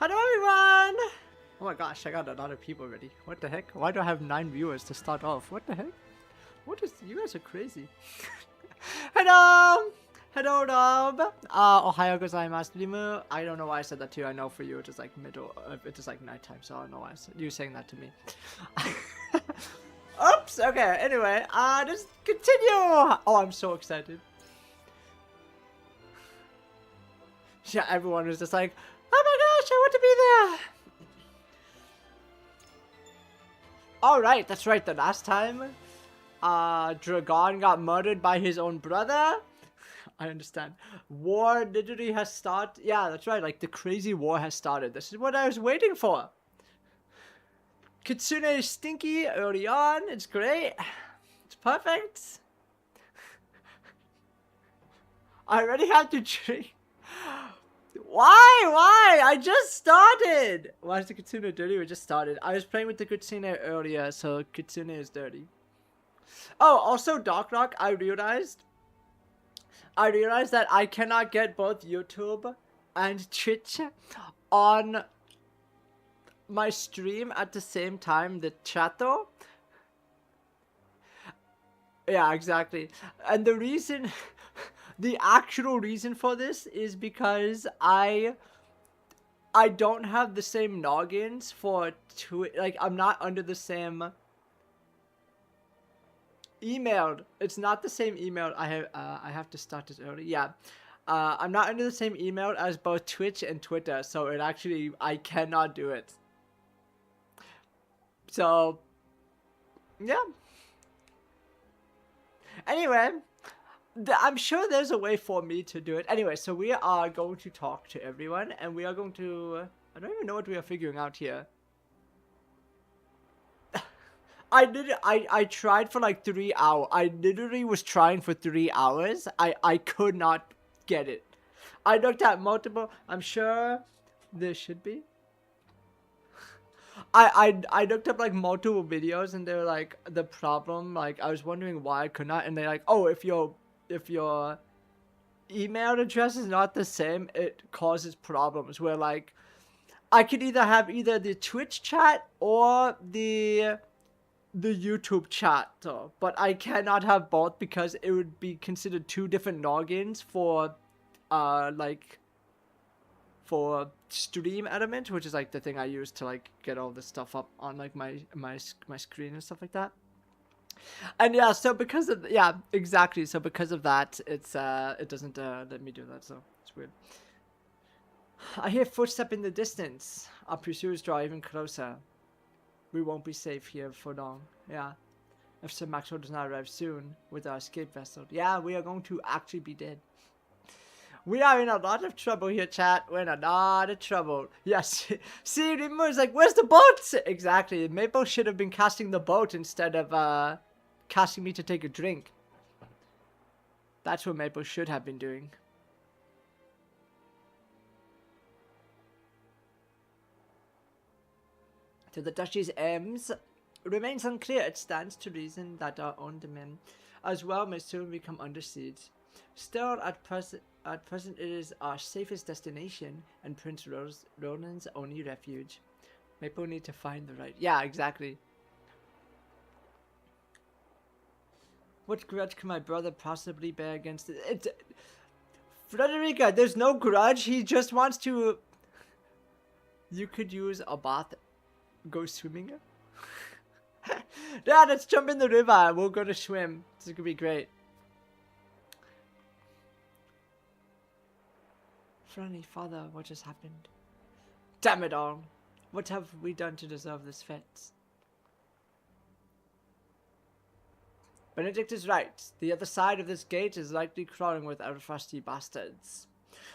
Hello everyone! Oh my gosh, I got a lot of people already. What the heck? Why do I have 9 viewers to start off? What the heck? What is... You guys are crazy. Hello! Hello, Rob! Ohio gozaimasu. I don't know why I said that to you. I know for you it is like it is like nighttime, so I don't know why you saying that to me. Oops! Okay, anyway, let's continue! Oh, I'm so excited. Yeah, everyone was just like, oh my gosh, I want to be there! Alright, that's right, the last time, Dragon got murdered by his own brother. I understand. War literally has started. Yeah, that's right, like the crazy war has started. This is what I was waiting for. Kitsune is stinky early on, it's great. It's perfect. I already have to drink. Why? I just started! Why is the Kitsune dirty? We just started. I was playing with the Kitsune earlier, so Kitsune is dirty. Oh, also, Doc Rock, I realized that I cannot get both YouTube and Twitch on my stream at the same time, the chat though. Yeah, exactly. And the reason... The actual reason for this is because I don't have the same logins for Twitch. Like, I'm not under the same email. It's not the same email. I have to start this early. Yeah. I'm not under the same email as both Twitch and Twitter, so it actually, I cannot do it. So, yeah. Anyway, I'm sure there's a way for me to do it. Anyway, so we are going to talk to everyone, and we are going to... I don't even know what we are figuring out here. I tried for like 3 hours. I literally was trying for 3 hours. I could not get it. I looked at multiple... I'm sure there should be. I looked up like multiple videos, and they were like, the problem, like, I was wondering why I could not, and they're like, oh, if your email address is not the same, it causes problems where, like, I could either have either the Twitch chat or the YouTube chat, though, but I cannot have both because it would be considered 2 different logins for, like, for Stream Element, which is like the thing I use to like get all this stuff up on like my screen and stuff like that. And yeah, so because of exactly. So because of that, it's it doesn't let me do that. So it's weird. I hear footsteps in the distance. Our pursuers draw even closer. We won't be safe here for long. Yeah. If Sir Maxwell does not arrive soon with our escape vessel, yeah, we are going to actually be dead. We are in a lot of trouble here, chat. We're in a lot of trouble. Yes. See, Rimmo is like, where's the boat? Exactly. Maple should have been casting the boat instead of casting me to take a drink. That's what Maple should have been doing. To the Duchy's aims remains unclear. It stands to reason that our own domain as well may soon become under siege. Still, at present it is our safest destination and Prince Roland's only refuge. Maple need to find the right... Yeah, exactly. What grudge can my brother possibly bear against it? Frederica, there's no grudge. He just wants to... You could use a bath. Go swimming. Yeah, let's jump in the river. We'll go to swim. This is gonna be great. Friendly father, what just happened? Damn it all! What have we done to deserve this fate? Benedict is right. The other side of this gate is likely crawling with Arefrosti bastards.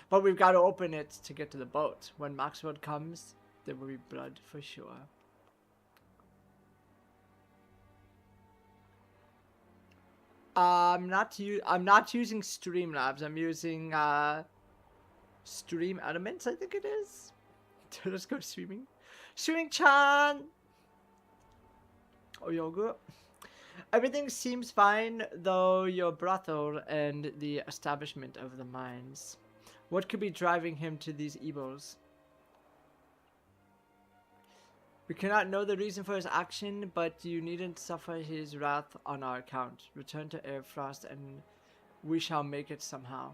But we've got to open it to get to the boat. When Maxwell comes, there will be blood for sure. I'm not using Streamlabs. I'm using Stream Elements, I think it is. Let's go swimming. Swimming-chan! Oh, yoga. Everything seems fine, though your brothel and the establishment of the mines. What could be driving him to these evils? We cannot know the reason for his action, but you needn't suffer his wrath on our account. Return to Arefrost and we shall make it somehow.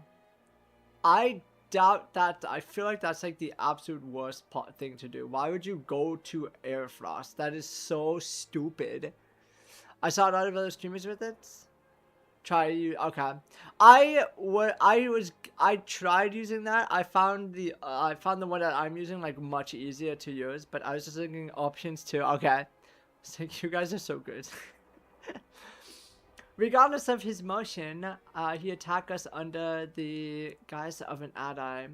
I doubt that. I feel like that's like the absolute worst thing to do. Why would you go to Arefrost? That is so stupid. I saw a lot of other streamers with it. Try you okay. I tried using that. I found the one that I'm using like much easier to use, but I was just looking options too. Okay. It's like, you guys are so good. Regardless of his motion, he attacked us under the guise of an ally.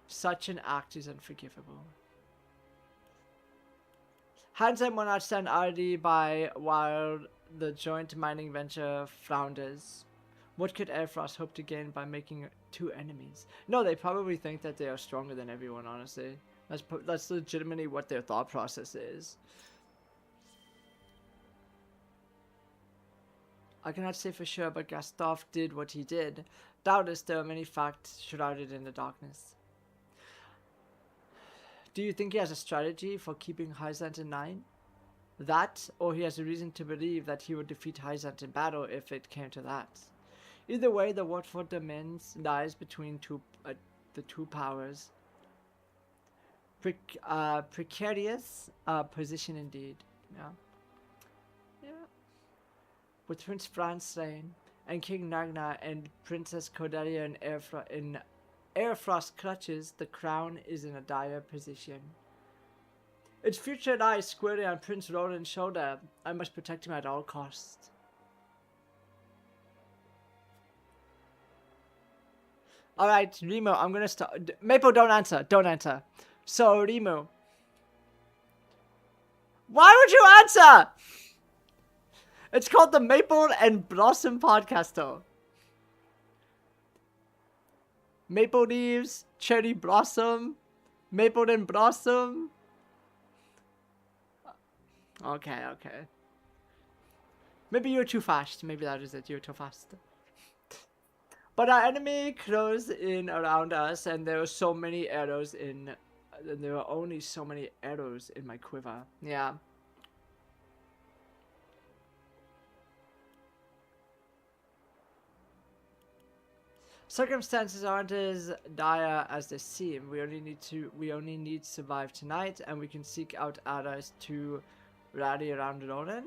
Such an act is unforgivable. Hindsight will not stand idly by while the joint mining venture flounders. What could Arefrost hope to gain by making 2 enemies? No, they probably think that they are stronger than everyone, honestly. That's legitimately what their thought process is. I cannot say for sure, but Gustave did what he did. Doubtless there are many facts shrouded in the darkness. Do you think he has a strategy for keeping Hyzant in line? That, or he has a reason to believe that he would defeat Hyzant in battle if it came to that. Either way, the Watford domains lies between the two powers. Precarious position indeed. Yeah. With Prince Franz slain, and King Nagna and Princess Cordelia in Arefrost clutches, the crown is in a dire position. Its future lies squarely on Prince Roland's shoulder. I must protect him at all costs. Alright, Remo, I'm gonna start. Maple, don't answer. Don't answer. So, Remo. Why would you answer? It's called the Maple and Blossom Podcast, though. Maple leaves, cherry blossom, maple and blossom. Okay. Maybe you're too fast. Maybe that is it. You're too fast. But our enemy closed in around us, and there were so many arrows in. There were only so many arrows in my quiver. Yeah. Circumstances aren't as dire as they seem. We only need to survive tonight, and we can seek out allies to rally around Roland.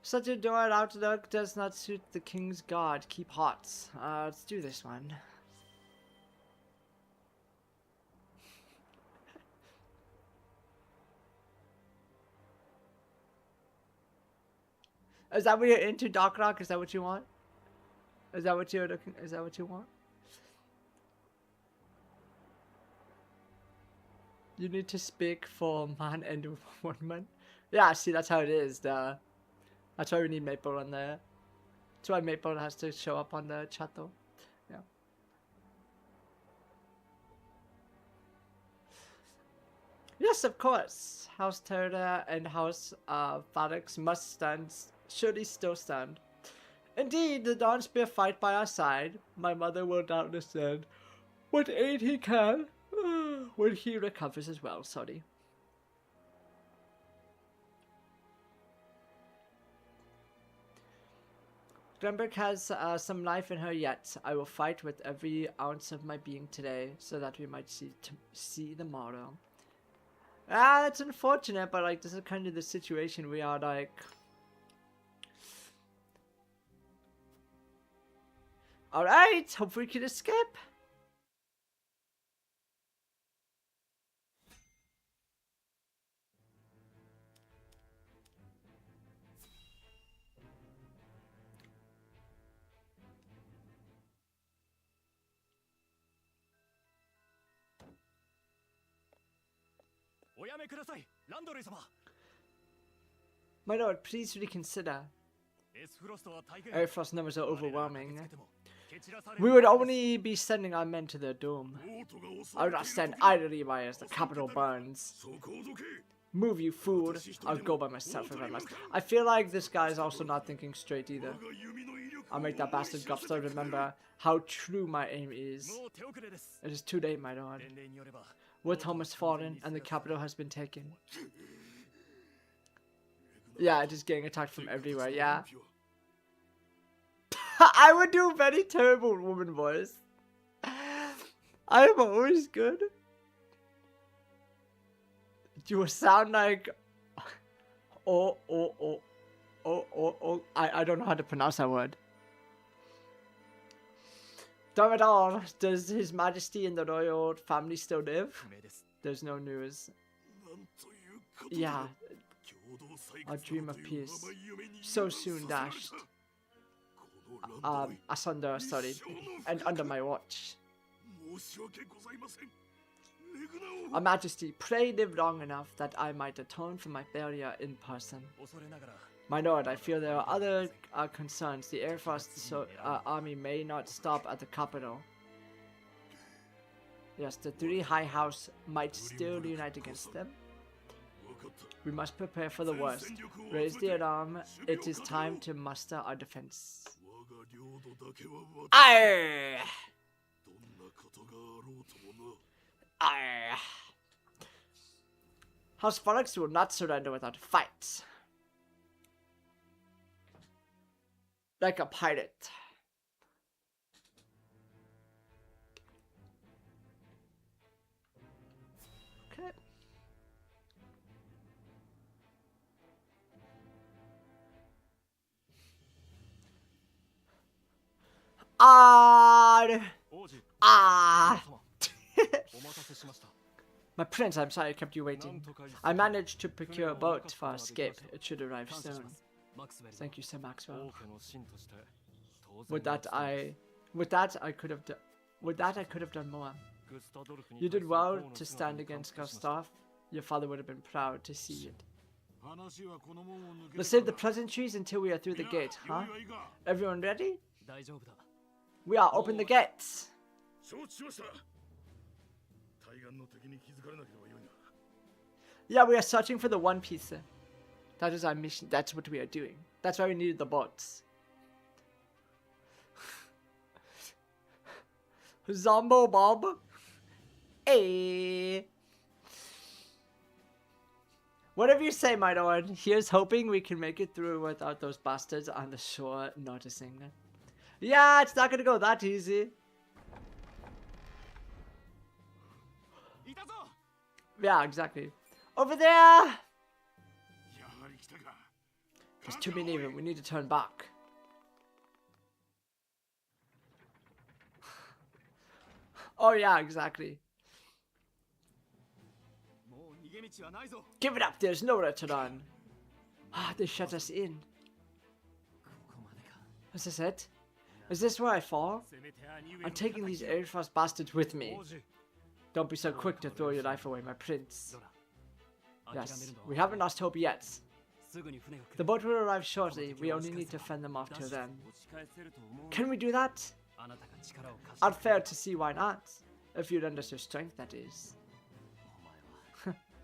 Such a dull outlook does not suit the king's guard. Keep hot. Let's do this one. Is that what you're into, Doc Rock? Is that what you want? Is that what you're looking? Is that what you want? You need to speak for man and woman. Yeah, see, that's how it is. That's why we need Maple on there. That's why Maple has to show up on the chat, though. Yeah. Yes, of course. House Terra and House Phalanx must stand. Surely still stand. Indeed, the Dawnspear fight by our side. My mother will doubtless send what aid he can when he recovers as well. Sorry. Glenbrook has some life in her yet. I will fight with every ounce of my being today, so that we might see the morrow. Ah, that's unfortunate, but like this is kind of the situation we are like. Alright, hope we can escape. My lord, please reconsider. Arefrost's numbers are overwhelming. We would only be sending our men to their doom. I would not stand idly by as the capital burns. Move, you fool. I'll go by myself if I must. I feel like this guy is also not thinking straight either. I'll make that bastard Gupster remember how true my aim is. It is too late, my lord. With home has fallen and the capital has been taken. Yeah, just getting attacked from everywhere, yeah. I would do a very terrible woman voice. I'm always good. You sound like... I don't know how to pronounce that word. Damn it all. Does His Majesty and the royal family still live? There's no news. Yeah. A dream of peace. So soon dashed. Asunder, sorry. And under my watch. A Majesty, pray live long enough that I might atone for my failure in person. My lord, I feel there are other concerns. The Arefrost army may not stop at the capital. Yes, the three high house might still unite against them. We must prepare for the worst. Raise the alarm. It is time to muster our defense. Arr! Arr! House Phoenix will not surrender without a fight. Like a pirate. Okay. My prince, I'm sorry I kept you waiting. I managed to procure a boat for our escape. It should arrive soon. Thank you, Sir Maxwell. With that I could have done more. You did well to stand against Gustav. Your father would have been proud to see it. Let's save the pleasantries until we are through the gate, huh? Everyone ready? We are open the gates. Yeah, we are searching for the One Piece. That is our mission. That's what we are doing. That's why we needed the bots. Zombo Bob. Hey. Whatever you say, my lord. Here's hoping we can make it through without those bastards on the shore noticing. Yeah, it's not gonna go that easy. Yeah, exactly. Over there! There's too many of them. We need to turn back. Oh yeah, exactly. Give it up, there's nowhere to run. Ah, they shut us in. Is this it? Is this where I fall? I'm taking these Arefrost bastards with me. Don't be so quick to throw your life away, my prince. Yes, we haven't lost hope yet. The boat will arrive shortly. We only need to fend them off till then. Can we do that? Unfair to see why not. If you'd lend us your strength, that is.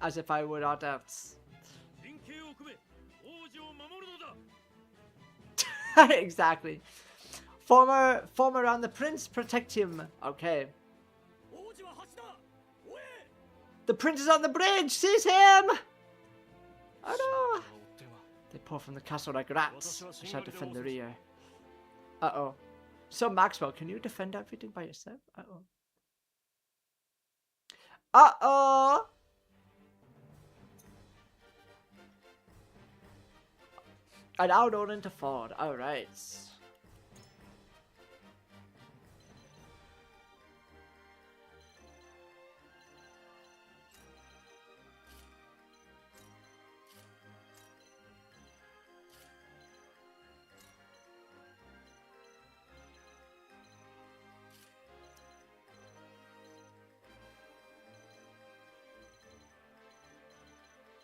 As if I would not else. Exactly. Form around the prince, protect him. Okay. The prince is on the bridge! Seize him! Oh no! They pour from the castle like rats. I shall defend the rear. Uh-oh. So Maxwell, can you defend everything by yourself? Uh-oh. Uh-oh! And out on into Ford. Alright.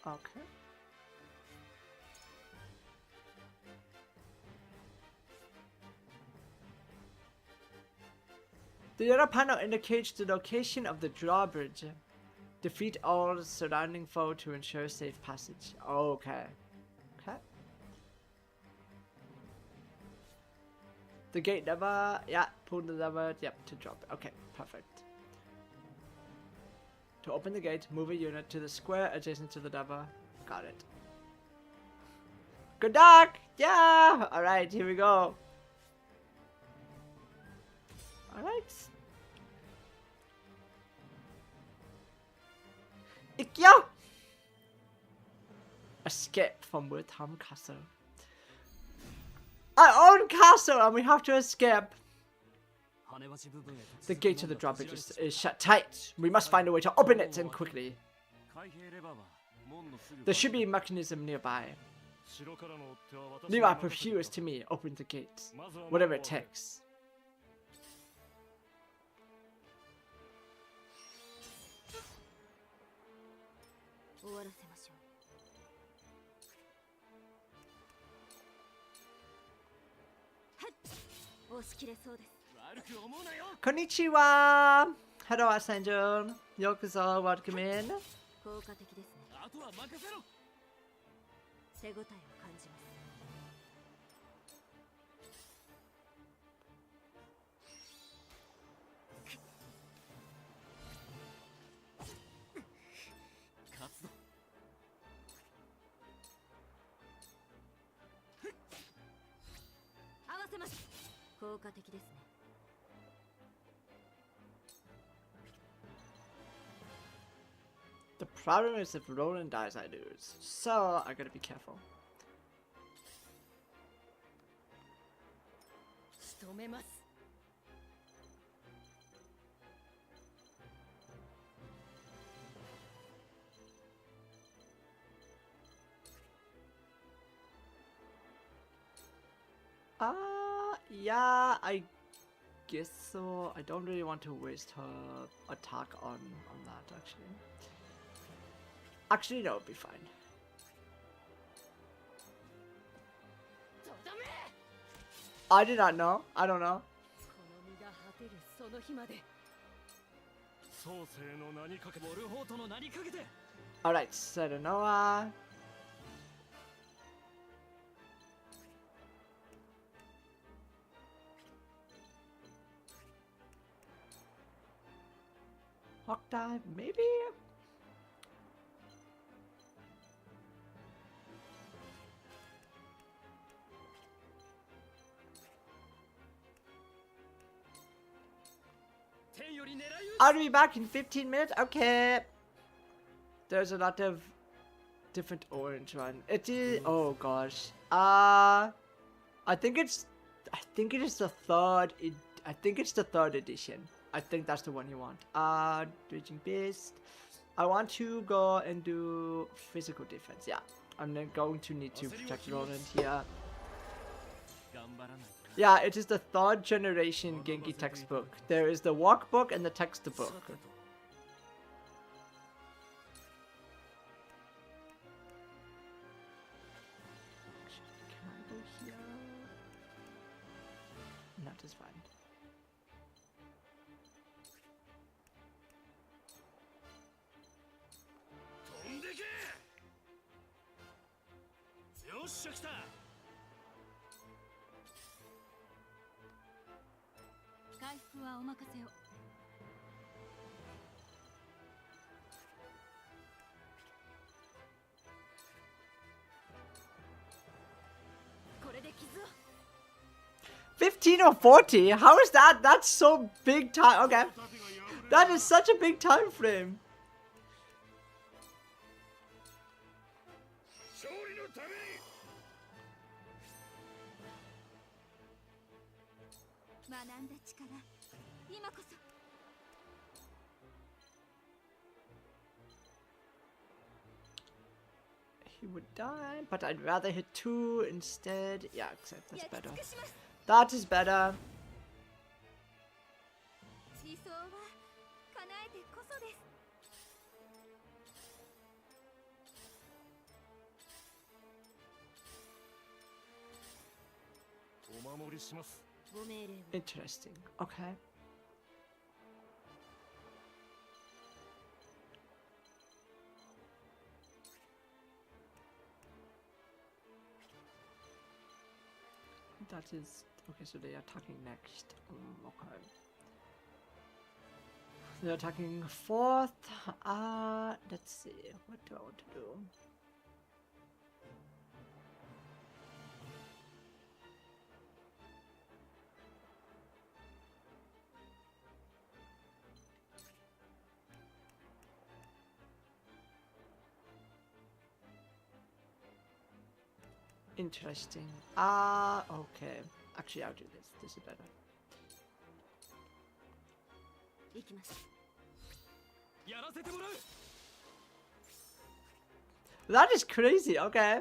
Okay. The yellow panel indicates the location of the drawbridge. Defeat all surrounding foe to ensure safe passage. Okay. Okay. The gate lever, yeah, pull the lever, yep, to drop it. Okay, perfect. To open the gate, move a unit to the square adjacent to the lever. Got it. Good luck! Yeah! Alright, here we go. Alright. Ikya! Escape from Witham Castle. Our own castle, and we have to escape. The gate to the drawbridge is shut tight. We must find a way to open it, and quickly. There should be a mechanism nearby. Leave our pursuers to me. Open the gate. Whatever it takes. Konnichiwa! Hello, Archangel. Yokozo, welcome in. The problem is if Roland dies, I lose. So, I gotta be careful. Yeah, I guess so. I don't really want to waste her attack on that, actually. Actually, no, it'll be fine. I did not know. I don't know. Alright, Sedanoa. Hawk dive, maybe? I'll be back in 15 minutes. Okay. There's a lot of different orange one. It is. Oh gosh. I think it is the third. I think it's the third edition. I think that's the one you want. Raging Beast. I want to go and do physical defense. Yeah. I'm then going to need to protect Roland here. Yeah, it is the third generation Genki textbook. There is the workbook and the textbook. Can I go here? That is fine. $15 or $40? How is that? That's so big time. Okay. That is such a big time frame. He would die, but I'd rather hit 2 instead. Yeah, except that's better. That is better. Interesting. Okay. That is okay. So they are attacking next. Okay. They're attacking fourth. Let's see. What do I want to do? Interesting. Okay. Actually, I'll do this. This is better. That is crazy. Okay.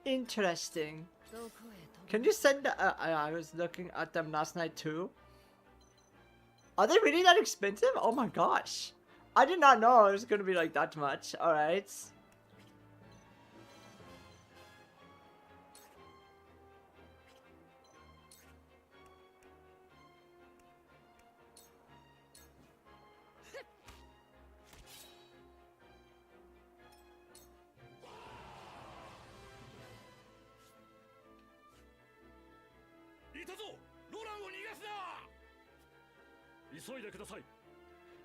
Interesting. Can you send I was looking at them last night too. Are they really that expensive? Oh my gosh. I did not know it was gonna be like that much. Alright.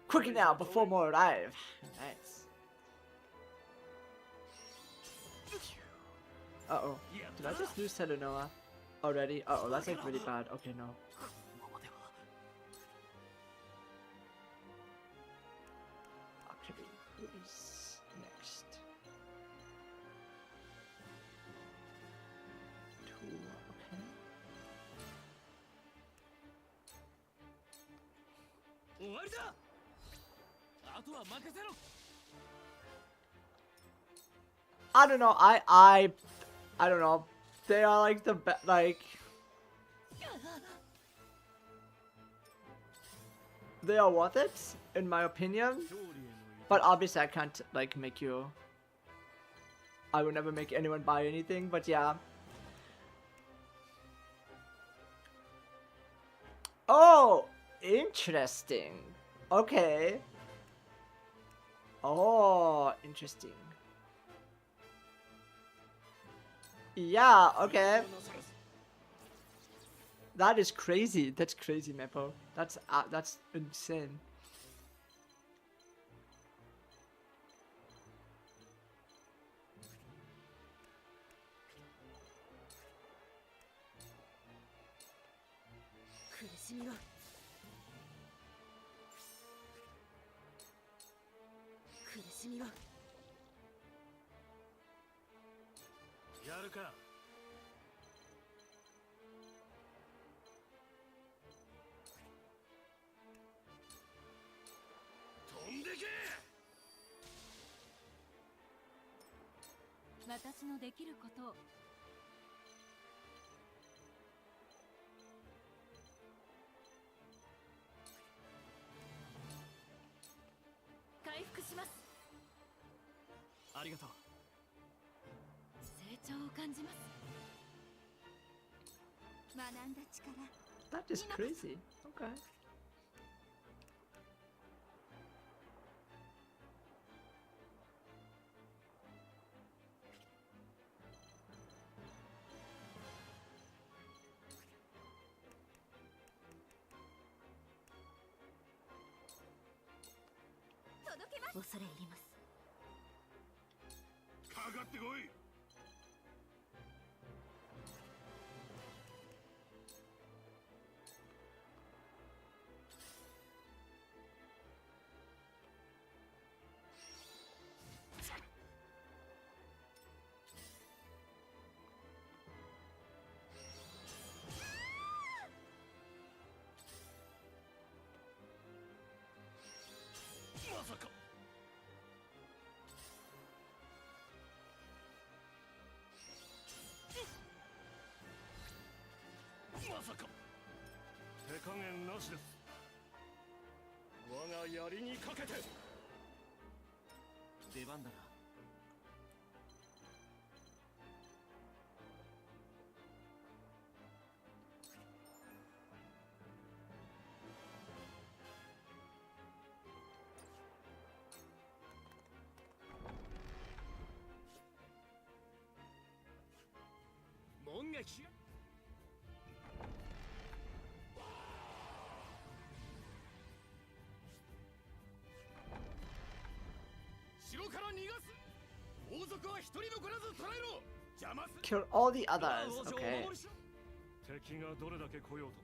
Quick now before more arrive. Nice. Uh-oh. Did I just lose Telenoa already? Uh-oh, that's like really bad. Okay, no. Okay, who is next? 2, okay. I don't know. I don't know. They are like the they are worth it in my opinion. But obviously I can't like make you. I would never make anyone buy anything. But yeah. Oh, interesting. Okay. Oh, interesting. Yeah, okay. That is crazy. That's crazy, Mepo. That's insane. That is crazy. Okay. 加減なしです。我が槍にかけて。出番だな。門撃。城から逃がす。王族は一人残らず捕らえろ。邪魔す。 Kill all the others. Okay. 敵がどれだけ来ようと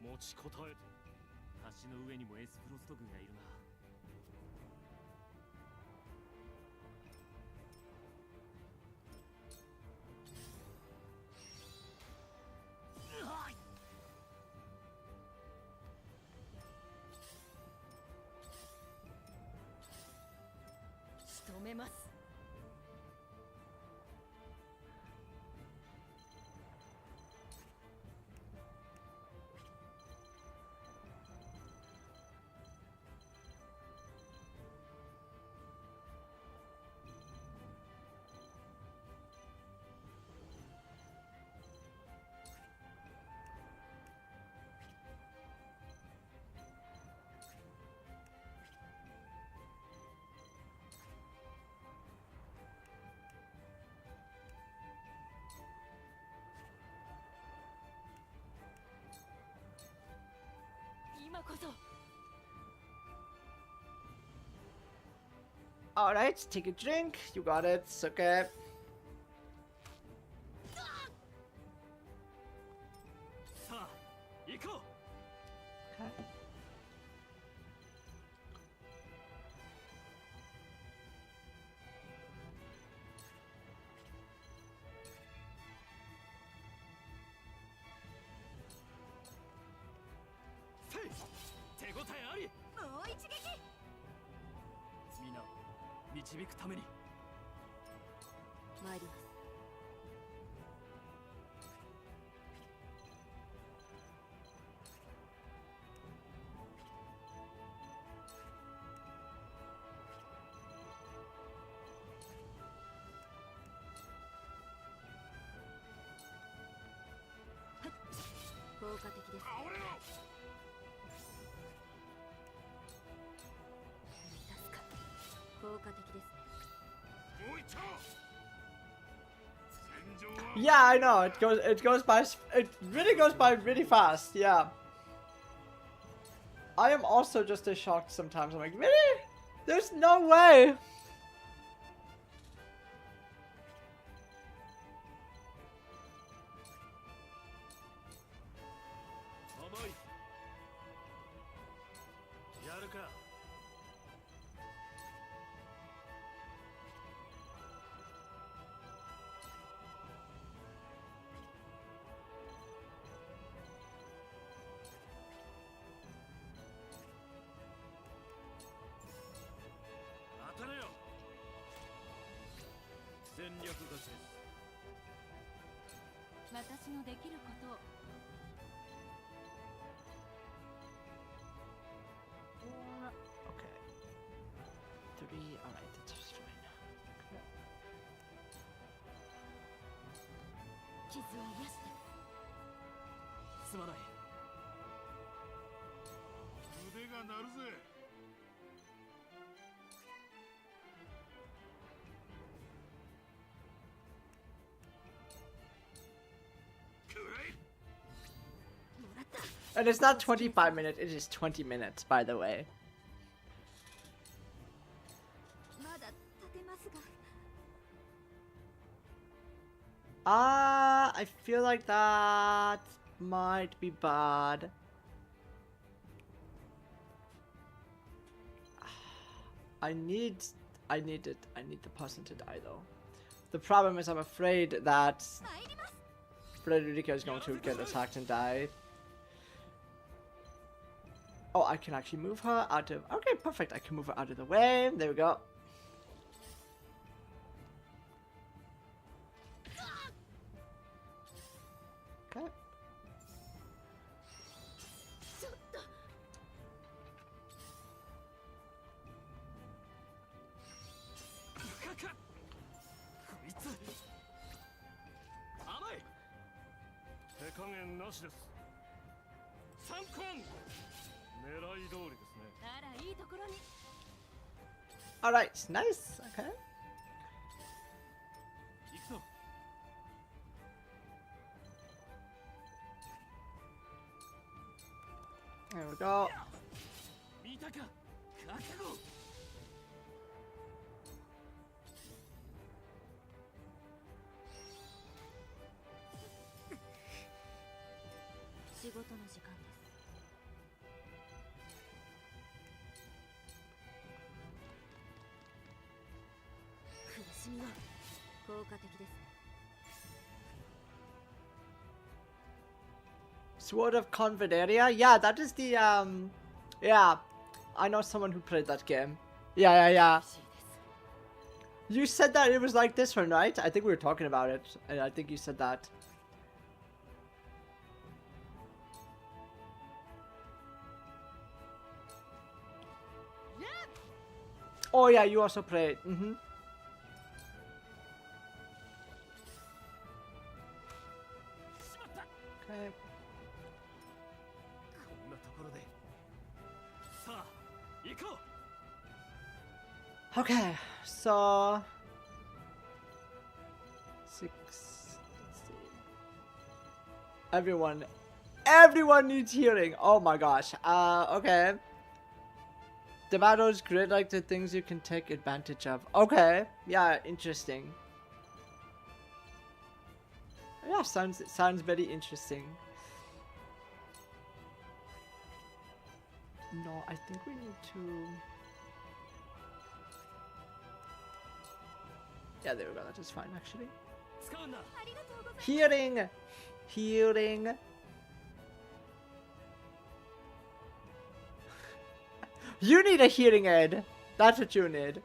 も持ちこたえて。橋の上にもエスフロスト軍がいるな。仕留めます。今こそ。 Alright, take a drink. You got it. It's okay. さあ、行こう。 Okay. 手応えあり。もう一撃。皆導くために。参ります。効果的です。俺の助か効果的ですね。もう一丁。戦場は Yeah, I know. It goes by. It really goes by really fast. Yeah. I am also just as shocked sometimes. I'm like, really? There's no way. 重い。やるか。当たれよ。戦略勝ちです。私のできることを。 Okay. 3. Alright, that's just fine. 傷を癒して。すまない。腕が鳴るぜ。もらった。 And it's not 25 minutes, it is 20 minutes, by the way. まだ立てますが。 I feel like that might be bad. I need the person to die though. The problem is I'm afraid that 参ります。 Frederica is going to get attacked and die. Oh, I can actually move her out of... Okay, perfect. I can move her out of the way. There we go. Okay. か。こいつ甘い。手加減なしです。3コン。狙い通りですね。あらいいところに。 Alright, nice. Okay. 行くぞ。 There we go. 見たか。覚悟。仕事の時間です。苦しみは効果的ですね。 Sword of Conveneria? Yeah, that is the yeah. I know someone who played that game. Yeah. 苦しいです。 You said that it was like this one, right? I think we were talking about it, and I think you said that. Oh yeah, you also played. Mm-hmm. しまった。 Okay. こんなところで。さあ、行こう。 Okay, so 6. Let's see. Everyone needs healing. Oh my gosh. Okay. The battle's grid like the things you can take advantage of. Okay. Yeah, interesting. Yeah, sounds very interesting. No, I think we need to. Yeah, there we go. That is fine, actually. ありがとうございます。 Healing. You need a healing aid. That's what you need.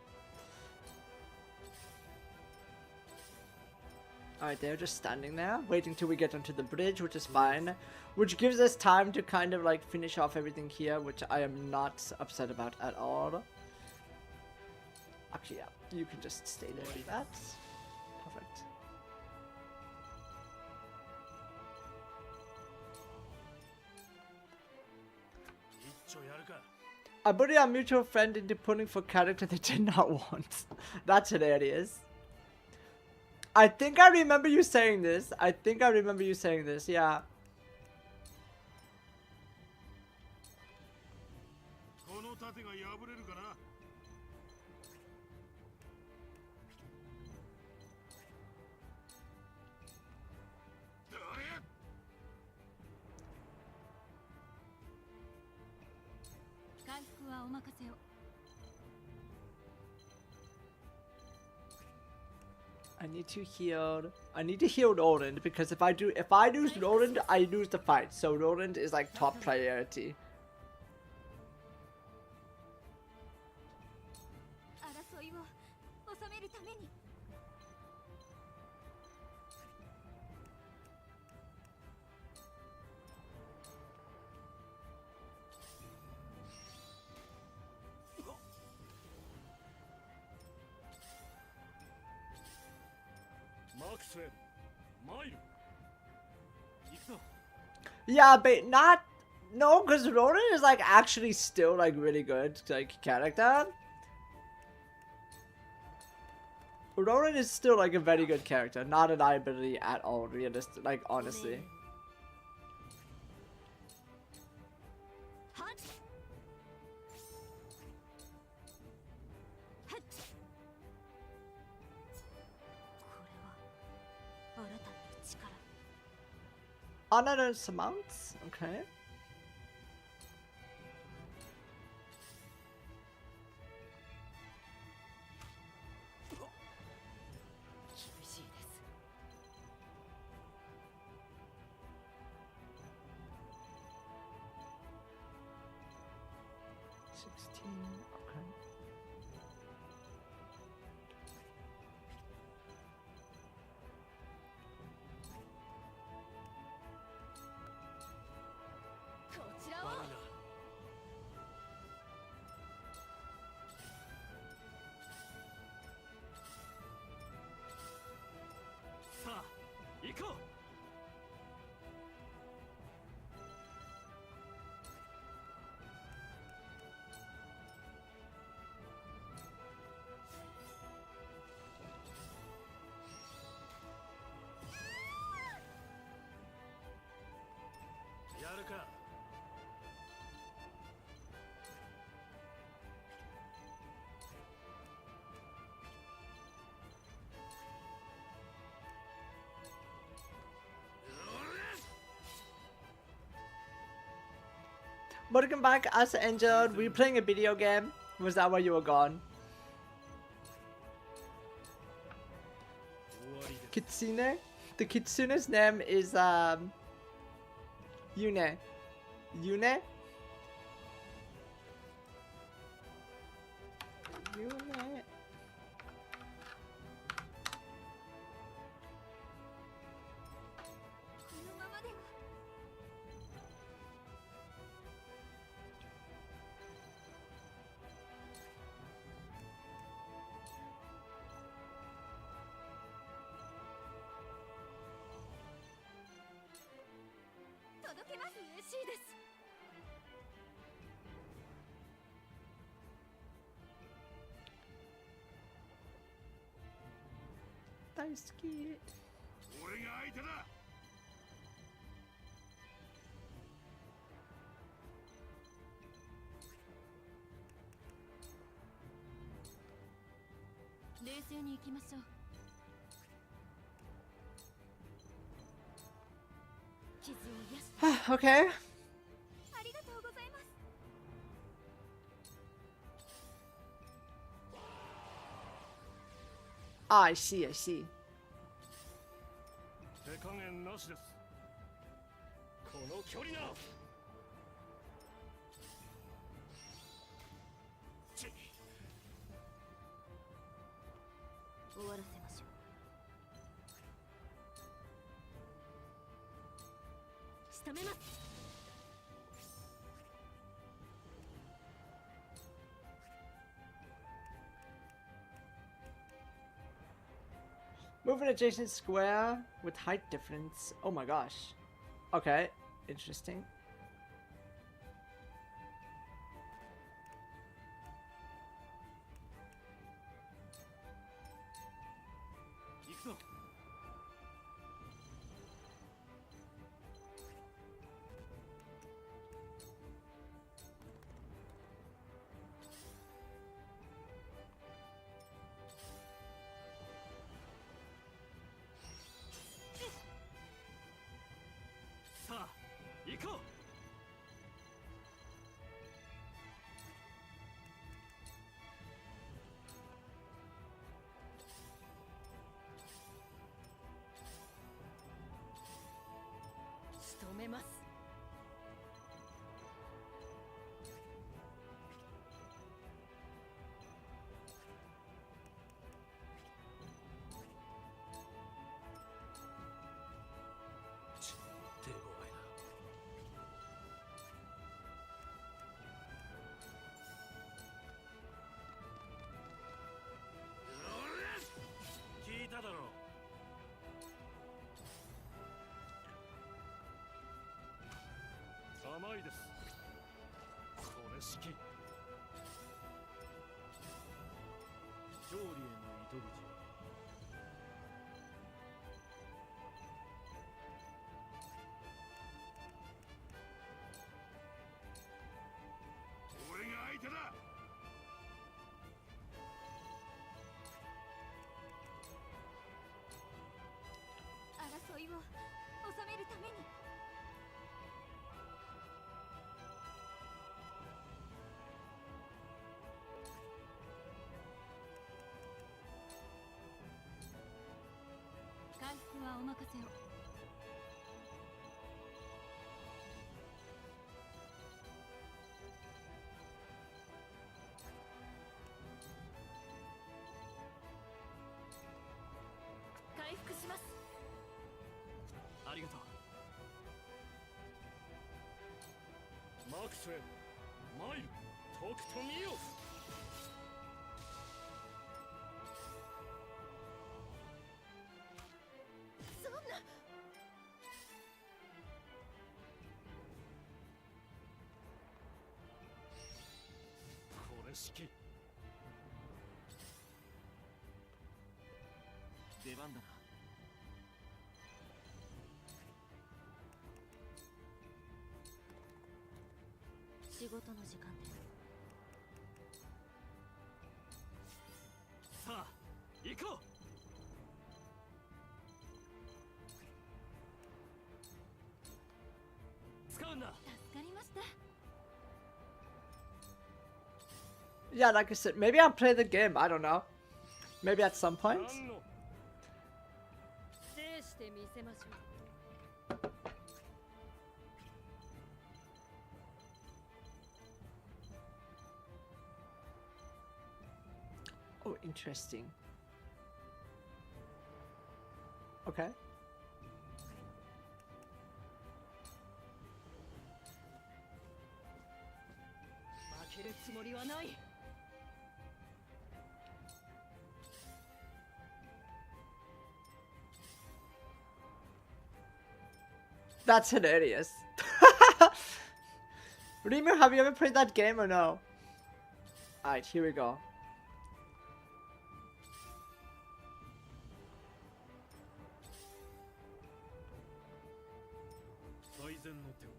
Alright, they're just standing there, waiting till we get onto the bridge, which is fine. Which gives us time to kind of like finish off everything here, which I am not upset about at all. Actually, yeah, you can just stay there and do that. Perfect. I bullied our mutual friend into pulling for character they did not want. That's hilarious. I think I remember you saying this. Yeah. この盾が破れるかな。回復はお任せを。 I need to heal Roland because if I lose Roland, I lose the fight. So Roland is like top priority. 争いを収めるために。 マクスウェル、マイル。行くぞ。 Yeah, but no, because Roland is like actually still like really good like character. Roland is still like a very good character, not a liability at all. Realistic, like honestly. はっ。はっ。これは新たなる力。 Honor surmounts, okay. 厳しいです。 16, okay. Welcome back, as injured. Were you playing a video game? Was that why you were gone? Kitsune? The Kitsune's name is Yune. Yune? Yune. Daisuki. 俺が相手だ。冷静に行きましょう。傷を癒して。Okay. ありがとうございます。I see, I see. 手加減なしです。この距離な。終わらせましょう。仕留めます。Move an adjacent square with height difference. Oh my gosh. Okay, interesting.甘いです。これ式。勝利への糸口。俺が相手だ。争いを収めるために。回復はお任せを。回復します。ありがとう。マークスへマイルとくと見よ。そんな。これ式。出番だな。仕事の時間です。さあ行こう。使うんだ。助かりました。Yeah, like I said, maybe I'll play the game. I don't know. Maybe at some point. 何の制してみせましょう。 Oh, interesting. Okay. 負けるつもりはない。 That's hilarious. Reamer, have you ever played that game or no? Alright, here we go. 最善の手を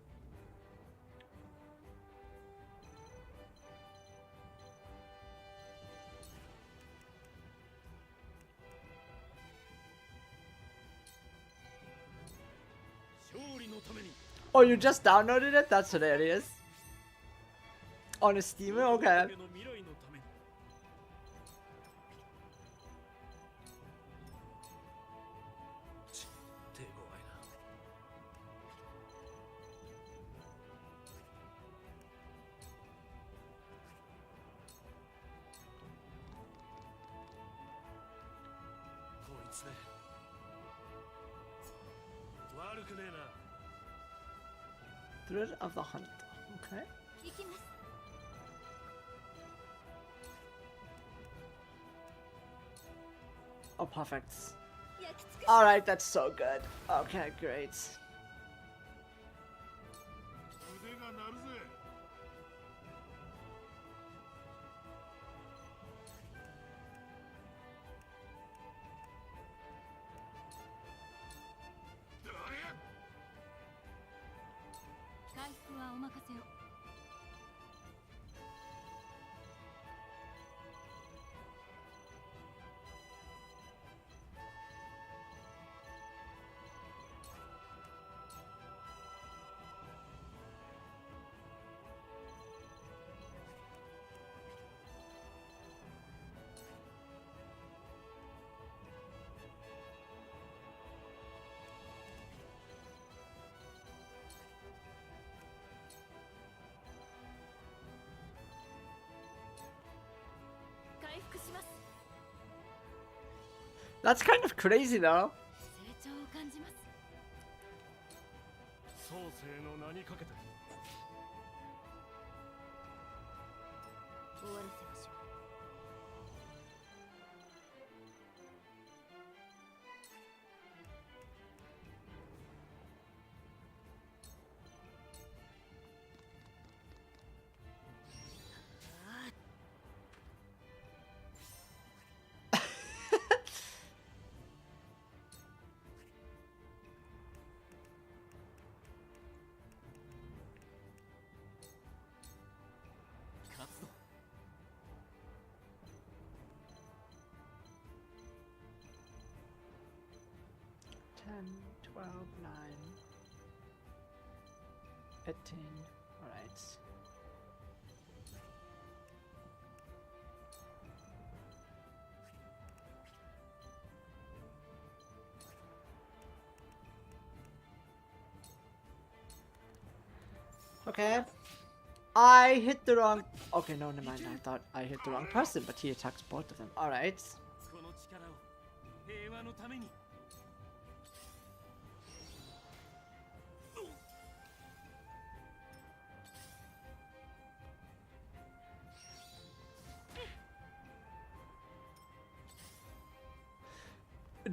勝利のために Oh, you just downloaded it? That's hilarious. On a Steam? Okay. の未来のためにち手強いな こいつね悪くねえな Thread of the Hunt. Okay. 行きます。 Oh, perfect. 焼き尽くし。 Alright, that's so good. Okay, great. 腕が鳴るぜ。どりゃ回復はお任せを。 回復します。 That's kind of crazy though. 成長を感じます。 創世の名にかけて 終わらせましょう。 勝つぞ 10, 12, 9, 18. Alright. Okay. I hit the wrong... Okay, no, never mind. I thought I hit the wrong person, but he attacks both of them. Alright. この力を平和のために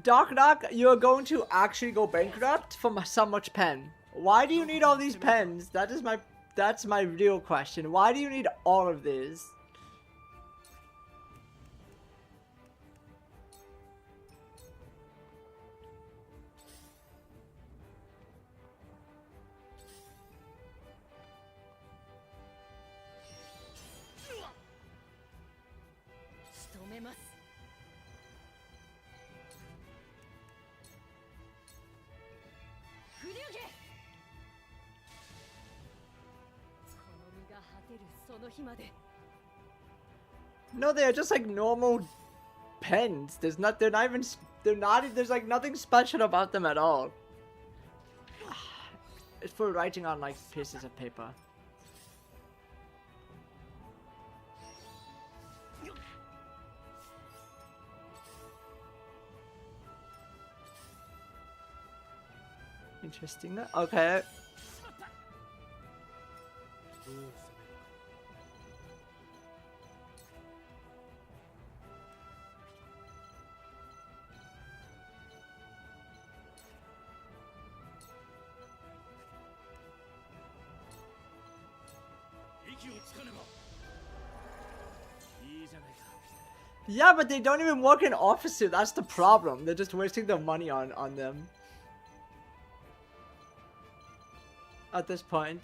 Doc Knock, you're going to actually go bankrupt from so much pen. Why do you need all these pens? That's my real question. Why do you need all of these? No, they're just like normal pens. There's not. They're not even. They're not. There's like nothing special about them at all. It's for writing on like pieces of paper. Interesting. Okay. Yeah, but they don't even work in offices. That's the problem. They're just wasting their money on them. At this point.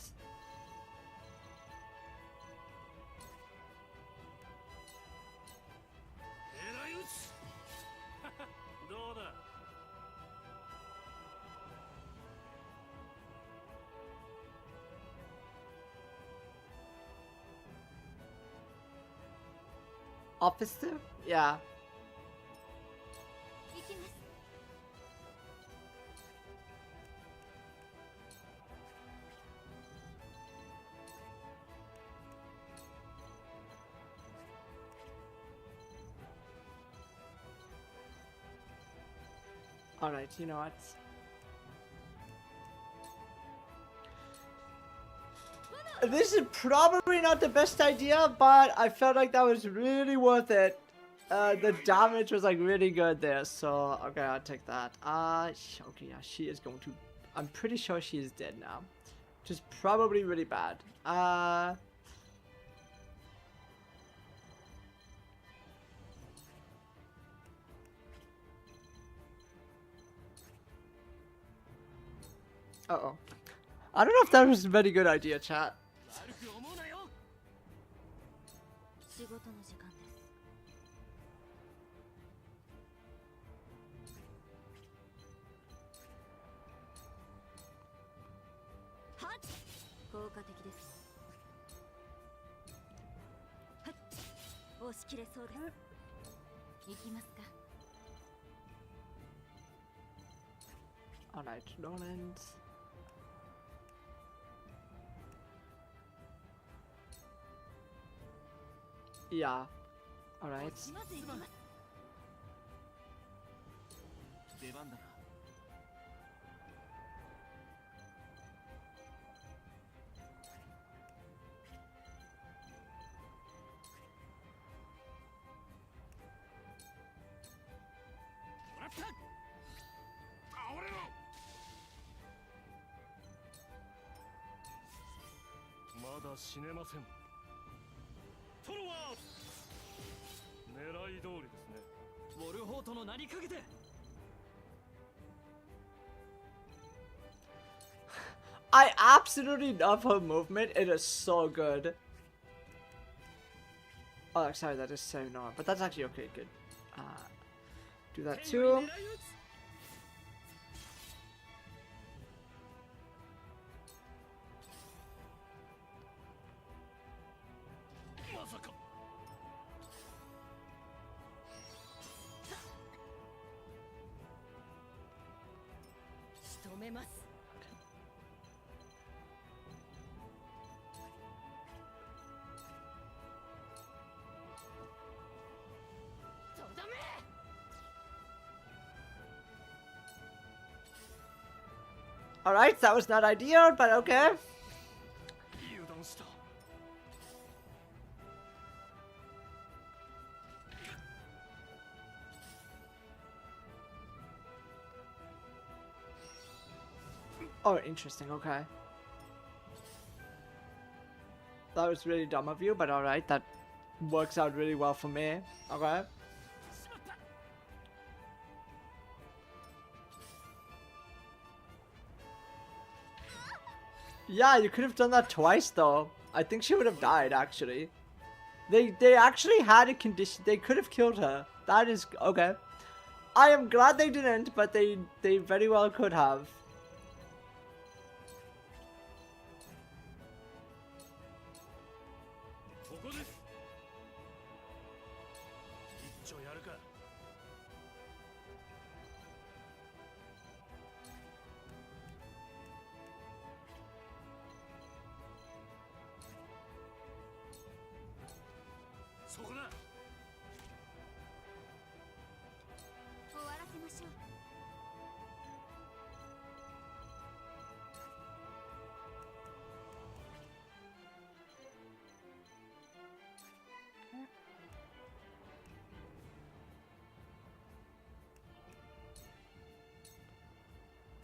Officer? Yeah. Alright, you know what? This is probably not the best idea, but I felt like that was really worth it. The damage was like really good there, so okay, I'll take that. Okay, yeah, she is going to. I'm pretty sure she is dead now, which is probably really bad. Uh-oh. I don't know if that was a very good idea, chat. Alright, Roland. Yeah. Alright. I absolutely love her movement. It is so good. Oh, sorry, that is so annoying. But that's actually okay, good. Do that too. Alright, that was not ideal, but okay. Oh, interesting, okay. That was really dumb of you, but alright, that works out really well for me. Okay. Yeah, you could have done that twice though. I think she would have died actually. They actually had a condition. They could have killed her. That is okay. I am glad they didn't, but they very well could have. ちょやるか。そこだ。終わらせましょう。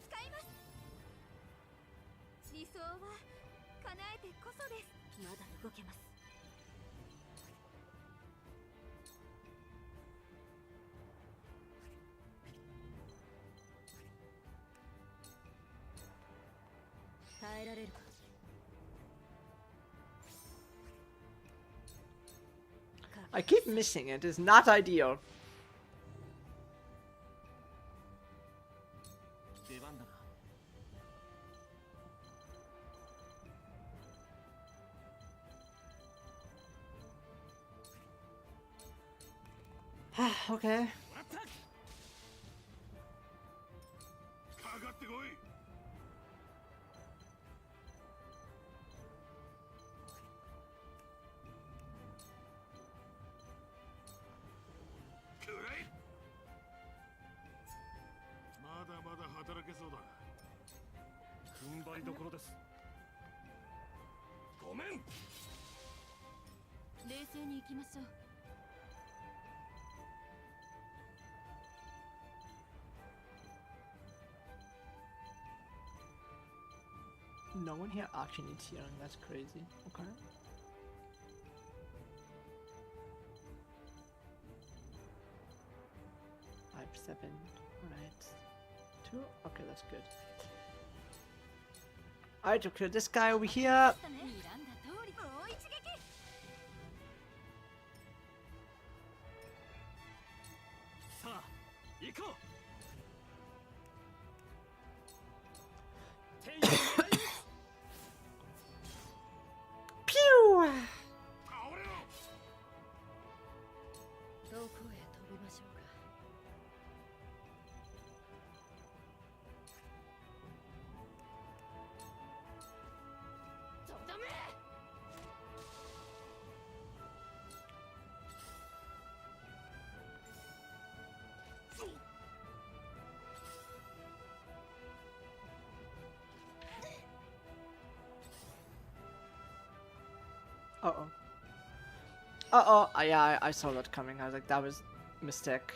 使います。理想は叶えてこそです。まだ動けます。耐えられるか。 I keep missing it. It's not ideal. 出番だな。Okay. かかってこい。くらい。まだまだ働けそうだ。踏ん張りどころです。ごめん。冷静に行きましょう。 No one here actually needs healing. That's crazy. Okay. Five, 7. Alright. 2. Okay, that's good. Alright, we'll clear this guy over here. さあ、行こう。天使に会いに。 Pew! 倒れろ。どこへ飛びましょうか。 とどめ。 Uh-oh. Uh-oh. Yeah, I saw that coming. I was like, that was a mistake.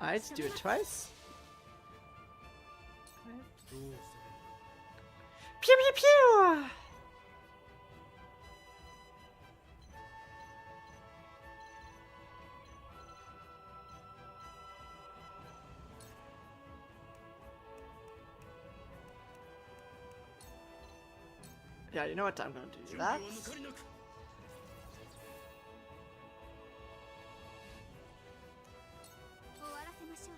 Alright, let's do it twice. Pew pew pew! Yeah, you know what? I'm gonna do that. 終わらせましょう。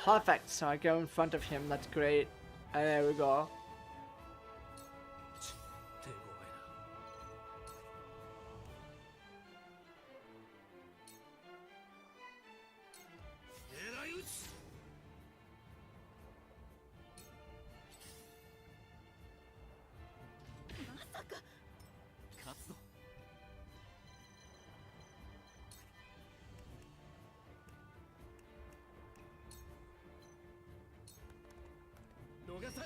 Perfect. So I go in front of him. That's great. And there we go. 手強いな。狙い撃ち。まさか。勝つぞ。逃さん。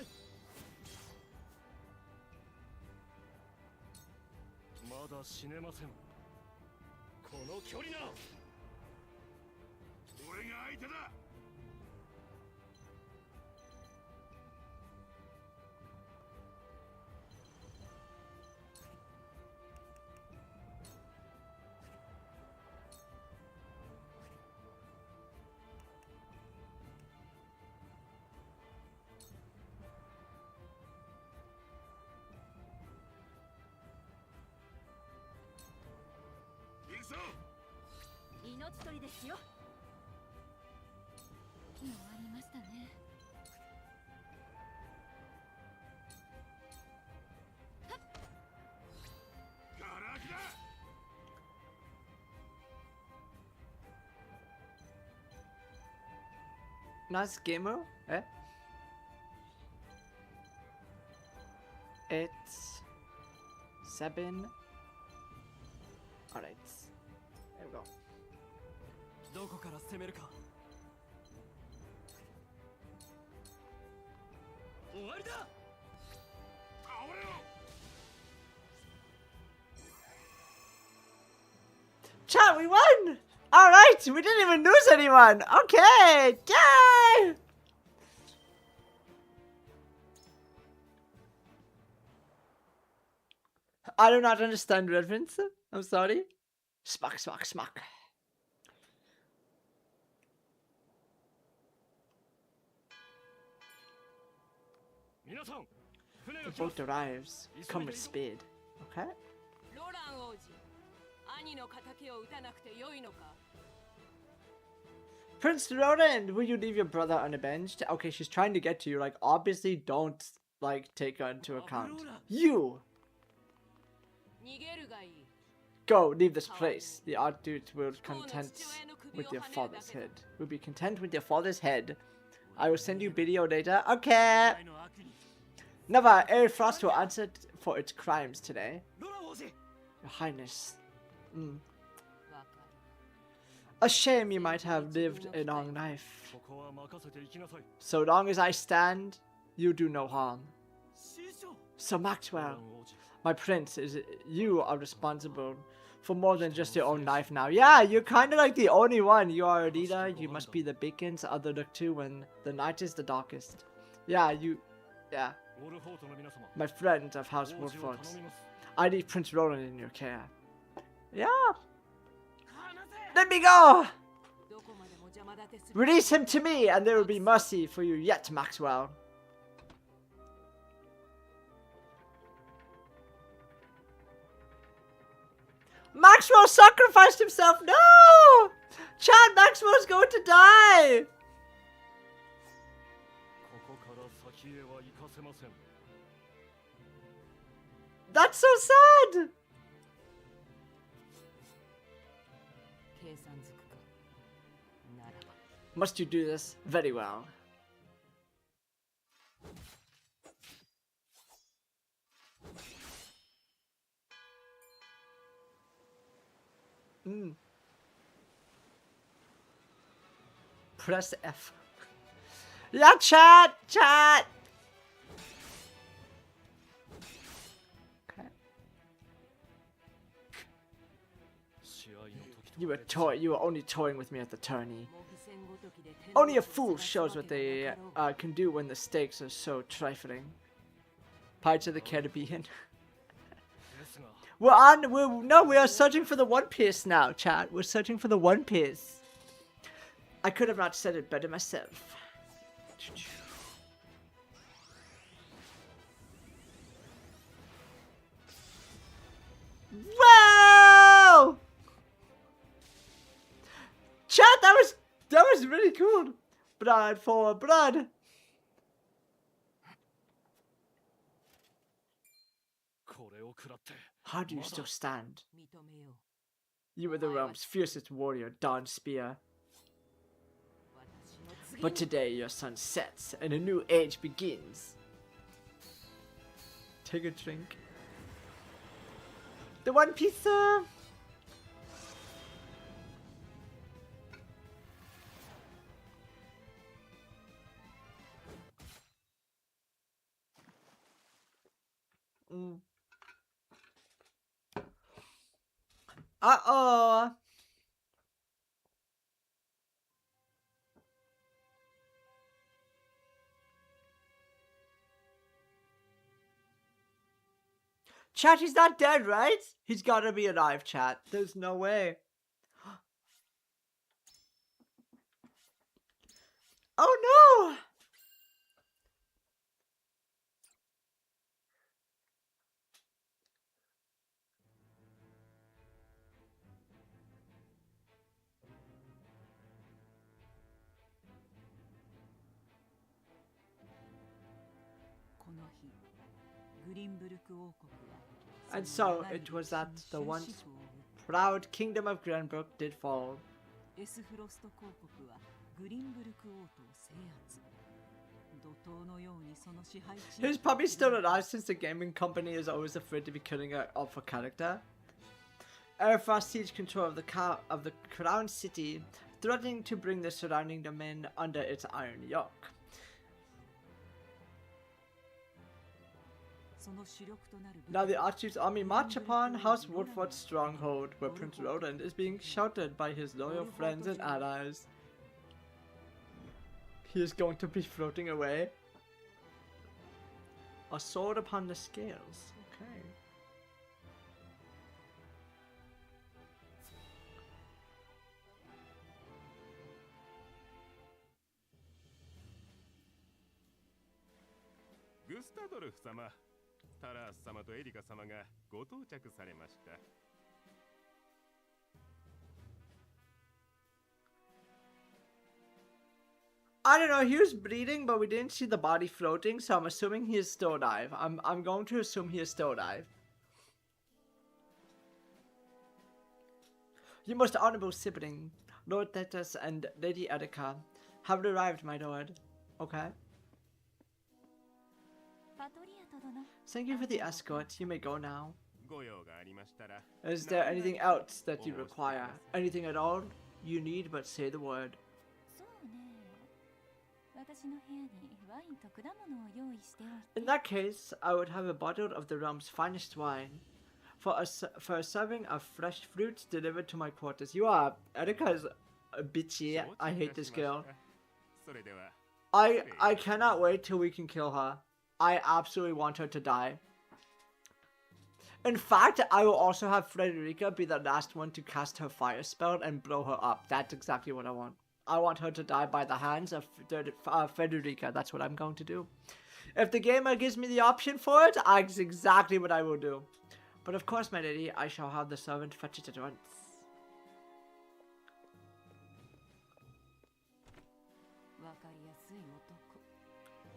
まだ死ねません。この距離な。俺が相手だ。つ鳥ですよ。終わりましたね。ガラ空きだ。 Nice gamer. Eh? It's 7. Alright. There we go. どこから攻めるか。終わりだ。倒れろ。 Chat, we won! Alright, we didn't even lose anyone! Okay! Yay! I do not understand reference. I'm sorry. Smack, smack, smack. The boat arrives. Come with speed. Okay? ロラン王子、兄の仇を撃たなくてよいのか。 Prince Roland, will you leave your brother unavenged? Okay, she's trying to get to you. Like, obviously, don't, like, take her into account. You! 逃げるがいい。 Go, leave this place. The Archduke will content with your father's head. Will be content with your father's head. I will send you video later. Okay! Never, Arefrost will answer for its crimes today. Your Highness. A shame you might have lived a long life. So long as I stand, you do no harm. So Maxwell, my prince, you are responsible for more than just your own life now. Yeah, you're kind of like the only one. You are a leader. You must be the beacons other look to when the night is the darkest. Yeah, yeah. My friend of House Wolford. I leave Prince Roland in your care. Yeah. Let me go! Release him to me, and there will be mercy for you yet, Maxwell. Maxwell sacrificed himself! No! Chad, Maxwell's going to die! That's so sad! Must you do this? Very well. Press F. Yeah, chat! Chat! Okay. You were only toying with me at the tourney. Only a fool shows what they can do when the stakes are so trifling. Pirates of the Caribbean. We are searching for the One Piece now, chat. We're searching for the One Piece. I could have not said it better myself. Wow! Chat, that was really cool. Blood for blood. How do you still stand? You were the realm's fiercest warrior, Dawn Spear. But today your sun sets and a new age begins. Take a drink. The One Piece. Uh-oh. Chat, he's not dead, right? He's gotta be alive, chat. There's no way. Oh no! And so it was that the once proud kingdom of Grenbrook did fall. エスフロスト公国はグリンブルク王都を制圧。怒涛のようにその支配地。 He's probably still alive since the gaming company is always afraid to be killing off a character. Arefrost seized control of the crown city, threatening to bring the surrounding domain under its iron yoke. Now the Archduke's army march upon House Woodford's stronghold, where Prince Roland is being sheltered by his loyal friends and allies. He is going to be floating away. A sword upon the scales. Okay. Gustadolf 様、タラース様とエリカ様がご到着されました。I don't know, he was bleeding, but we didn't see the body floating, so I'm assuming he is still alive. I'm going to assume he is still alive. Your most honorable sibling, Lord Thetis and Lady Erika, have arrived, my lord. Okay. Thank you for the escort. You may go now. Is there anything else that you require? Anything at all you need, but say the word. In that case, I would have a bottle of the realm's finest wine. For a serving of fresh fruits delivered to my quarters. You are... Erika is bitchy. I hate this girl. I cannot wait till we can kill her. I absolutely want her to die. In fact, I will also have Frederica be the last one to cast her fire spell and blow her up. That's exactly what I want. I want her to die by the hands of Frederica. That's what I'm going to do. If the gamer gives me the option for it, that's exactly what I will do. But of course, my lady, I shall have the servant fetch it at once.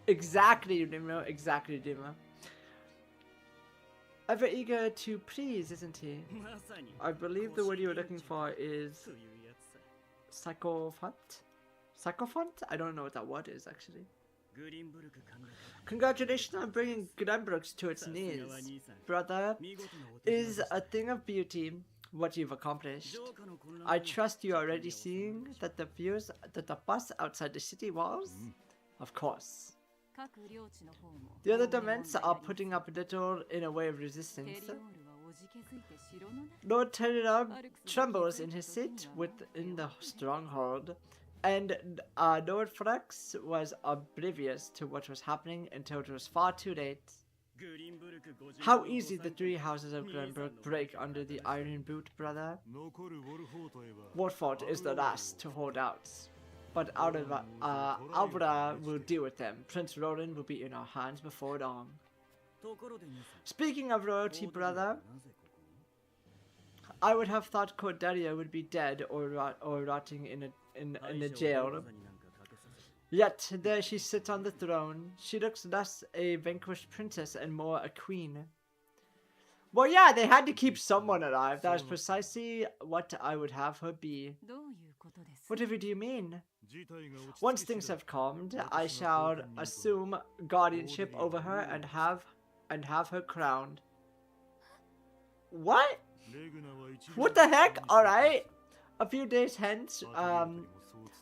Exactly, Dima. Exactly, Dima. Ever eager to please, isn't he? I believe the word you were looking for is... Sycophant? Sycophant? I don't know what that word is, actually. Congratulations on bringing Glenbrook to its knees, brother. Is a thing of beauty what you've accomplished. I trust you are already seeing that the fuss outside the city walls? Of course. The other domains are putting up little in a way of resistance. Lord Terror trembles in his seat within the stronghold, and Lord Flex was oblivious to what was happening until it was far too late. How easy the three houses of Glenbrook break under the iron boot, brother. Woodford is the last to hold out. But Alvara will deal with them. Prince Roland will be in our hands before long. Speaking of royalty, brother, I would have thought Cordelia would be dead or rotting in a jail. Yet there she sits on the throne. She looks less a vanquished princess and more a queen. Well, yeah, they had to keep someone alive. That is precisely what I would have her be. Whatever do you mean? Once things have calmed, I shall assume guardianship over her and have her crowned. What? What the heck? Alright. A few days hence,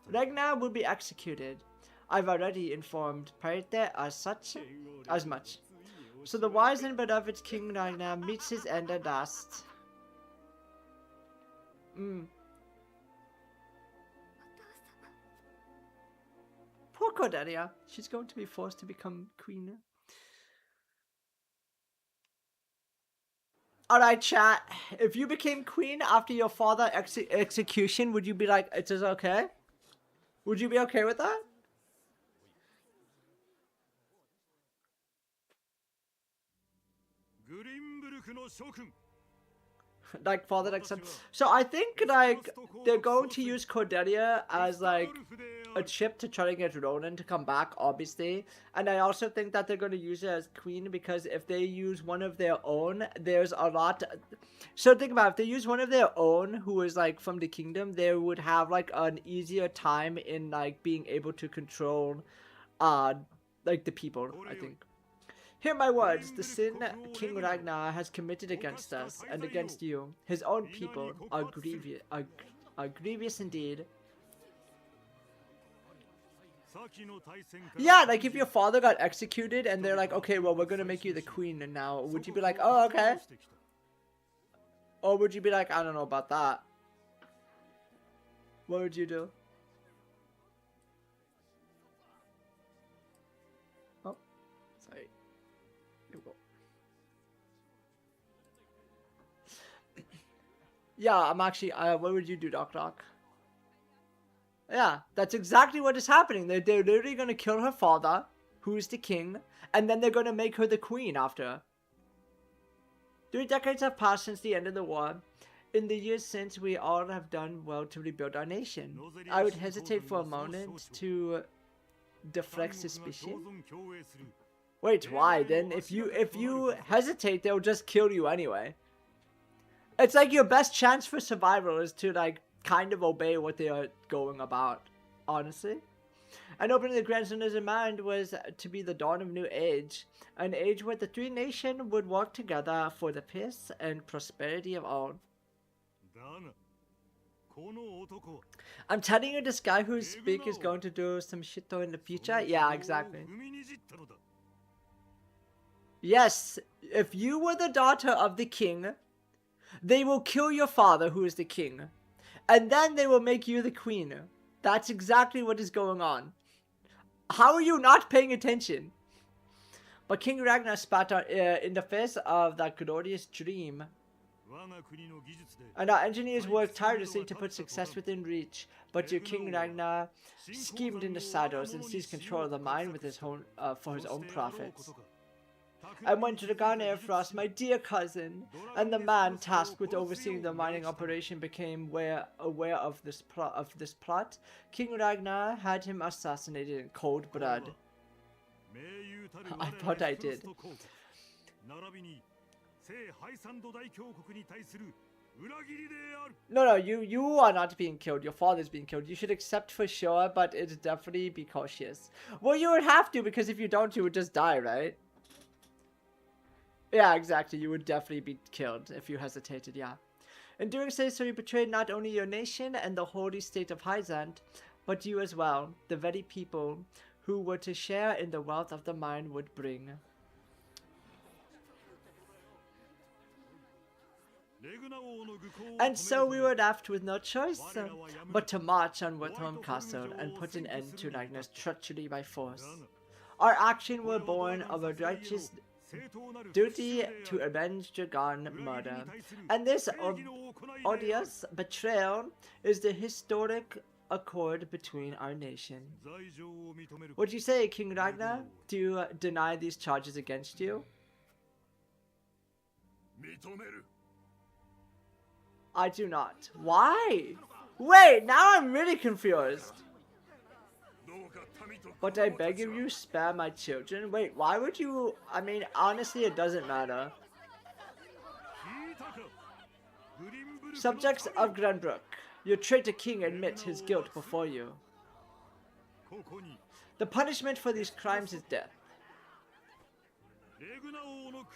Regna will be executed. I've already informed Parite as much. So the wise and beloved King Ragnar meets his end at last. Poor Cordelia. She's going to be forced to become queen. Alright, chat. If you became queen after your father's execution, would you be like, it is okay? Would you be okay with that? Like father, like son. So I think like they're going to use Cordelia as like a chip to try to get Ronan to come back, obviously. And I also think that they're going to use it as queen because if they use one of their own, there's a lot. So think about it, if they use one of their own who is like from the kingdom, they would have like an easier time in like being able to control, like the people. I think. Hear my words, the sin King Ragnar has committed against us and against you, his own people, are grievous indeed. Yeah, like if your father got executed and they're like, okay, well, we're gonna make you the queen and now, would you be like, oh, okay? Or would you be like, I don't know about that? What would you do? Oh, sorry. Here we go. Yeah, I'm actually, what would you do, Doc Doc? Yeah, that's exactly what is happening. They're literally going to kill her father, who is the king, and then they're going to make her the queen after. 3 decades have passed since the end of the war. In the years since, we all have done well to rebuild our nation. I would hesitate for a moment to deflect suspicion. Wait, why? Then if you hesitate, they'll just kill you anyway. It's like your best chance for survival is to like kind of obey what they are going about, honestly. And opening the Grand Sundays' mind was to be the dawn of a new age, an age where the 3 nations would work together for the peace and prosperity of all. I'm telling you, this guy who's speak is going to do some shit though in the future. Yeah, exactly. Yes, if you were the daughter of the king, they will kill your father, who is the king. And then they will make you the queen. That's exactly what is going on. How are you not paying attention? But King Ragnar spat in the face of that glorious dream. And our engineers worked tirelessly to put success within reach. But your King Ragnar schemed in the shadows and seized control of the mine with his own, for his own profits. And when Roland Arefrost, my dear cousin, and the man tasked with overseeing the mining operation became aware of this plot, King Ragnar had him assassinated in cold blood. I thought I did. No, you are not being killed. Your father's being killed. You should accept for sure, but it's definitely be cautious. Well, you would have to, because if you don't, you would just die, right? Yeah, exactly. You would definitely be killed if you hesitated, yeah. In doing so, you betrayed not only your nation and the holy state of Hyzant, but you as well, the very people who were to share in the wealth of the mine would bring. And so we were left with no choice but to march on Withholm Castle and put an end to Ragnar's treachery by force. Our action were born of a righteous duty to avenge Dragon murder, and this odious betrayal is the historic accord between our nations. Would you say, King Ragnar, do you deny these charges against you? I do not. Why? Wait, now I'm really confused. But I beg of you, spare my children. Wait, why would you? I mean, honestly, it doesn't matter. Subjects of Glenbrook, your traitor king admits his guilt before you. The punishment for these crimes is death.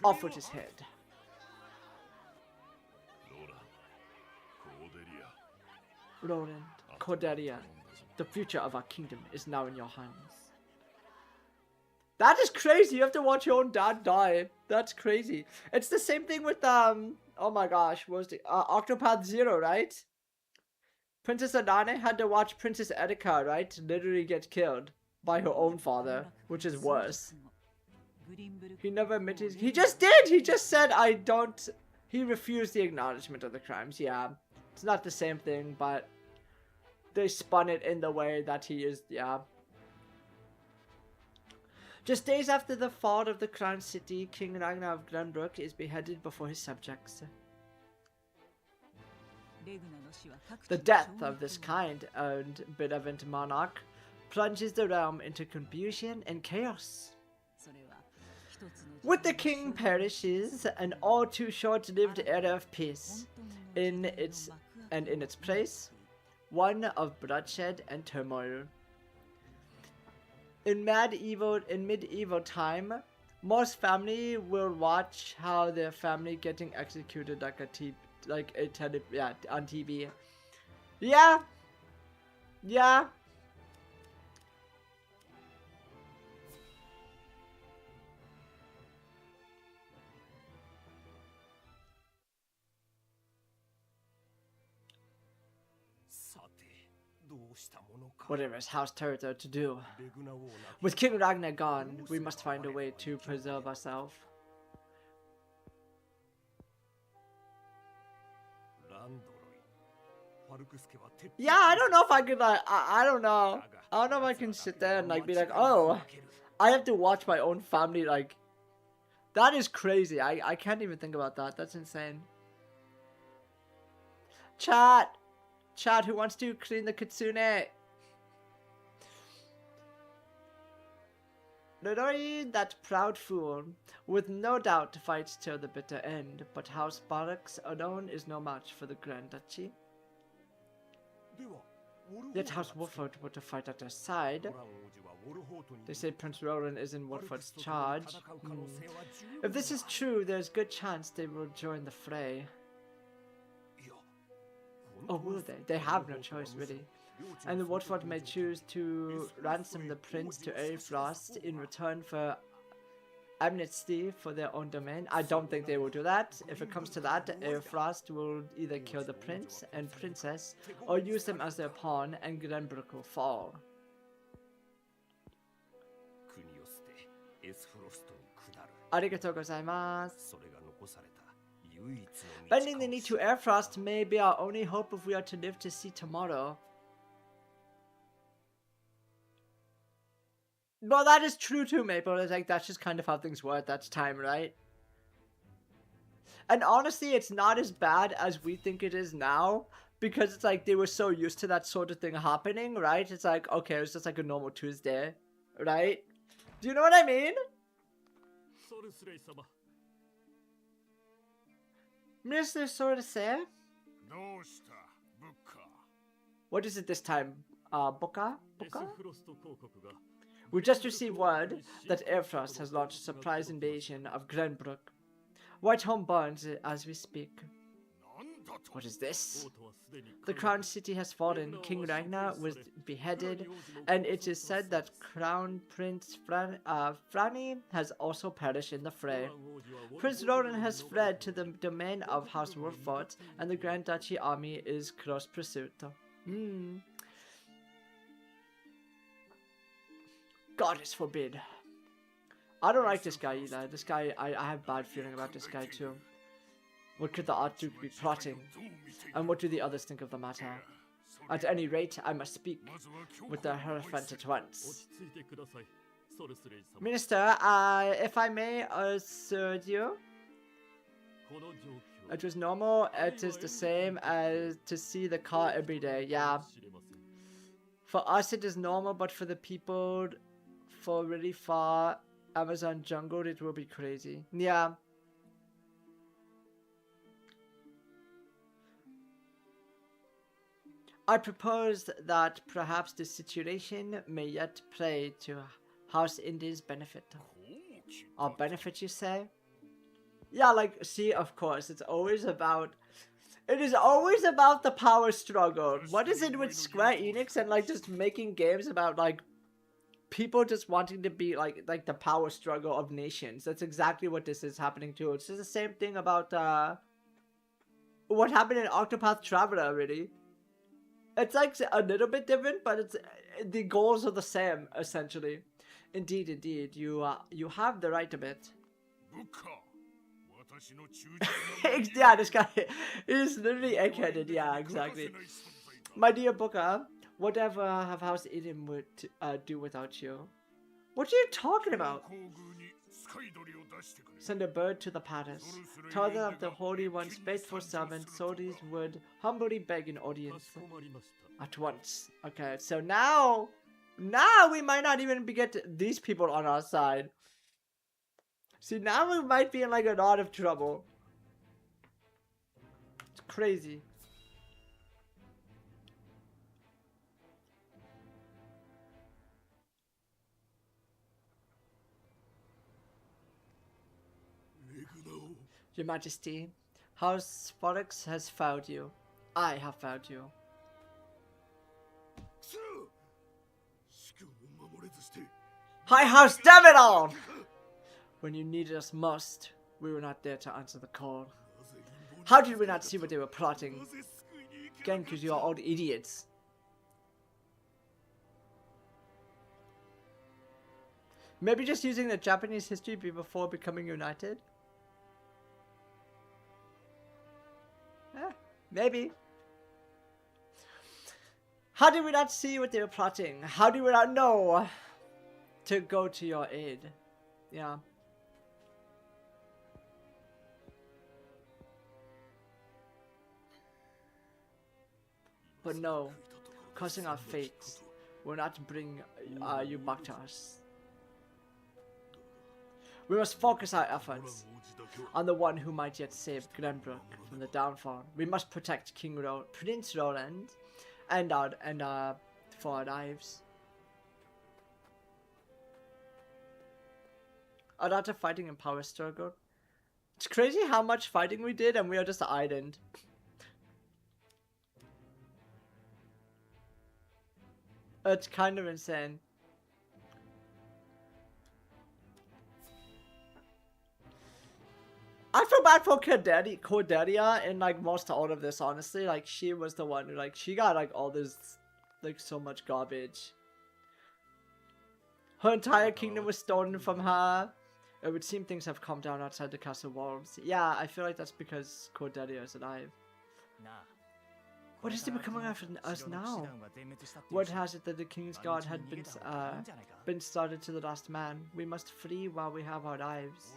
Off with his head. Roland, Cordelia, the future of our kingdom is now in your hands. That is crazy. You have to watch your own dad die. That's crazy. It's the same thing with, oh my gosh, what was the, Octopath Zero, right? Princess Adane had to watch Princess Erika, right? Literally get killed by her own father, which is worse. He never admitted, he just did! He just said, I don't, he refused the acknowledgement of the crimes, yeah. It's not the same thing, but they spun it in the way that he is, yeah. Just days after the fall of the crown city, King Ragnar of Glenbrook is beheaded before his subjects. The death of this kind and benevolent monarch plunges the realm into confusion and chaos. With the king perishes, an all too short-lived era of peace, in its place, one of bloodshed and turmoil. In medieval time, most family will watch how their family getting executed on TV. Yeah. Yeah. Whatever is House Turtle to do. With King Ragnar gone, we must find a way to preserve ourselves. Yeah, I don't know if I could I don't know. I don't know if I can sit there and be like, oh, I have to watch my own family that is crazy. I can't even think about that. That's insane. Chat, who wants to clean the kitsune? Nodori, that proud fool, with no doubt fights till the bitter end, but House Barracks alone is no match for the Grand Duchy. Yet House Wolford were to fight at their side. They say Prince Roland is in Wolford's charge. If this is true, there's good chance they will join the fray. Oh, will they? They have no choice, really. And the Wolford may choose to ransom the prince to Arefrost in return for amnesty for their own domain. I don't think they will do that. If it comes to that, Arefrost will either kill the prince and princess or use them as their pawn, and Glenbrook will fall. Arigatou gozaimasu. Bending the knee to Arefrost may be our only hope if we are to live to see tomorrow. Well, that is true too, Maple. It's that's just kind of how things were at that time, right? And honestly, it's not as bad as we think it is now, because it's they were so used to that sort of thing happening, right? It's okay, it's just a normal Tuesday, right? Do you know what I mean? Mr. Sorcerer? What is it this time? Boka? We just received word that Arefrost has launched a surprise invasion of Glenbrook. Whitehome burns as we speak. What is this? The crown city has fallen, King Ragnar was beheaded, and it is said that Crown Prince Franny has also perished in the fray. Prince Roland has fled to the domain of House Wolford, and the Grand Duchy army is close pursuit. Goddess forbid. I don't like this guy either. This guy, I have bad feeling about this guy too. What could the Archduke be plotting? And what do the others think of the matter? At any rate, I must speak with the Hierophant at once. Minister, if I may assert you, it was normal. It is the same as to see the car every day. Yeah. For us, it is normal, but for the people for really far Amazon jungle, it will be crazy. Yeah. I propose that perhaps this situation may yet play to House India's benefit. Or benefit, you say? Yeah, see, of course, it is always about the power struggle. What is it with Square Enix and just making games about people just wanting to be like the power struggle of nations? That's exactly what this is happening to. It's just the same thing about what happened in Octopath Traveler, really. It's a little bit different, but the goals are the same, essentially. Indeed, you have the right a bit. Yeah, this guy is literally egg-headed. Yeah, exactly. My dear Booker, whatever have House Eden would do without you? What are you talking about? 使い鳥を出してくれ。 Send a bird to the palace. Tell them of the Holy One's faithful servant, so these would humbly beg an audience かしこまりました at once. Okay, so now we might not even get these people on our side. See, now we might be in like a lot of trouble. It's crazy. Your Majesty, House Forex has found you. I have found you. くそ、主君を守れずして。 High House, damn it all! When you needed us most, we were not there to answer the call. How did we not see what they were plotting? なぜ救いに行け Again, because you are all idiots. Maybe just using the Japanese history before becoming united? Maybe. How did we not see what they were plotting? How did we not know to go to your aid? Yeah. But no, causing our fates will not bring you back to us. We must focus our efforts on the one who might yet save Glenbrook from the downfall. We must protect Prince Roland and for our lives. A lot of fighting and power struggle. It's crazy how much fighting we did and we are just an island. It's kind of insane. I feel bad for Cordelia in like most all of this, honestly. Like she was the one who she got like all this like so much garbage. Her entire kingdom was stolen from her. It would seem things have calmed down outside the castle walls. Yeah, I feel like that's because Cordelia is alive. What is becoming of us now? Word has it that the king's guard had been started to the last man. We must flee while we have our lives.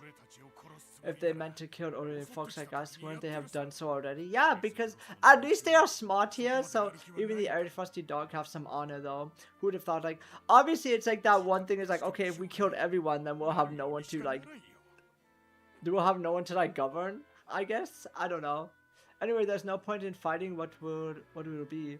If they meant to kill ordinary folks like us, wouldn't they have done so already? Yeah, because at least they are smart here, so even the Arefrosty dog have some honor though. Who would have thought, like, obviously it's like that one thing is like, okay, if we killed everyone, then we'll have no one to like, we'll have no one to like govern, I guess? I don't know. Anyway, there's no point in fighting. What will it be?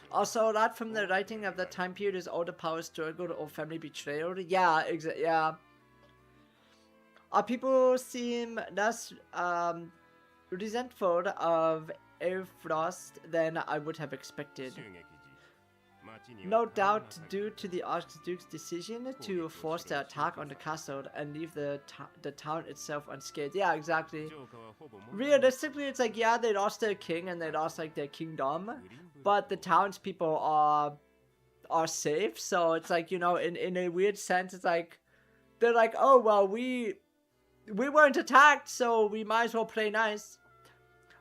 Also, a lot from the writing of that time period is all the power struggle or family betrayal. Yeah, yeah. Our people seem less resentful of Arefrost than I would have expected. No doubt due to the Archduke's decision to force the attack on the castle and leave the town itself unscathed. Yeah, exactly. Realistically, it's like, yeah, they lost their king and they lost like their kingdom, but the townspeople are safe. So it's like, you know, in a weird sense, it's like they're like, oh well, we weren't attacked, so we might as well play nice.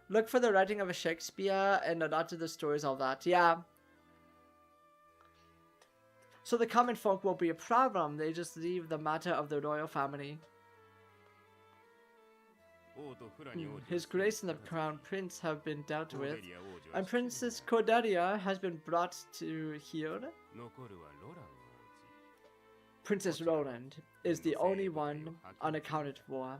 Look for the writing of a Shakespeare and a lot of the stories of that. Yeah. So the common folk won't be a problem, they just leave the matter of the royal family. His Grace and the Crown Prince have been dealt with, and Princess Cordelia has been brought to here. Princess Roland is the only one unaccounted for,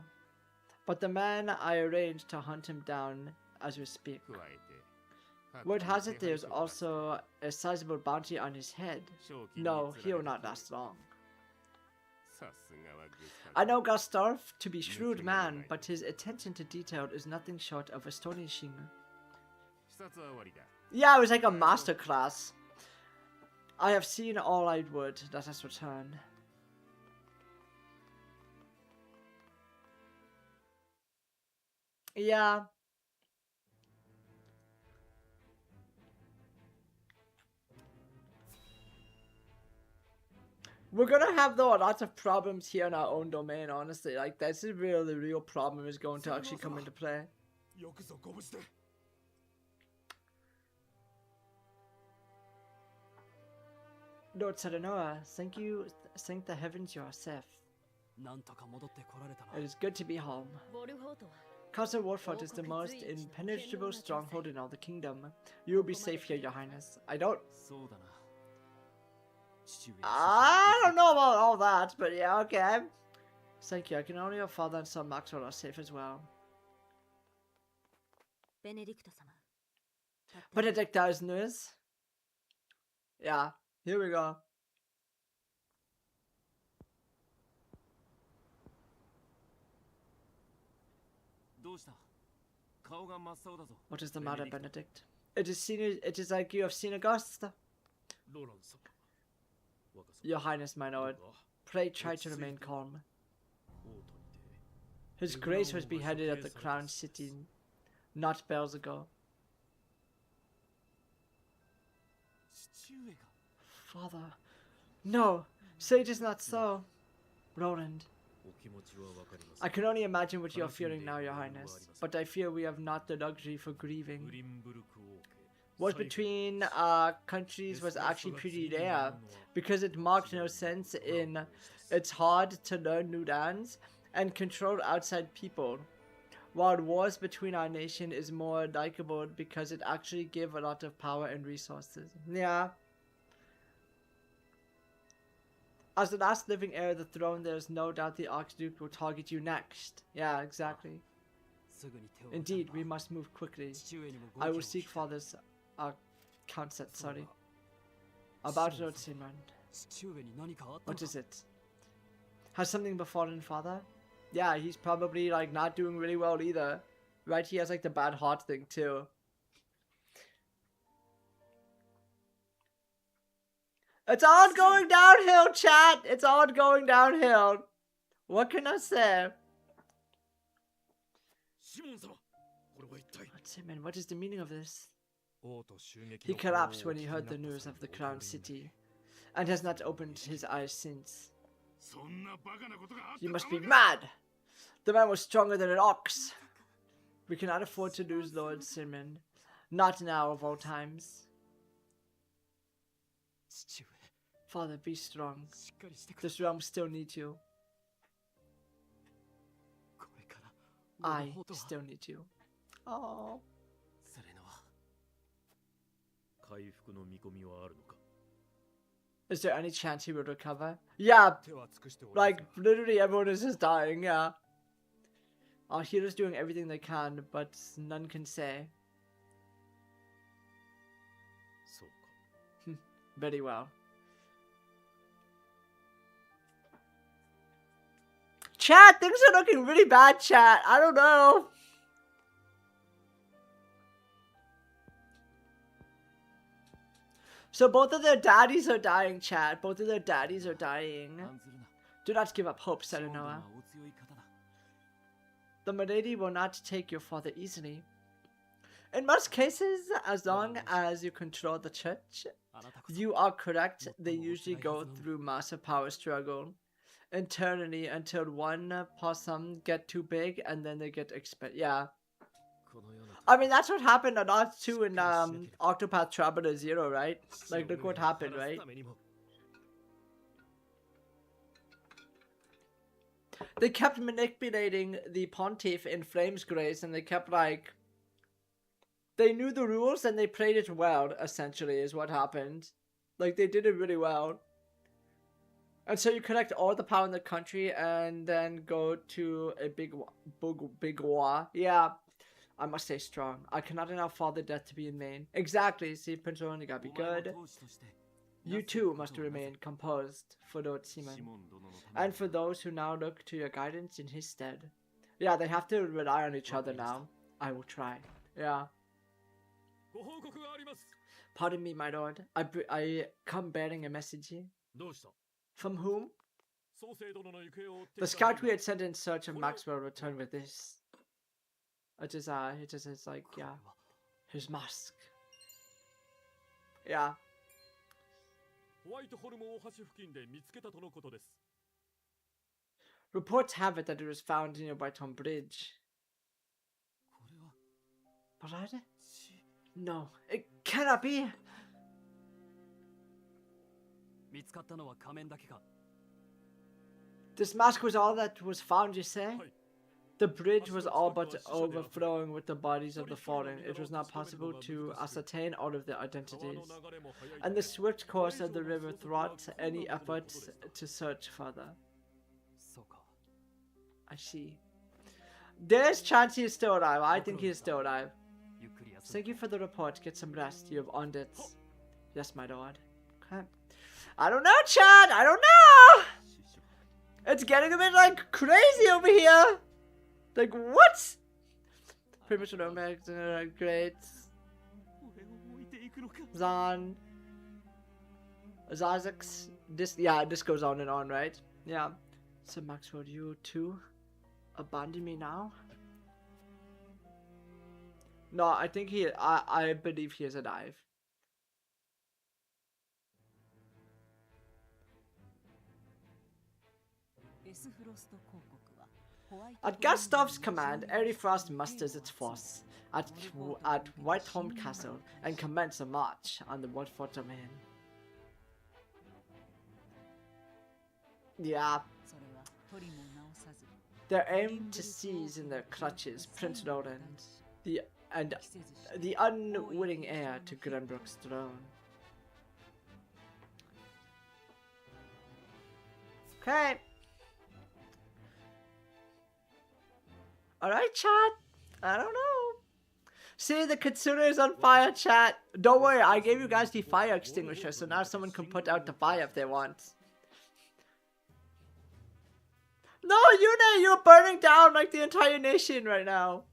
but the man I arranged to hunt him down as we speak. Word has it there's also a sizable bounty on his head. No, he will not last long. I know Gustav to be a shrewd man, but his attention to detail is nothing short of astonishing. Yeah, it was like a masterclass. I have seen all I would. Let us return. Yeah. We're gonna have though lots of problems here in our own domain, honestly. Like that's really the real problem is going to actually come into play. Lord Saranoa, thank you, thank the heavens you are safe. なんとか戻ってこられたな。 It is good to be home. ボルフォートは Castle Warfort is the most impenetrable stronghold in all the kingdom. You will be safe here, your highness. I don't... そうだな。父上。I don't know about all that, but yeah, okay. Thank you. I can only your father and son Maxwell are safe as well. ベネディクト様。 Benedicta's news. Yeah, here we go. どうした？顔が真っ青だぞ。 What is the matter, Benedict? It is like you have seen a ghost. ローラン様。若様 Your highness, my lord. どうか Pray try to remain calm. 王都にて His grace was beheaded at the crown city not bells ago. 父上が。 Father. No, say it is not so. Roland. お気持ちはわかります。 I can only imagine what you are feeling now, your highness. But I fear we have not the luxury for グ grieving. リンブルク王家 Wars between countries was actually pretty rare because it marked no sense in it's hard to learn new lands and control outside people, while wars between our nation is more likable because it actually give a lot of power and resources. Yeah. As the last living heir of the throne, there is no doubt the Archduke will target you next. Yeah, exactly. すぐに手を打たねば。 Indeed, we must move quickly. 父上にもご I 意見 will を seek 聞く。 father's counsel, sorry. About Lord Simon. 父上に何かあったの What か。 is it? Has something befallen father? Yeah, he's probably like not doing really well either. Right? He has like the bad heart thing too. It's all going downhill, chat! It's all going downhill. What can I say? シモン様、これは一体 Lord Simon, what is the meaning of this? 王都襲撃 He の報を collapsed when he お聞きに heard な the った news 際 of the にお crown 分かりになる city and has not opened his eyes since. そんなバカなことがあっ You た must be たまか mad! The man was stronger than an ox. We cannot afford to lose Lord Simon. Not now of all times. 父上、 Father, be strong. しっかりしてくれ。 This realm still needs you. これから。 I ウォルフォートは still need you. Oh. それのは。回復の見込みはあるのか Is there any chance he will recover? Yeah, 手は尽くしております like が literally everyone is just dying, yeah. Our heroes doing everything they can, but none can say. そうか Very well. Chat, things are looking really bad, chat. I don't know. So both of their daddies are dying, chat. Both of their daddies are dying. 案ずるな。 Do not give up hope, シモン殿 Selenoa. はお強い方だ。 The milady will not take your father easily. In most cases, as long as you control the church, あなたこそ。 you are correct. They usually go through massive power struggle internally until one possum get too big and then they get Yeah. このような。 I mean, that's what happened a lot too in Octopath Traveler 0, right? Like, look what happened, right? They kept manipulating the pontiff in Flame's Grace, and they kept like they knew the rules and they played it well, essentially, is what happened. Like, they did it really well. And so you collect all the power in the country and then go to a big war. Yeah, I must stay strong. I cannot allow father death to be in vain. Exactly, see, Prince Roland gotta be お前 good. も当主として。 You too must remain composed for Lord Simon, シモン殿のために and for those who now look to your guidance in his stead. Yeah, they have to rely on each other now. I will try. Yeah. ご報告があります。 Pardon me, my lord. I come bearing a message. どうした？ From whom? 創世殿の行方を追って The いた scout we had sent in search of Maxwell returned with this. It is his, like, これ yeah, は his mask. Yeah. ホワイトホルム大橋付近で見つけたとのことです。 Reports have it that it was found near Whitehorn Bridge. これは。 But I... ち。 No, it cannot be. 見つかったのは仮面だけか。 This mask was all that was found, you say? はい。 The bridge was all but overflowing with the bodies of the fallen. It was not possible to ascertain all of their 川 identities. の流れも速い And the swift course of the river thwarted any efforts to search further. そうか。 I see. There's chance he is still alive. I think he is still alive. ゆっくり休ん Thank you for the report. Get some rest. You have earned it. Yes, my lord. Okay. I don't know, Chad. I don't know. It's getting a bit like crazy over here. Like what? Pretty much what I'm great. 俺を置いていくのか。 Zan. Zazix. This goes on and on, right? Yeah. So Maxwell, you too abandon me now? No, I think I believe he is alive. At Gustav's command, Arefrost musters its force at Whiteholm Castle and commences a march on the Woodford domain. Yeah. それは取りも直さず Their aim to seize in their clutches Prince Roland, the着せずして the unwitting heir to Glenbrook's throne. Okay. Alright, chat. I don't know. See, the Kitsune is on fire, chat. Don't worry, I gave you guys the fire extinguisher, so now someone can put out the fire if they want. No, Yune, you're burning down like the entire nation right now.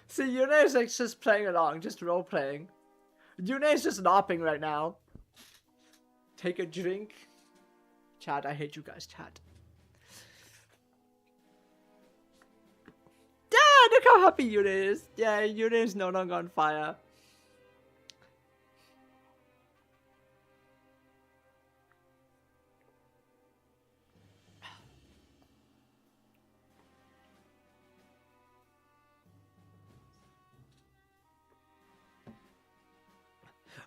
See, Yune is like just playing along, just role playing. Yune is just napping right now. Take a drink. Chat, I hate you guys, chat. Yeah, look how happy Yune is. Yeah, Yune is no longer on fire.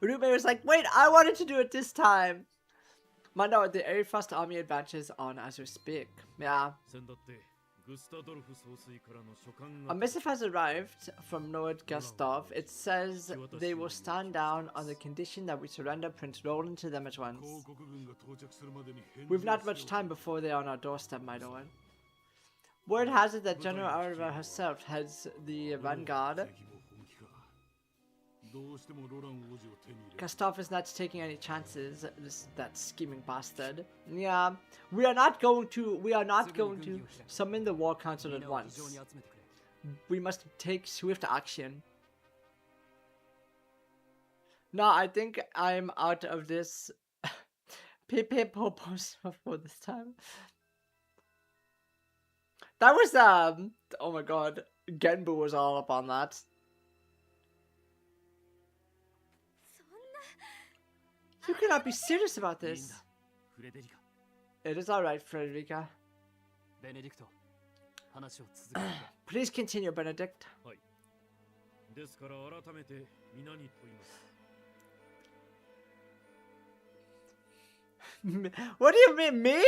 Rube was like, wait, I wanted to do it this time. Man, no, the Arefrost army advances on as we speak. Yeah. 先だってグスタドルフ総帥からの書簡 A が missive has arrived from Lord Gustav. It says they will stand down on the condition that we surrender Prince Roland to them at 広 once. 告軍が到着するまでに返事 We've を not せよ much time before they are on our doorstep, my lord. Word has it that General Areva herself heads the vanguard. 敵も本気かどうしてもロラン王子を手に入れ Gustav is not taking any chances. That scheming bastard. Yeah, we are not going to summon the war council み at んなを議場 once. に集めてくれ。 We must take swift action. No, I think I'm out of this Pepe Popos for this time. That was oh my god, Genbu was all up on that. そんな You cannot be serious about いいん this. だ。フレデリカ、 It is alright, Frederica. ベネディクト、話を続けるか。 Please continue, Benedict. ですから改めて皆に問います What do you mean, me?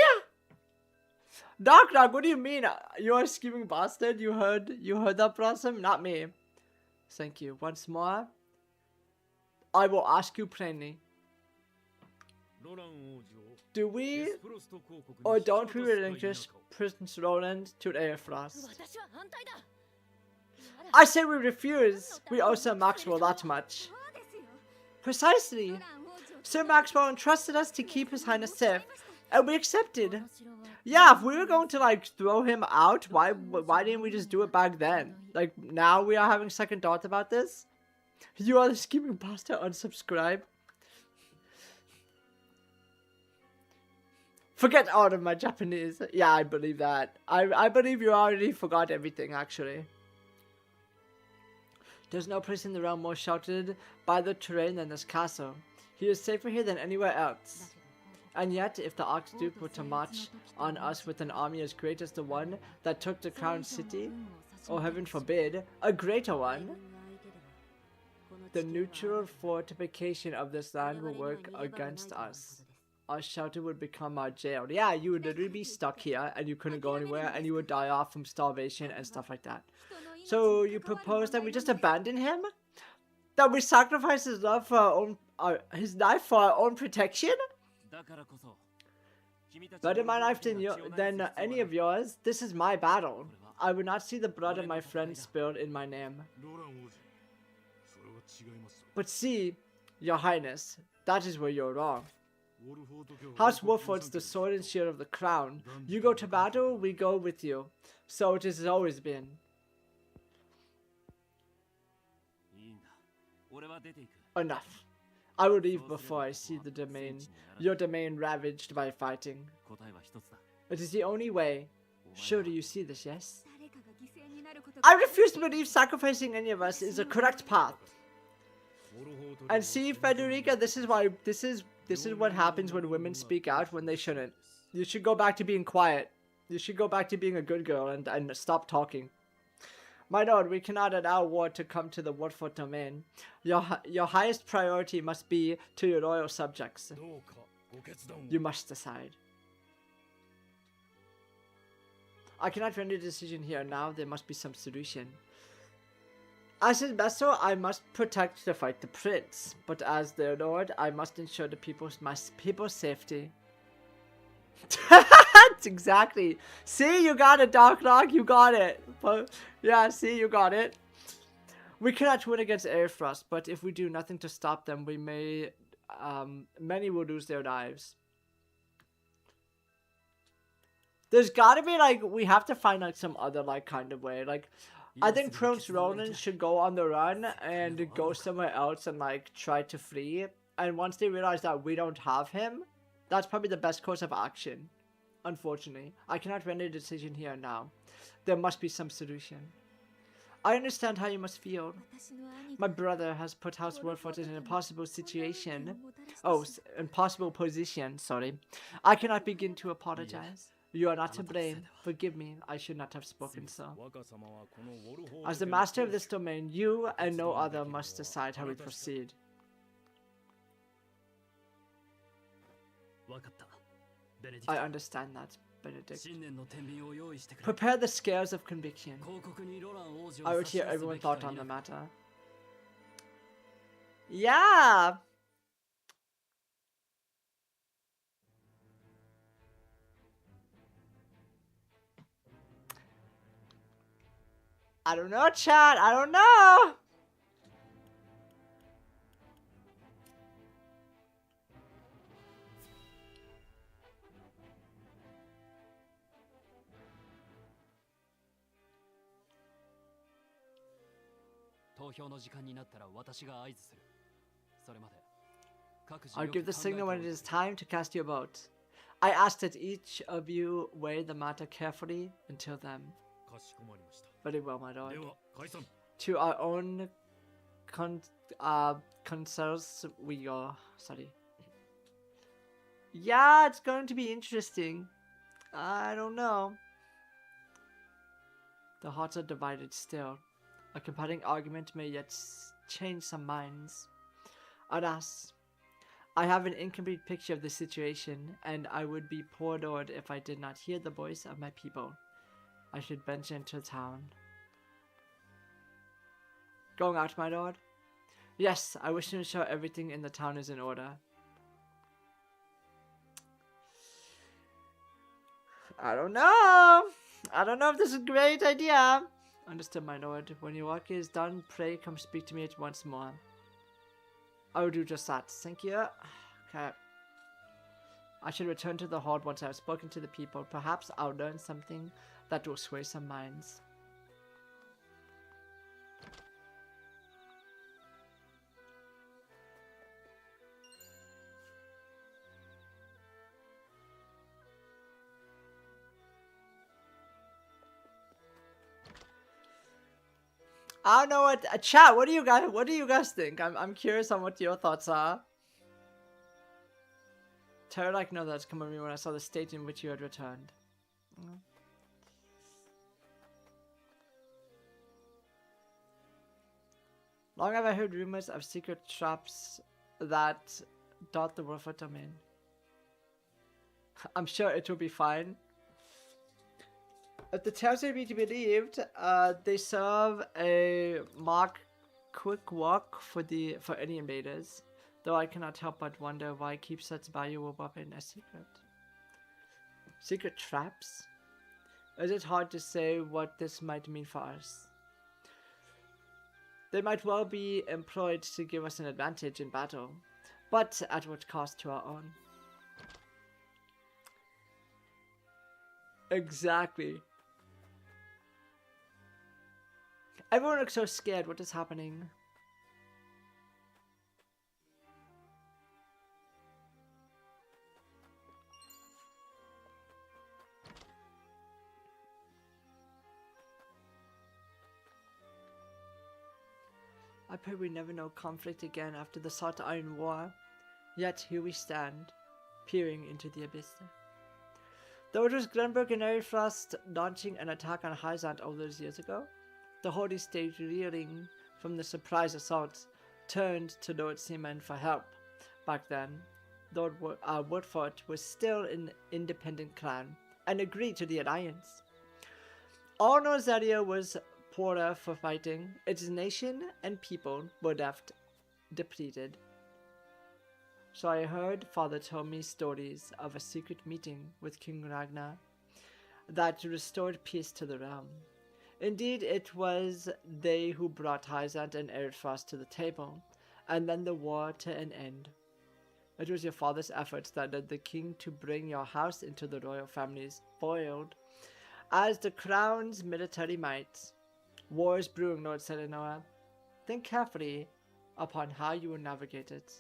Doc, what do you mean? You're a scheming bastard? You heard that, Blossom? Not me. Thank you. Once more, I will ask you plainly. ロラン王子を Do エ we スプロスト公国に or 引き don't 渡 we すか否 relinquish かを Prince Roland to Arefrost? 私は反対だ I say we refuse. We owe Sir Maxwell that much. そうですよ Precisely. ロラン王子を Sir Maxwell entrusted us to keep His Highness safe, and we accepted. この城は Yeah, if we were going to like throw him out, why didn't we just do it back then? Like now we are having second thoughts about this. You are the scheming bastard. Unsubscribe. Forget all of my Japanese. Yeah, I believe that. I believe you already forgot everything actually. There's no place in the realm more sheltered by the terrain than this castle. He is safer here than anywhere else. And yet, if the Archduke were to march on us with an army as great as the one that took the crown city, or heaven forbid, a greater one, the neutral fortification of this land will work against us. Our shelter would become our jail. Yeah, you would literally be stuck here and you couldn't go anywhere and you would die off from starvation and stuff like that. So you propose that we just abandon him? That we sacrifice his love for our own, his life for our own protection? Better my life than any of yours. This is my battle. I would not see the blood of my friends spilled in my name. ローラン王子、それは違います。 But see, your highness, that is where you're wrong. ウォルフォード家は House Wolford's the sword and shield of the crown. You go to battle, we go with you. So it has always been. いいんだ。俺は出ていく。 Enough. I will leave before I see the domain, your domain ravaged by fighting. 答えは一つだ。 It is the only way. Surely you see this, yes? 誰かが犠牲になることが I refuse to believe sacrificing any of us is a correct path. ウォルフォード家 And see, Federica, this is what happens when women speak out when they shouldn't. You should go back to being quiet. You should go back to being a good girl and stop talking. My lord, we cannot allow war to come to the Woodford domain. Your highest priority must be to your loyal subjects. どうかご決断を。 You must decide. I cannot render a decision here now. There must be some solution. As his vessel, I must protect to fight the prince. But as their lord, I must ensure the people's safety. Exactly. See, you got it, Dark Lord. You got it. But, yeah, see, you got it. We cannot win against Arefrost, but if we do nothing to stop them, we may... many will lose their lives. There's gotta be, like, we have to find, like, some other, like, kind of way. Like, I think Prince Roland should go on the run and go somewhere else and, like, try to flee. And once they realize that we don't have him, that's probably the best course of action. Unfortunately, I cannot render a decision here and now. There must be some solution. I understand how you must feel. 私の兄 My brother has put House Wolford in an impossible situation. Oh, impossible position, sorry. I cannot begin to apologize. You are not to blame. Forgive me, I should not have spoken so. 若様はこのウォルフォード As the master of this domain, you and no other must decide how we proceed. わかった。ベネディク I ト。 understand that, Benedict. 新年の天秤を用意してくれ。 Prepare the scales of conviction. 広告にロラン王子を I would 差し hear 出すべ everyone's きか thought on 否 the か matter. Yeah! I don't know, chat. I don't know. I'll give the signal when it is time to cast your vote. I ask that each of you weigh the matter carefully until then. かしこまりました。 Very well, my lord. では解散。 To our own concerns, we go. Sorry. Yeah, it's going to be interesting. I don't know. The hearts are divided still. A compelling argument may yet change some minds. Alas, I have an incomplete picture of the situation, and I would be poor lord if I did not hear the voice of my people. I should venture into town. Going out, my lord? Yes, I wish to ensure everything in the town is in order. I don't know. I don't know if this is a great idea. Understood, my lord. When your work is done, pray come speak to me at once more. I will do just that. Thank you. Okay. I should return to the horde once I have spoken to the people. Perhaps I'll learn something that will sway some minds. I don't know what chat. What do you guys think? I'm curious on what your thoughts are. Terra know that's come on me when I saw the state in which you had returned. Mm. Long have I heard rumors of secret traps that dot the Warfoot domain. I'm sure it will be fine. If the tales are to be believed, they serve a quick walk for any invaders. Though I cannot help but wonder why keep such valuable weapon a secret. Secret traps? Is it hard to say what this might mean for us? They might well be employed to give us an advantage in battle, but at what cost to our own? Exactly. Everyone looks so scared. What is happening? I pray we never know conflict again after the Salt Iron War. Yet here we stand, peering into the abyss. Though it was Glenbrook and Arefrost launching an attack on Hyzant all those years ago, the Holy State, reeling from the surprise assault, turned to Lord Seaman for help. Back then, Lord Woodford was still an independent clan and agreed to the alliance. All Nozaria was poorer for fighting. Its nation and people were left depleted. So I heard Father told me stories of a secret meeting with King Ragnar that restored peace to the realm. Indeed, it was they who brought Hyzant and Arefrost to the table, and then the war to an end. It was your father's efforts that led the king to bring your house into the royal family's foiled as the crown's military might. War is brewing, Lord Selenoa. Think carefully upon how you will navigate it.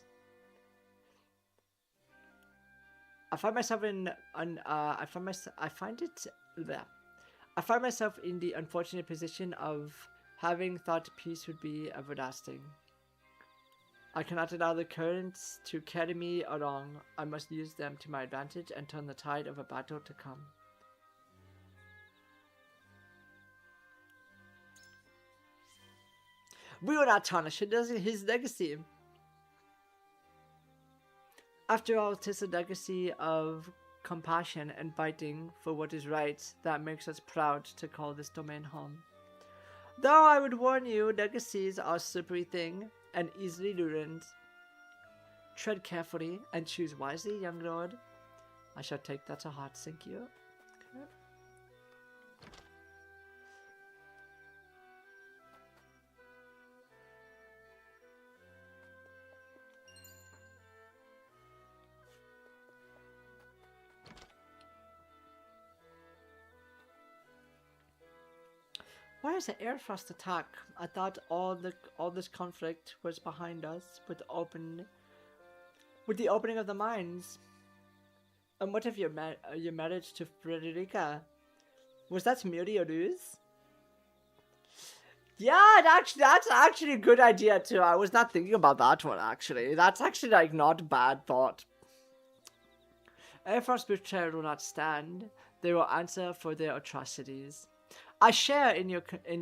I find myself in the unfortunate position of having thought peace would be everlasting. I cannot allow the currents to carry me along. I must use them to my advantage and turn the tide of a battle to come. We will not tarnish his legacy. After all, 'tis a legacy of compassion and fighting for what is right that makes us proud to call this domain home. Though I would warn you, legacies are a slippery thing and easily ruined. Tread carefully and choose wisely, young lord. I shall take that to heart, thank you. Okay. Why is the Arefrost attack? I thought all this conflict was behind us with the opening of the mines. And what of your marriage to Frederica? Was that merely a ruse? Yeah, that's actually a good idea too. I was not thinking about that one actually. That's actually like not a bad thought. Arefrost's betrayal will not stand. They will answer for their atrocities. I share in your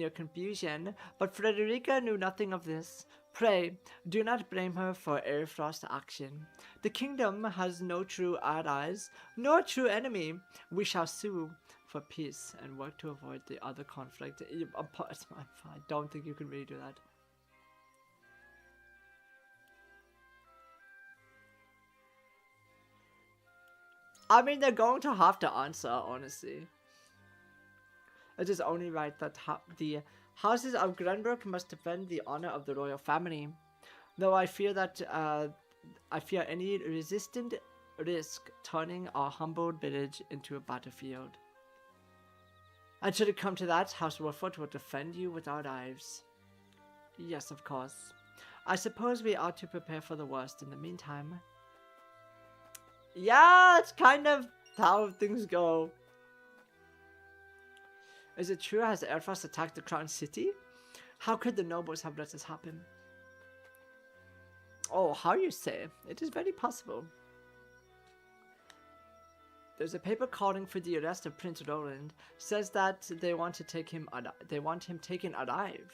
confusion, but Frederica knew nothing of this. Pray, do not blame her for Arefrost's action. The kingdom has no true allies, nor true enemy. We shall sue for peace and work to avoid the other conflict. I don't think you can really do that. I mean, they're going to have to answer, honestly. It is only right that the houses of Glenbrook must defend the honor of the royal family. Though I fear that any resistant risk turning our humble village into a battlefield. And should it come to that, House Warfoot will defend you with our lives. Yes, of course. I suppose we ought to prepare for the worst in the meantime. Yeah, it's kind of how things go. Is it true? Has Arefrost attacked the crown city? How could the nobles have let this happen? Oh, how you say? It is very possible. There's a paper calling for the arrest of Prince Roland. Says that they want to take him. They want him taken alive.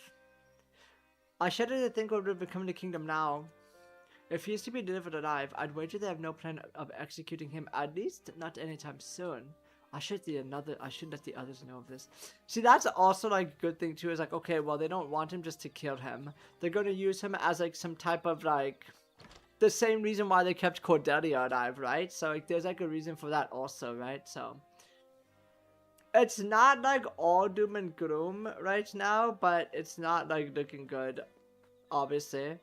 I shudder to think what would become the kingdom now. If he is to be delivered alive, I'd wager they have no plan of executing him. At least not anytime soon. I should let the others know of this. See, that's also like a good thing too. Is like, okay, well, they don't want him just to kill him. They're going to use him as like some type of like. The same reason why they kept Cordelia alive, right? So like, there's like a reason for that also, right? So it's not like all doom and gloom right now, but it's not like looking good, obviously.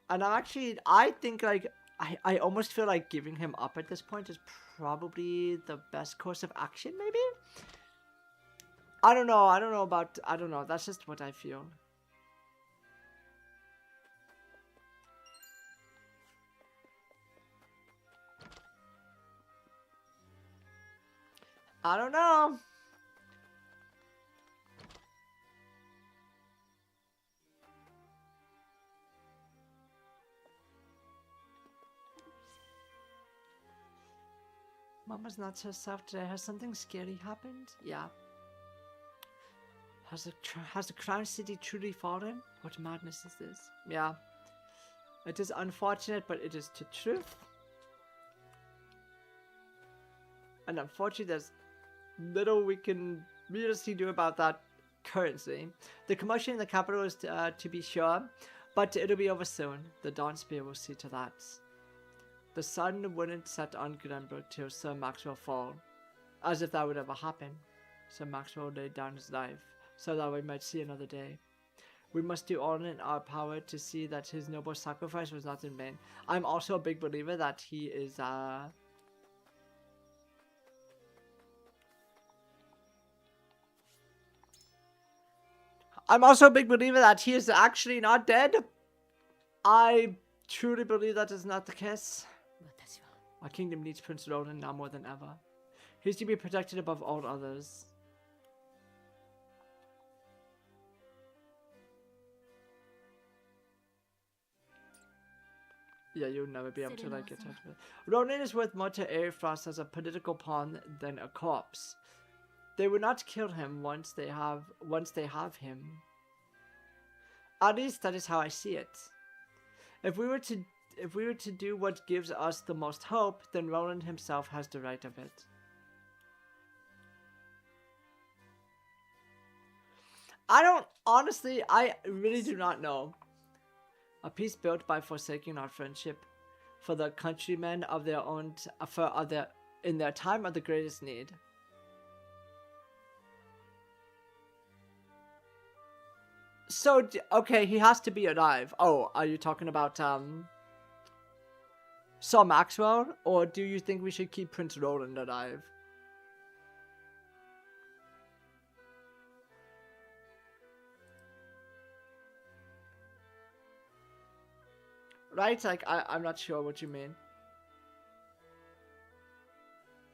And I think like I almost feel like giving him up at this point is probably the best course of action, maybe. I don't know. That's just what I feel. I don't know. Mama's not herself today. Has something scary happened? Yeah. Has the Crown City truly fallen? What madness is this? Yeah. It is unfortunate, but it is the truth. And unfortunately, there's little we can really do about that currently. The commotion in the capital is to be sure, but it'll be over soon. The Dawn Spear will see to that. The sun wouldn't set on Glenbrook till Sir Maxwell fall. As if that would ever happen. Sir Maxwell laid down his life, so that we might see another day. We must do all in our power to see that his noble sacrifice was not in vain. I'm also a big believer that he is, I'm also a big believer that he is actually not dead. I truly believe that is not the case. Our kingdom needs Prince Roland now more than ever. He is to be protected above all others. Yeah, you'll never be able to like get touch with it. Roland is worth more to Arefrost as a political pawn than a corpse. They would not kill him once they have him. At least that is how I see it. If we were to do what gives us the most hope, then Roland himself has the right of it. I really do not know. A peace built by forsaking our friendship for the countrymen of their own, in their time of the greatest need. So, okay, he has to be alive. Oh, are you talking about, Sir Maxwell? Or do you think we should keep Prince Roland alive? Right? Like, I'm not sure what you mean.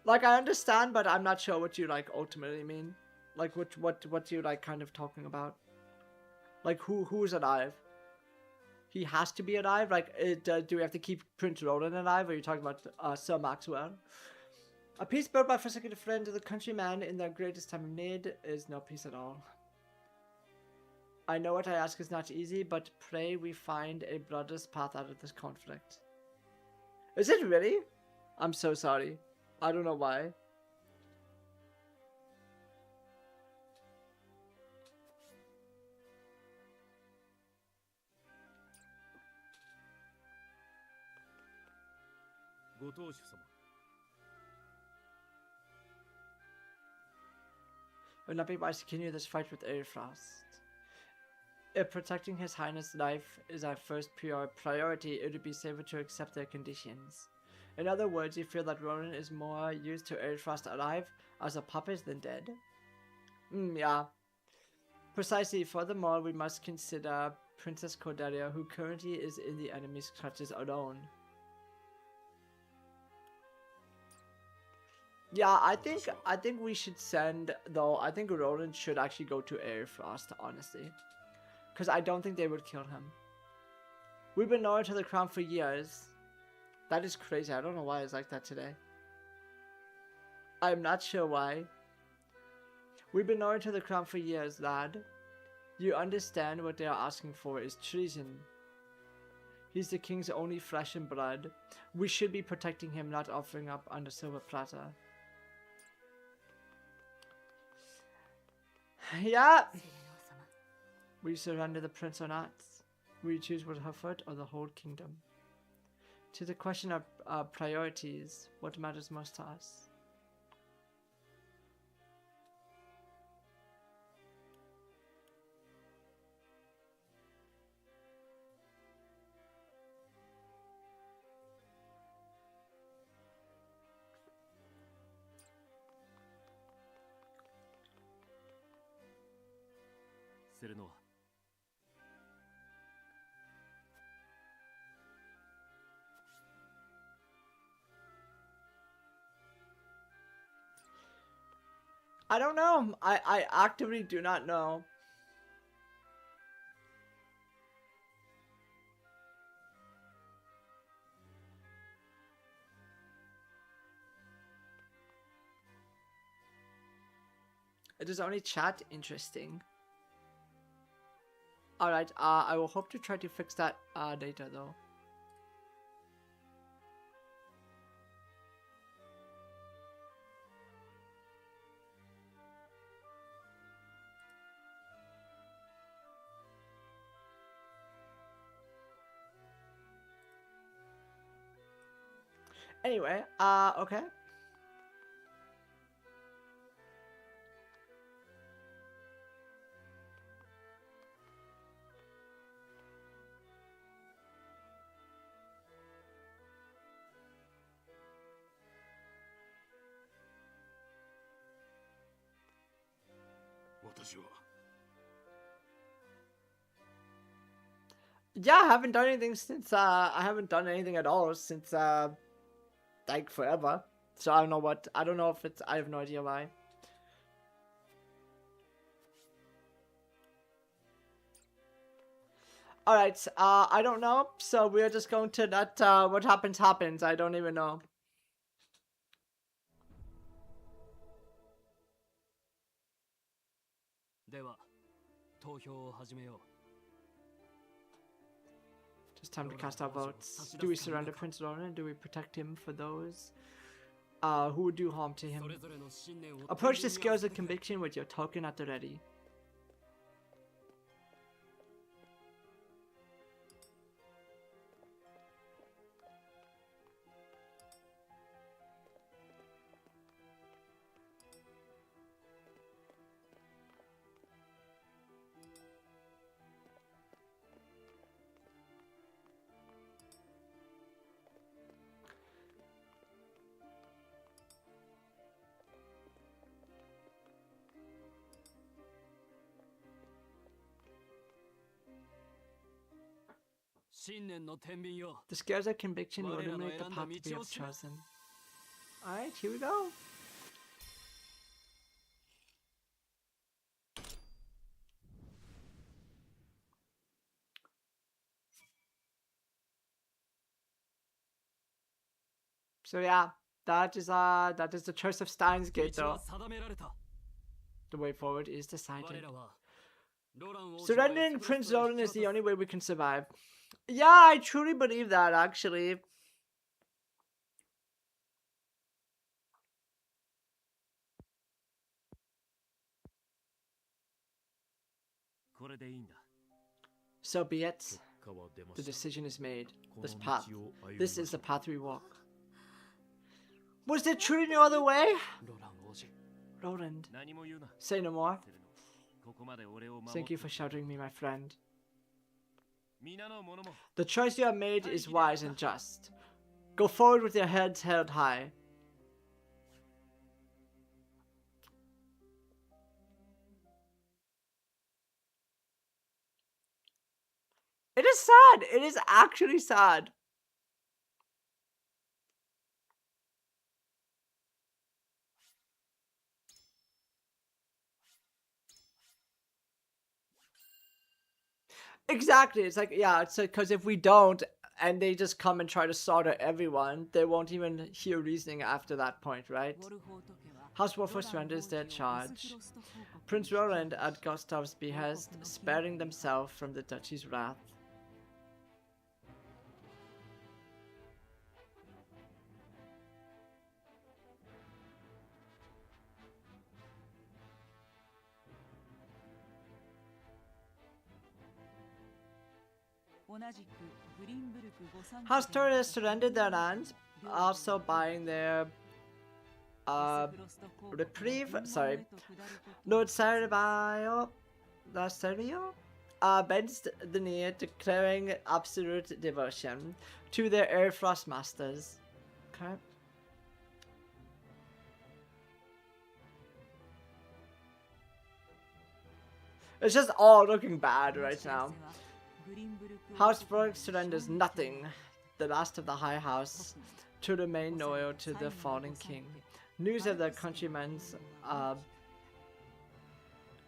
Like, I understand, but I'm not sure what you, like, ultimately mean. Like, what you, like, kind of talking about. Like, who's alive? He has to be alive? Like, do we have to keep Prince Roland alive? Or are you talking about Sir Maxwell? A peace built by forsaking a friend of the countryman in their greatest time of need is no peace at all. I know what I ask is not easy, but pray we find a bloodless path out of this conflict. Is it really? I'm so sorry. I don't know why. It would not be wise to continue this fight with Arefrost. If protecting His Highness' life is our first priority, it would be safer to accept their conditions. In other words, you feel that Roland is more used to Arefrost alive as a puppet than dead? Yeah. Precisely. Furthermore, we must consider Princess Cordelia, who currently is in the enemy's clutches alone. Yeah, I think we should send, though, I think Roland should actually go to Arefrost, honestly. Because I don't think they would kill him. We've been loyal to the crown for years. That is crazy. I don't know why it's like that today. I'm not sure why. We've been loyal to the crown for years, lad. You understand what they are asking for is treason. He's the king's only flesh and blood. We should be protecting him, not offering up on a silver platter. Yeah. We surrender the prince or not. We choose with Hereford or the whole kingdom. To the question of priorities, what matters most to us? I don't know. I actively do not know. It is only chat. Interesting. Alright, I will hope to try to fix that data though. Anyway, okay. Yeah, I haven't done anything since, I haven't done anything at all since, like, forever. So I don't know what, I don't know if it's, I have no idea why. Alright, I don't know, so we're just going to let, what happens happens, I don't even know. Just time to cast our votes. Do we surrender Prince Roland? Do we protect him for those who would do harm to him? Approach the scales of conviction with your token at the ready. The scales of conviction will illuminate the path we have chosen. Alright, here we go. So yeah, that is the choice of Steins Gate though. The way forward is decided. Surrendering Prince Roland is the only way we can survive. Yeah, I truly believe that, actually. So be it. The decision is made. This is the path we walk. Was there truly no other way? Roland, say no more. Thank you for sheltering me, my friend. The choice you have made is wise and just. Go forward with your heads held high. It is sad. It is actually sad. Exactly. It's like, yeah, it's because if we don't, and they just come and try to slaughter everyone, they won't even hear reasoning after that point, right? House Warfare surrenders their charge. Prince Roland at Gustav's behest, sparing themselves from the duchy's wrath. House Turtle surrendered their lands, also buying their reprieve. Sorry, Lord Sarabio, bends the knee, declaring absolute devotion to their Arefrost masters. Okay. It's just all looking bad right now. House Berg surrenders nothing, the last of the High House, to remain loyal to the fallen king. News of the countrymen's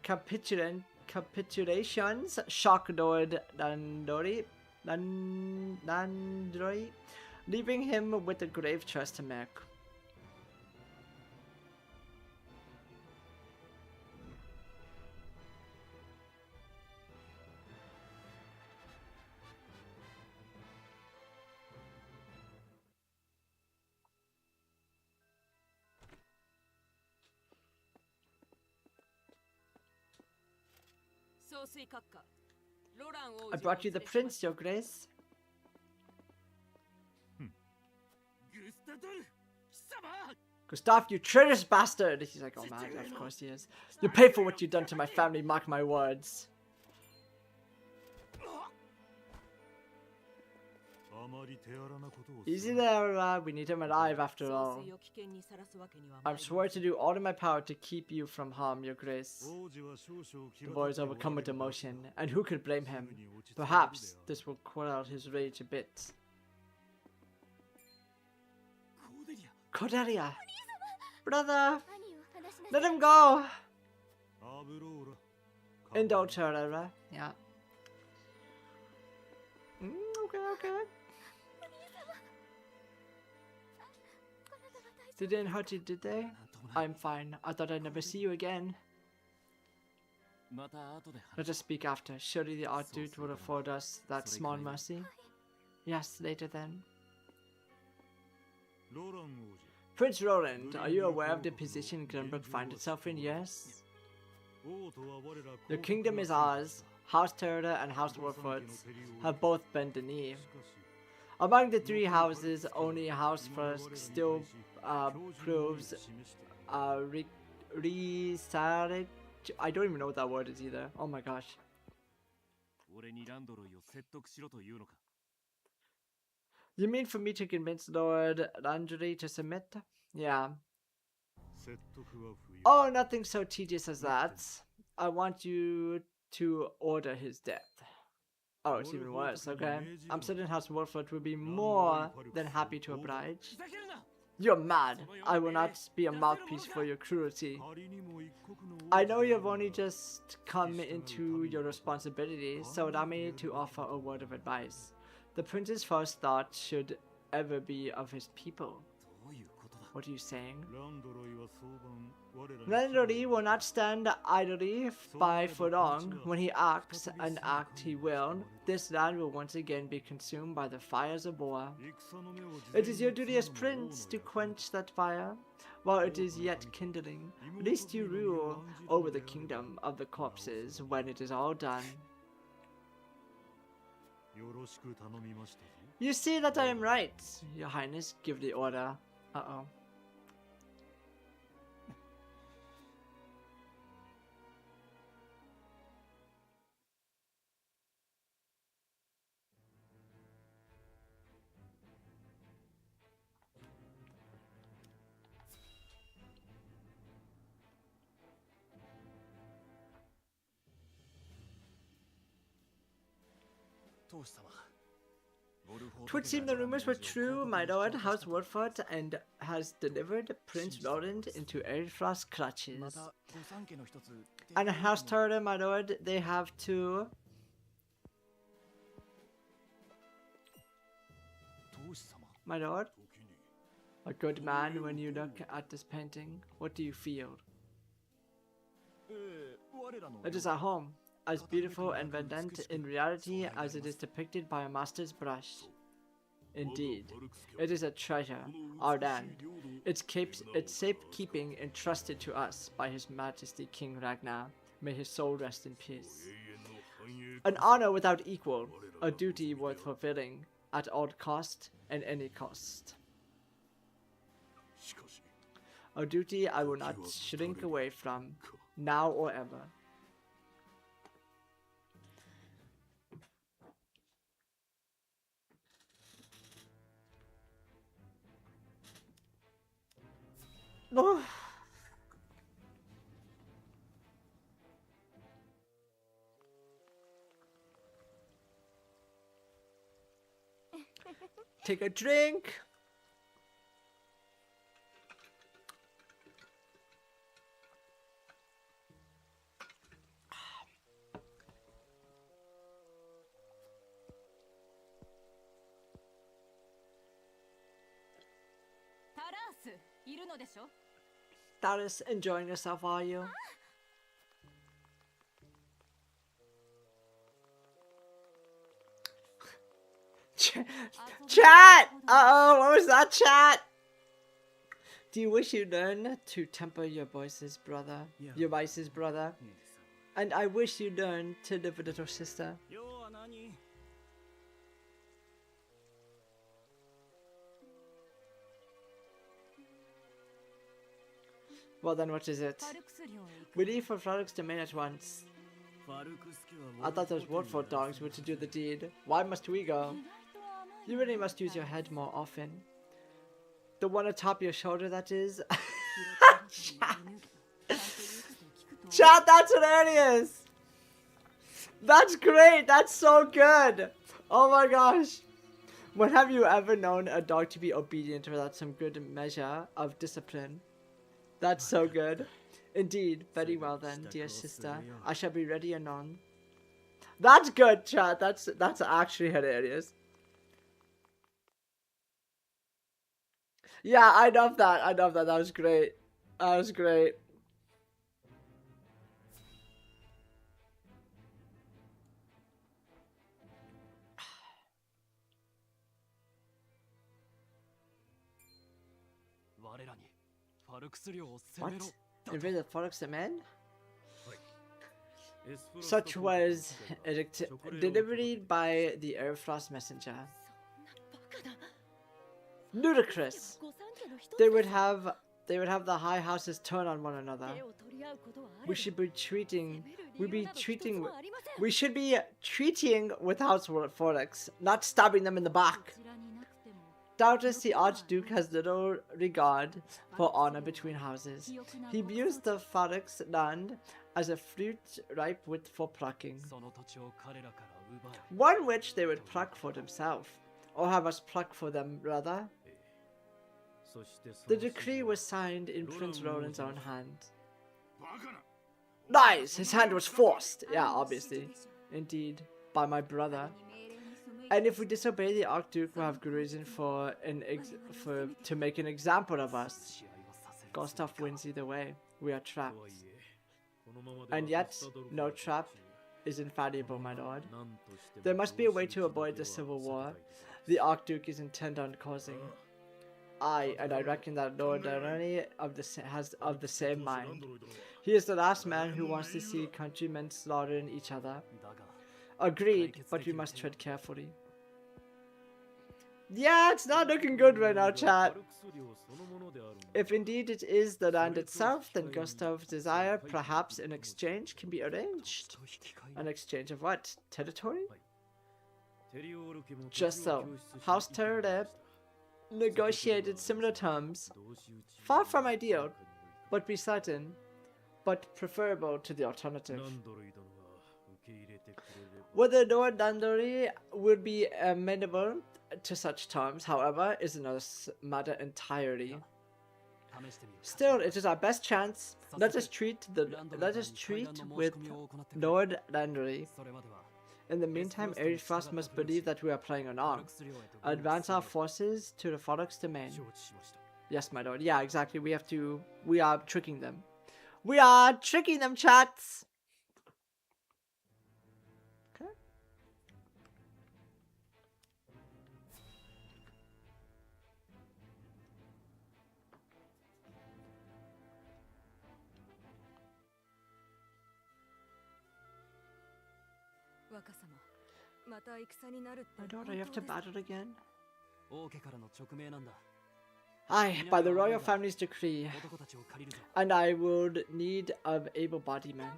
capitulations shock Lord Landori, leaving him with a grave choice to make. I brought you the prince, your grace. Gustav, you traitorous bastard! He's like, oh man, of course he is. You pay for what you've done to my family, mark my words. Easy there, we need him alive after all. I'm sworn to do all in my power to keep you from harm, your grace. The boy is overcome with emotion, and who could blame him? Perhaps this will quell his rage a bit. Cordelia! Brother! Let him go! Indulge her, Aurora. Yeah. Okay. They didn't hurt you, did they? I'm fine. I thought I'd never see you again. Let us speak after. Surely the Archduke will afford us that small mercy. Yes, later then. Prince Roland, are you aware of the position Glenbrook finds itself in? Yes. The kingdom is ours. House Terror and House Warfoot have both bent the knee. Among the three houses, only House First still proves resalted. I don't even know what that word is either. Oh my gosh. You mean for me to convince Lord Landry to submit? Yeah. Oh, nothing so tedious as that. I want you to order his death. Oh, it's even worse, okay? I'm certain House Warfoot will be more than happy to oblige. You're mad. I will not be a mouthpiece for your cruelty. I know you've only just come into your responsibility, so allow me to offer a word of advice. The prince's first thought should ever be of his people. What are you saying? Landry will not stand idly by for long. When he acts, and act he will, this land will once again be consumed by the fires of war. It is your duty as prince to quench that fire, while it is yet kindling, lest you rule over the kingdom of the corpses when it is all done. You see that I am right, your highness. Give the order. Uh-oh. Twould seem the rumors were true, my lord. House Warfoot and has delivered Prince Roland into Arefrost's clutches. And House Turtle, my lord, they have to my lord? A good man when you look at this painting? What do you feel? It is our home, as beautiful and verdant in reality as it is depicted by a master's brush. Indeed, it is a treasure, our land. Its safekeeping entrusted to us by His Majesty King Ragnar. May his soul rest in peace. An honor without equal, a duty worth fulfilling at all cost and any cost. A duty I will not shrink away from, now or ever. Oh. Take a drink. Taris, enjoying yourself, are you? Chat! Uh-oh, what was that, chat? Do you wish you learn to temper your voices, brother? Your vices, brother? And I wish you learn to live with little sister. Well then, what is it? We leave for Faruk's domain at once. I thought those Warford dogs were to do the deed. Why must we go? You really must use your head more often. The one atop your shoulder, that is. Chat, that's hilarious! That's great! That's so good! Oh my gosh! When have you ever known a dog to be obedient without some good measure of discipline? That's so good. Indeed, very well then, dear sister. I shall be ready anon. That's good, chat. That's actually hilarious. Yeah, I love that. I love that. That was great. That was great. What? Invade the Faruk's domain? Such was delivered by the Arefrost messenger. Ludicrous! They would have the high houses turn on one another. We should be treating with House Forex, not stabbing them in the back. Doubtless the Archduke has little regard for honor between houses. He views the Faruk's land as a fruit ripe for plucking, one which they would pluck for themselves, or have us pluck for them, rather. The decree was signed in Prince Roland's own hand. Nice! His hand was forced! Yeah, obviously. Indeed, by my brother. And if we disobey, the Archduke will have good reason to make an example of us. Gustav wins either way. We are trapped. And yet, no trap is infallible, my lord. There must be a way to avoid the civil war the Archduke is intent on causing. I reckon that Lord Darani has the same mind. He is the last man who wants to see countrymen slaughtering each other. Agreed, but we must tread carefully. Yeah, it's not looking good right now, chat. If indeed it is the land itself, then Gustav's desire, perhaps an exchange, can be arranged. An exchange of what? Territory? Just so. House Terroreb negotiated similar terms. Far from ideal, but be certain, but preferable to the alternative. Whether Lord Dandori would be amenable to such terms, however, is another matter entirely. Still, it is our best chance. Let us treat with Lord Dandori. In the meantime, Arefrost must believe that we are playing along. Advance our forces to the Phoenix domain. 承知しました。 Yes, my lord. Yeah, exactly. We are tricking them. We are tricking them, chats! Okay. My daughter, you have to battle again? 王家からの勅命なんだ。 Aye, by the royal family's decree. 男たちを借りるぞ。 And I would need of able-bodied men.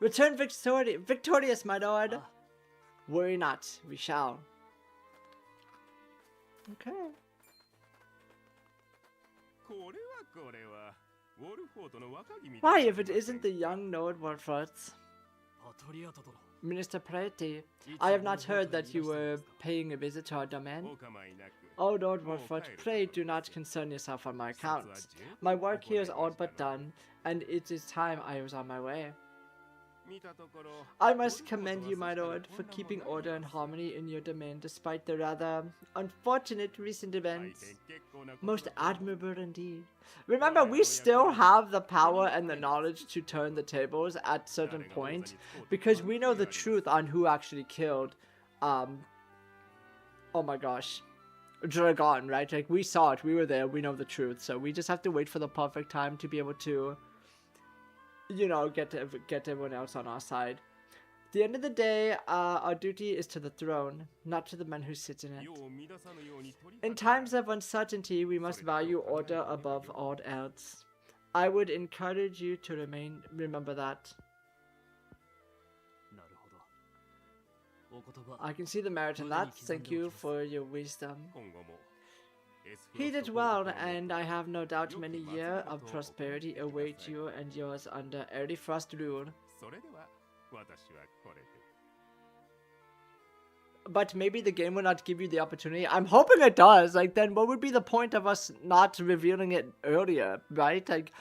Return victorious, my lord. あ Worry not, we shall. Okay. これはウォルフォートの若君 Why, if it isn't the young Lord Warford, パトリアート殿。 Minister Preti, I have not heard that you were paying a visit to our domain. お構いなく。 Oh Lord Warford, pray do not concern yourself on my account. My work here is all but done, and it is time I was on my way. 見たところ I must commend you, my lord, for keeping order and harmony in your domain despite the rather unfortunate recent 大 events. 変結構なこと Most admirable indeed. Remember, we still have the power and the knowledge to turn the tables at certain point, because we know the truth on who actually killed, oh my gosh, Dragon, right? Like, we saw it, we were there, we know the truth, so we just have to wait for the perfect time to be able to, you know, get everyone else on our side. At the end of the day, our duty is to the throne, not to the men who sit in it. 世を乱さぬように取り In times of uncertainty, we must value order above all else. I would encourage you to remember that. なるほど。お言葉。 I can see the merit in that. Thank you for your wisdom. 今後も He did well, and I have no doubt many years of prosperity await you and yours under Arefrost rule. それでは私はこれで But maybe the game will not give you the opportunity. I'm hoping it does. Like, then what would be the point of us not revealing it earlier, right? Like,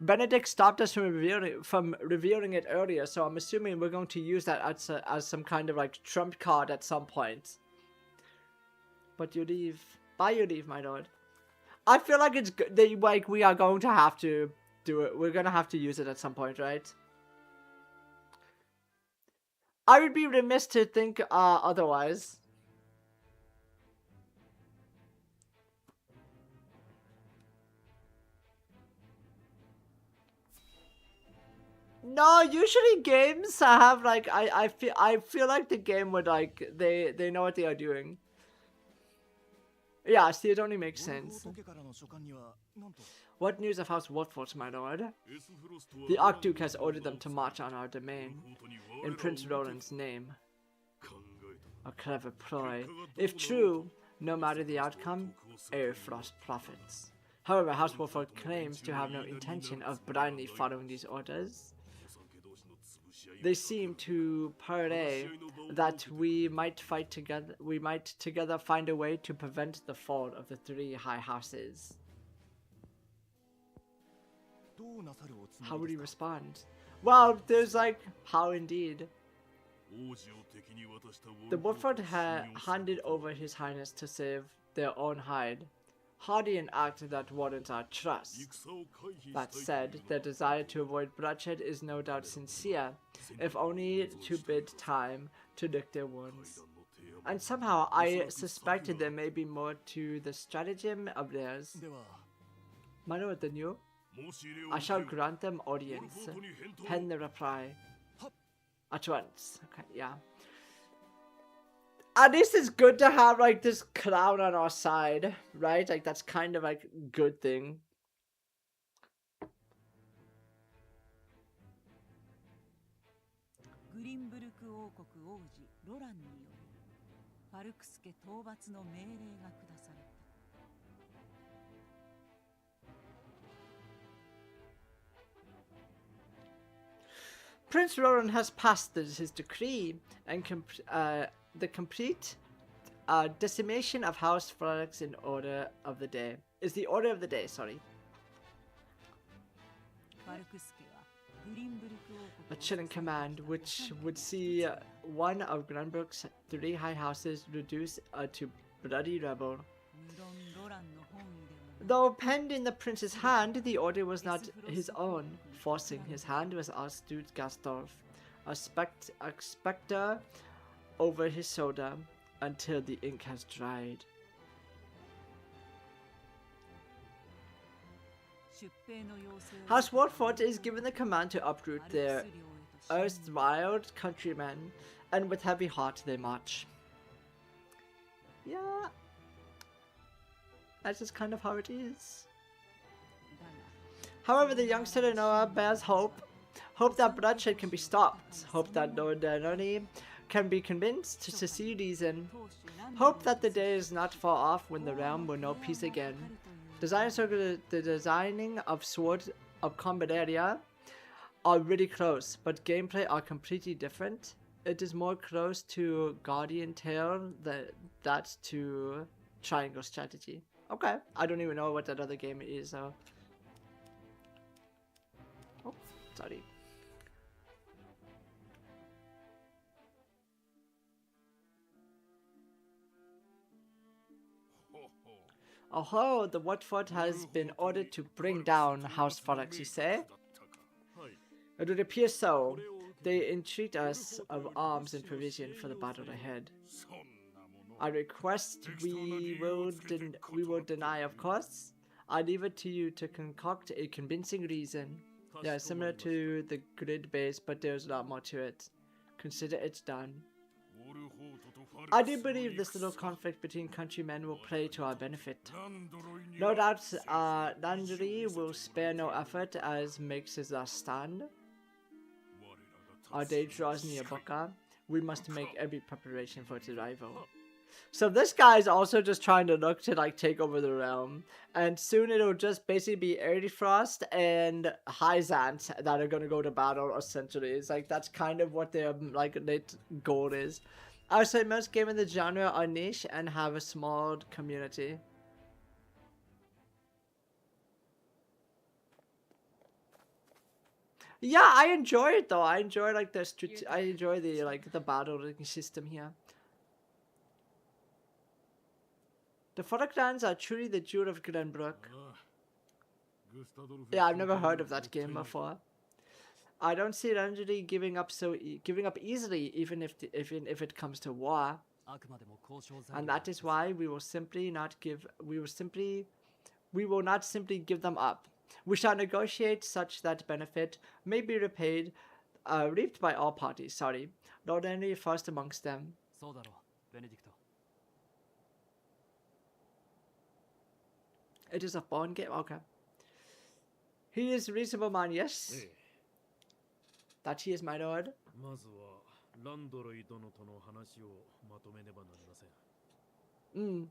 Benedict stopped us from revealing it earlier, so I'm assuming we're going to use that as some kind of like trump card at some point. But you leave. By your leave, my lord. I feel like it's good. Like, we are going to have to do it. We're gonna have to use it at some point, right? I would be remiss to think otherwise. No, usually games have like I feel like the game would like they know what they are doing. Yeah, see, it only makes sense. What news of House Watford, my lord? The Archduke has ordered them to march on our domain in Prince Roland's name. A clever ploy. If true, no matter the outcome, Arefrost profits. However, House Watford claims to have no intention of blindly following these orders. They seem to parlay that we might fight together. We might together find a way to prevent the fall of the three high houses. How would you respond? Well, there's like, how indeed. The Woodford had handed over his highness to save their own hide. Hardly an act that warrants our trust. That said, their desire to avoid bloodshed is no doubt sincere, if only to bid time to lick their wounds. And somehow I suspected there may be more to the stratagem of theirs. My lord, the new? I shall grant them audience. Pen the reply. At once. Okay, yeah. At least it's good to have like this clown on our side, right? Like that's kind of like a good thing. Prince Roland has passed his decree, and the complete decimation of House Frolics in order of the day. Is the order of the day, sorry. ファルクス家はグリンブルク王 A 国 chilling command, which would see one of Glenbrook's 3 high houses reduced to bloody rubble. 無論ロランの本意でも Though penned in the prince's hand, the order was not his own. Forcing his hand was Archduke Gastorf, a spectre over his shoulder until the ink has dried. 出兵の要請を House Watford is given the command to uproot アルプス their 領へと進 erstwhile countrymen, and with heavy heart they march. Yeah, that's just kind of how it is. だが However, the young Serenora bears hope. Hope that bloodshed can be stopped. Hope that Lord Danoni can be convinced to see reason. 当主ランド Hope that the day is not far off when the realm will know peace again. The designing of Sword of Combat Area are really close, but gameplay are completely different. It is more close to Guardian Tale than that to Triangle Strategy. Okay, I don't even know what that other game is, so... Oh, sorry. Oh, the Watford has been ordered to bring down House Forex, you say? It would appear so. They entreat us of arms and provision for the battle ahead. I request we will deny, of course. I leave it to you to concoct a convincing reason. Yeah, similar to the grid base, but there's a lot more to it. Consider it done. I do believe this little conflict between countrymen will play to our benefit. No doubt Landry will spare no effort as makes his last stand. Our day draws near, Boka. We must make every preparation for its arrival. So this guy is also just trying to look to like take over the realm, and soon it'll just basically be Arefrost and Hyzant that are gonna go to battle essentially. It's like that's kind of what their like goal is. I would say most games in the genre are niche and have a small community. Yeah, I enjoy it though. I enjoy like I enjoy the like the battling system here. The Forest are truly the jewel of Glenbrook. Yeah, I've never heard of that game before. I don't see Landry giving up easily, even if it comes to war. あくまでも交渉材料 And that is why we will not simply give them up. We shall negotiate such that benefit may be reaped by all parties. Sorry, Lord Henry first amongst them. そうだろうベネディクト It is a fun game. Okay. He is a reasonable man, yes. That he is, my lord. まずはランドロイ殿との話をまとめねばなりません。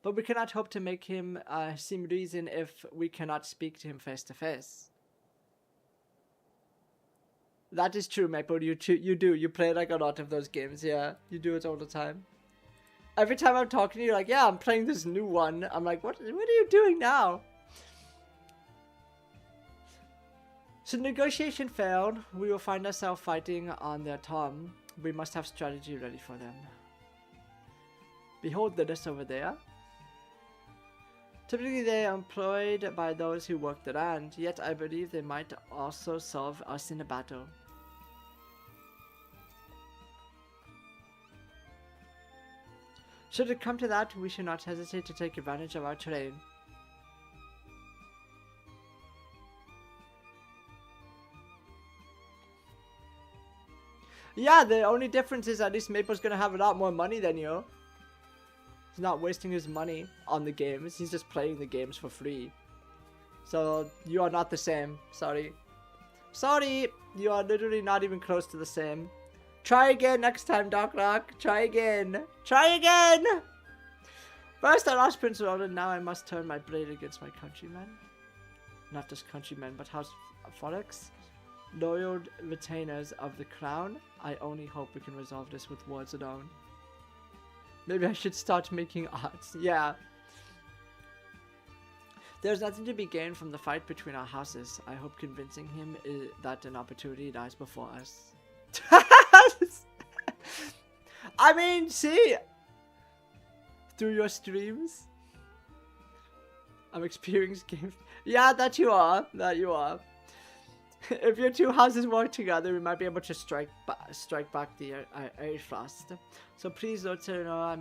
But we cannot hope to make him seem reason if we cannot speak to him face to face. That is true, Maple. You do. You play like a lot of those games. Yeah, you do it all the time. Every time I'm talking to you, you're like, yeah, I'm playing this new one. I'm like, what are you doing now? So negotiation failed. We will find ourselves fighting on their tongue. We must have strategy ready for them. Behold the list over there. Typically they are employed by those who work the land, yet I believe they might also serve us in a battle. Should it come to that, we should not hesitate to take advantage of our terrain. Yeah, the only difference is at least Maple's gonna have a lot more money than you. He's not wasting his money on the games, he's just playing the games for free. So, you are not the same. Sorry. Sorry! You are literally not even close to the same. Try again next time, Doc Rock. Try again. Try again! First I lost Prince Roland, now I must turn my blade against my countrymen. Not just countrymen, but House Forex. Loyal retainers of the crown. I only hope we can resolve this with words alone. Maybe I should start making arts. Yeah. There's nothing to be gained from the fight between our houses. I hope convincing him that an opportunity lies before us. I mean, see, through your streams, I'm experiencing games. Yeah, that you are. That you are. If your two houses work together, we might be able to strike back the Arefrost. So please, Lord Serenor,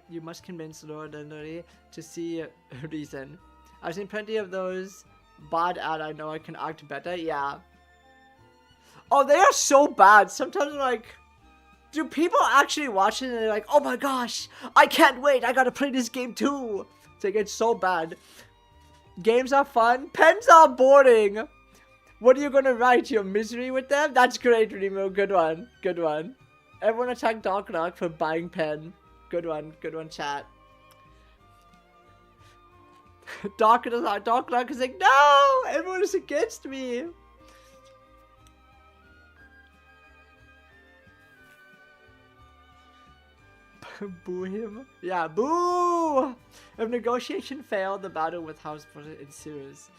you must convince Lord Lori to see reason. I've seen plenty of those bad ad. I know I can act better. Yeah. Oh, they are so bad. Sometimes I'm like, do people actually watch it and they're like, oh my gosh, I can't wait. I gotta play this game too. It's like, it's so bad. Games are fun. Pens are boring. What are you gonna write? Your misery with them? That's great, Remo. Good one. Good one. Everyone attack Dark Rock for buying pen. Good one. Good one, chat. Dark Rock is like, no! Everyone is against me. Boo him? Yeah, boo! If negotiation failed, the battle with House ensues.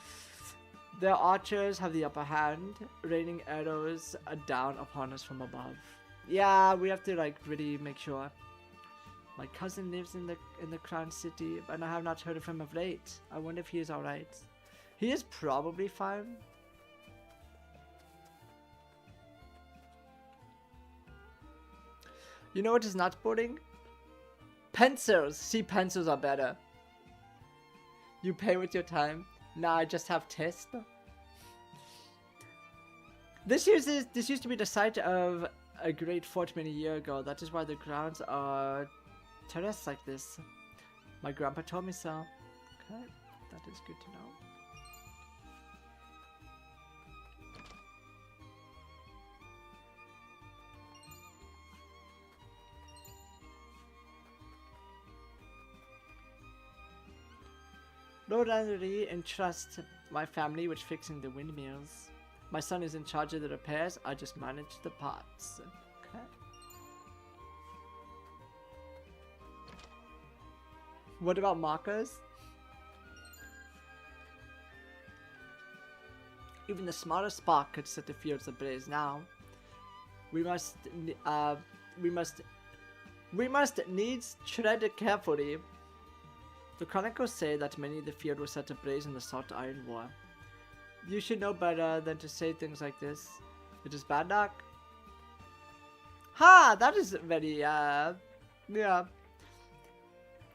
Their archers have the upper hand, raining arrows down upon us from above. Yeah, we have to like really make sure. My cousin lives in the Crown City, and I have not heard of him of late. I wonder if he is alright. He is probably fine. You know what is not boring? Pencils! See, pencils are better. You pay with your time. Nah, I just have test. This used to be the site of a great fort many years ago. That is why the grounds are terraced like this. My grandpa told me so. Okay, that is good to know. Lord Henry entrusts my family with fixing the windmills. My son is in charge of the repairs. I just manage the parts. Okay. What about markers? Even the smallest spark could set the fields ablaze now. We must needs tread carefully. The chronicles say that many of the field were set ablaze in the Salt Iron War. You should know better than to say things like this. It is bad luck. Ha! That is very, yeah.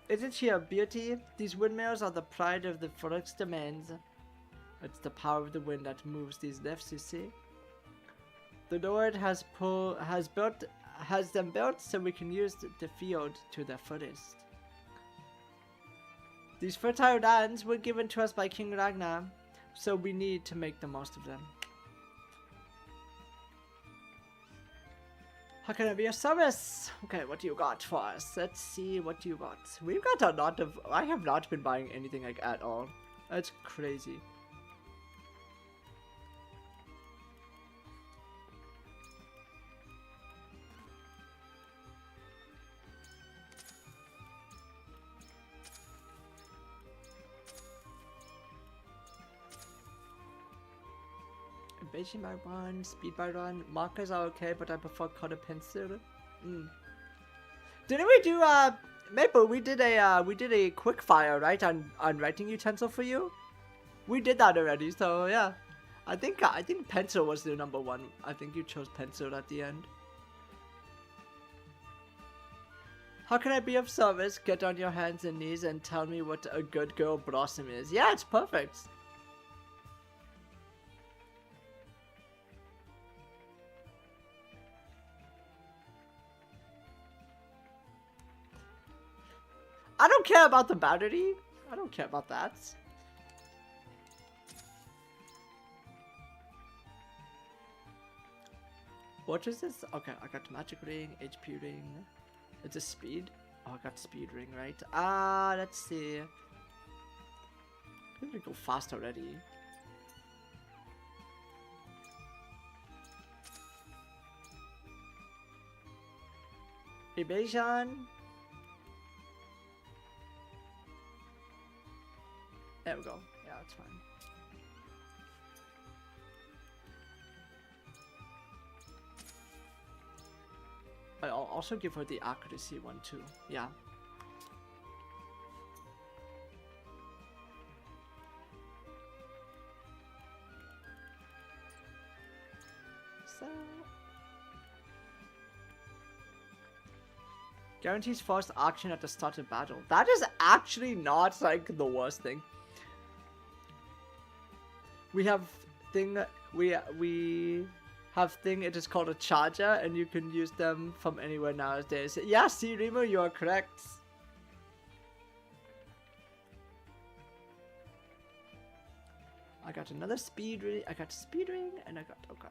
Isn't she a beauty? These windmills are the pride of the forest domains. It's the power of the wind that moves these lifts, you see. The Lord has them built so we can use the field to their fullest. These fertile lands were given to us by King Ragnar, so we need to make the most of them. How can I be of service? Okay, what do you got for us? Let's see what you got. We've got a lot of... I have not been buying anything like at all. That's crazy. Invasion by 1, speed by 1. Markers are okay, but I prefer color pencil. Didn't we do Maple? We did a quick fire, right, on writing utensil for you. We did that already, so yeah. I think pencil was the number one. I think you chose pencil at the end. How can I be of service? Get on your hands and knees and tell me what a good girl blossom is. Yeah, it's perfect. I don't care about the battery. I don't care about that. What is this? Okay, I got magic ring, HP ring. It's a speed. Oh, I got speed ring, right? Let's see. I'm gonna go fast already. Evasion. There we go. Yeah. it's fine. I'll also give her the accuracy one too. Yeah. So guarantees fast action at the start of battle. That is actually not like the worst thing. We have thing we have thing, it is called a charger, and you can use them from anywhere nowadays. Yeah, see, Remo, you are correct. I got another speed ring, I got a speed ring, and I got, okay.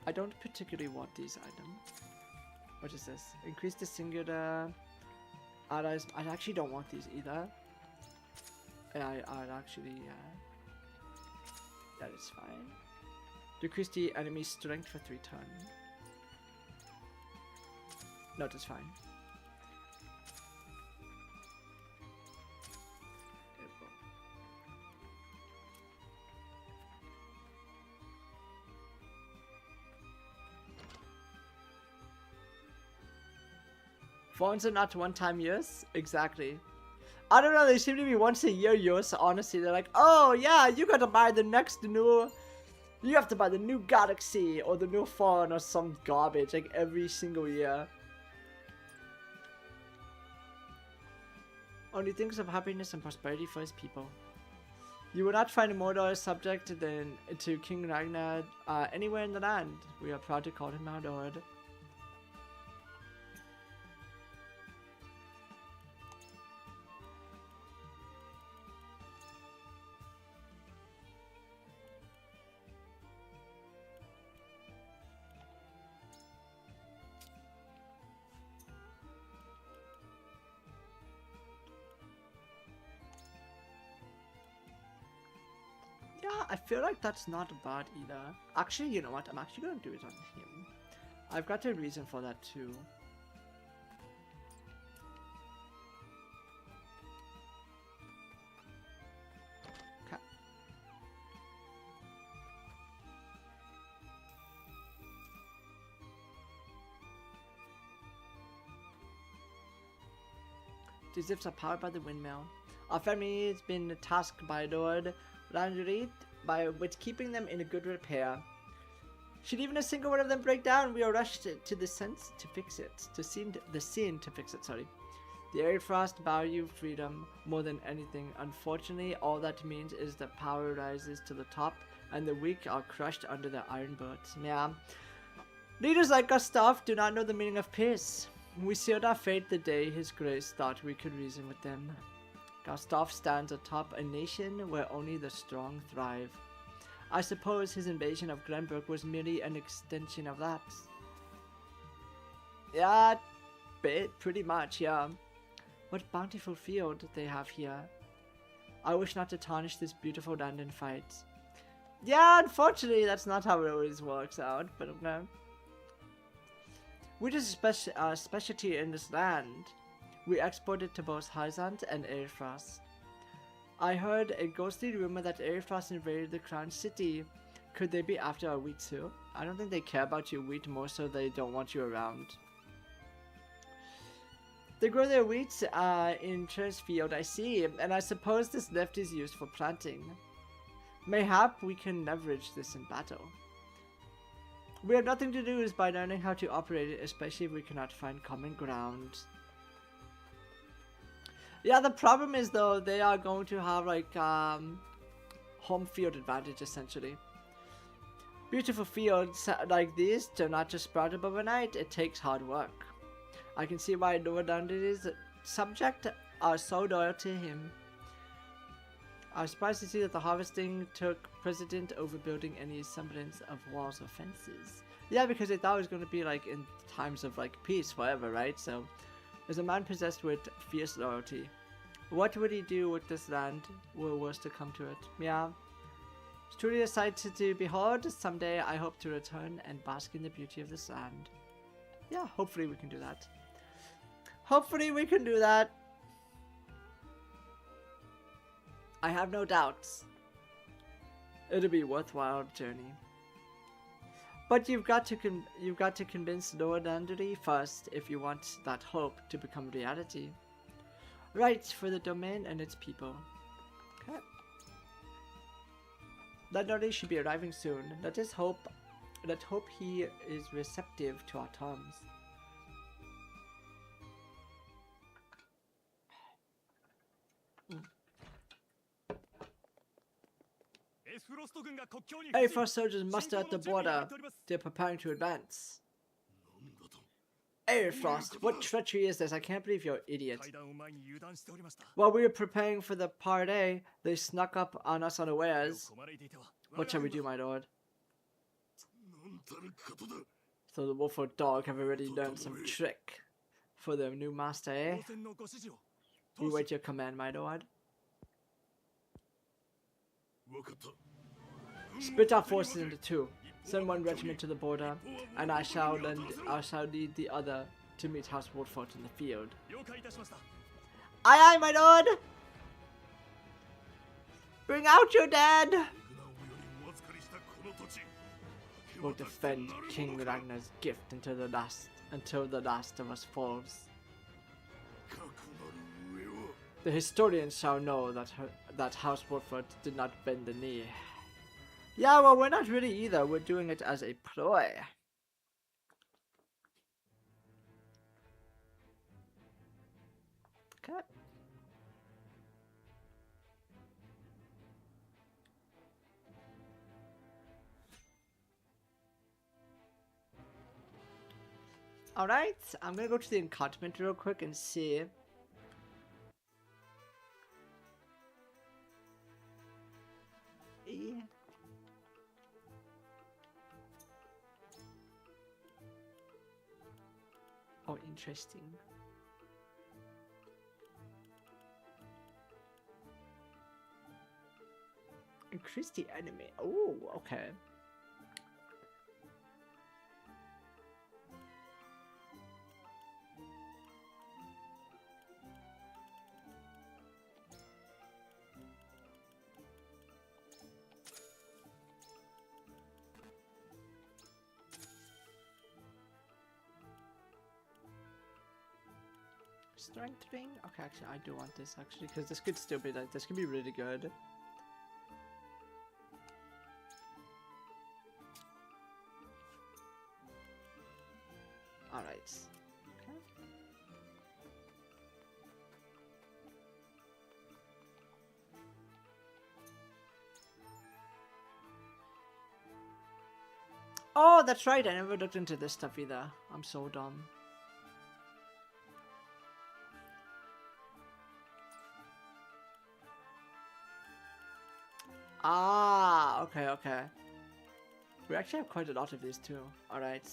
I don't particularly want these items. What is this? Increase the singular allies. I actually don't want these either. I'd actually, that is fine. Decrease the enemy's strength for 3 turns. No, that's fine. There we go. Phones are not one-time use? Exactly. I don't know, they seem to be once a year use, honestly. They're like, oh yeah, you gotta buy the next new... You have to buy the new Galaxy or the new phone or some garbage, like every single year. Only things of happiness and prosperity for his people. You will not find a more loyal subject than to King Ragnar anywhere in the land. We are proud to call him our lord. Yeah, I feel like that's not bad either. Actually, you know what? I'm actually going to do it on him. I've got a reason for that too. Okay. These zips are powered by the windmill. Our family has been tasked by Lord Roland with keeping them in a good repair. Should even a single one of them break down, we are rushed to the sense to fix it. The scene to fix it, sorry. The Arefrost value freedom more than anything. Unfortunately, all that means is that power rises to the top and the weak are crushed under the iron birds. Yeah. Leaders like Gustav do not know the meaning of peace. We sealed our fate the day His Grace thought we could reason with them. Gustav stands atop a nation where only the strong thrive. I suppose his invasion of Glenbrook was merely an extension of that. Yeah, pretty much, yeah. What bountiful field they have here. I wish not to tarnish this beautiful land in fight. Yeah, unfortunately, that's not how it always works out, but okay. Wheat is a specialty in this land. We export it to both Hyzant and Arefrost. I heard a ghostly rumor that Arefrost invaded the Crown City. Could they be after our wheat too? I don't think they care about your wheat, more so they don't want you around. They grow their wheat in Churchfield, I see, and I suppose this left is used for planting. Mayhap we can leverage this in battle. We have nothing to lose by learning how to operate it, especially if we cannot find common ground. Yeah, the problem is though, they are going to have like home field advantage essentially. Beautiful fields like these do not just sprout up overnight, it takes hard work. I can see why Nordandi's subject are so loyal to him. I was surprised to see that the harvesting took precedent over building any semblance of walls or fences. Yeah, because they thought it was going to be like in times of like peace forever, right? So, as a man possessed with fierce loyalty, what would he do with this land were worse to come to it? Yeah. It's truly a sight to behold. Someday I hope to return and bask in the beauty of this land. Yeah, hopefully we can do that. Hopefully we can do that. I have no doubts. It'll be a worthwhile journey. But you've got to convince Lord Andrew first if you want that hope to become reality. Right, for the domain and its people. Okay. Landori should be arriving soon. Let's hope he is receptive to our terms. Arefrost soldiers muster at the border. They're preparing to advance. Arefrost, what treachery is this? I can't believe you're an idiot. While we were preparing for the party, they snuck up on us unawares. What shall we do, my lord? So the wolf or dog have already learned some trick for their new master, eh? We wait your command, my lord. Split our forces into two. Send one regiment to the border, and I shall lead the other to meet House Woodford in the field. Aye, aye, my lord! Bring out your dead! We'll defend King Ragnar's gift until the last of us falls. The historians shall know that House Woodford did not bend the knee. Yeah, well, we're not really either. We're doing it as a ploy. Okay. Alright, I'm gonna go to the encampment real quick and see. Yeah. Oh, interesting. Increase the enemy. Oh, okay. Strengthening? Okay, actually, I do want this actually, because this could still be like, this could be really good. Alright. Okay. Oh, that's right, I never looked into this stuff either. I'm so dumb. Ah, okay, okay. We actually have quite a lot of these too. Alright.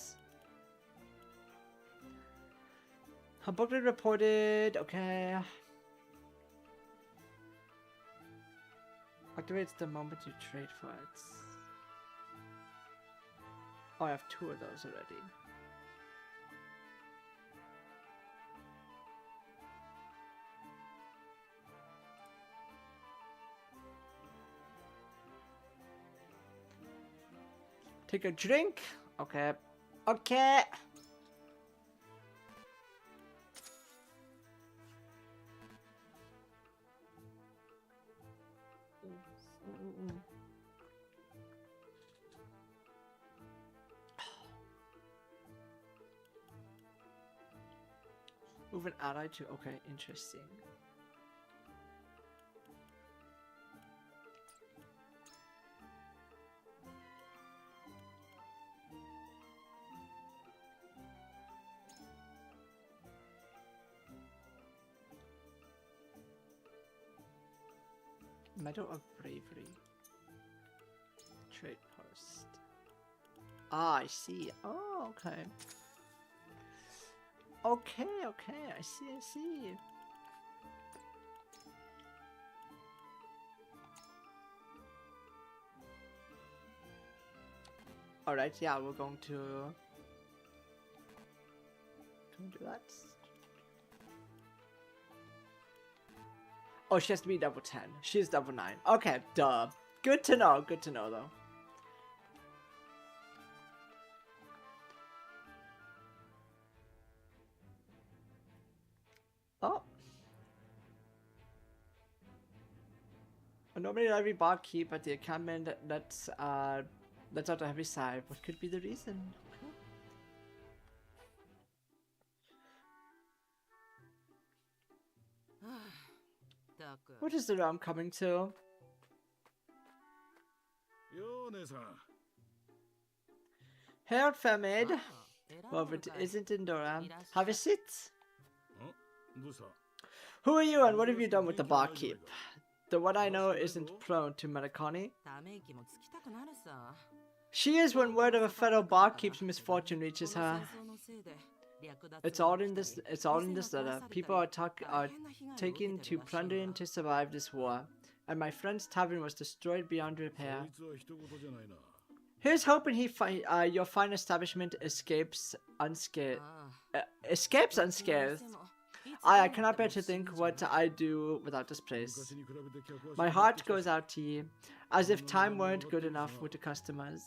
A booklet reported, okay. Activates the moment you trade for it. Oh, I have 2 of those already. Take a drink. Okay. Okay. Move an ally to. Okay, interesting. Medal of Bravery. Trade post. Ah, I see. Oh, okay. Okay, okay. I see, I see. Alright, yeah, we're going to do that. Oh, she has to be level 10. She's level 9. Okay, duh. Good to know. Good to know, though. Oh. Normally every barkeep at the encampment lets out a heavy sigh. What could be the reason? What is the realm coming to? よう姉さん Harold Fairmaid. Well, if it isn't in Doran, have a seat. どうした Who are you and what have you done with the barkeep? The one I know isn't prone to melancholy. She is when word of a fellow barkeep's misfortune reaches her. It's all in this letter. People are taking to plundering to survive this war, and my friend's tavern was destroyed beyond repair. こいつは一言じゃないな Here's hoping your fine establishment escapes unscathed. Escapes unscathed. I cannot bear to think what I do without this place. 昔に比べて客は My heart goes out to you, as if time weren't good enough with the customers.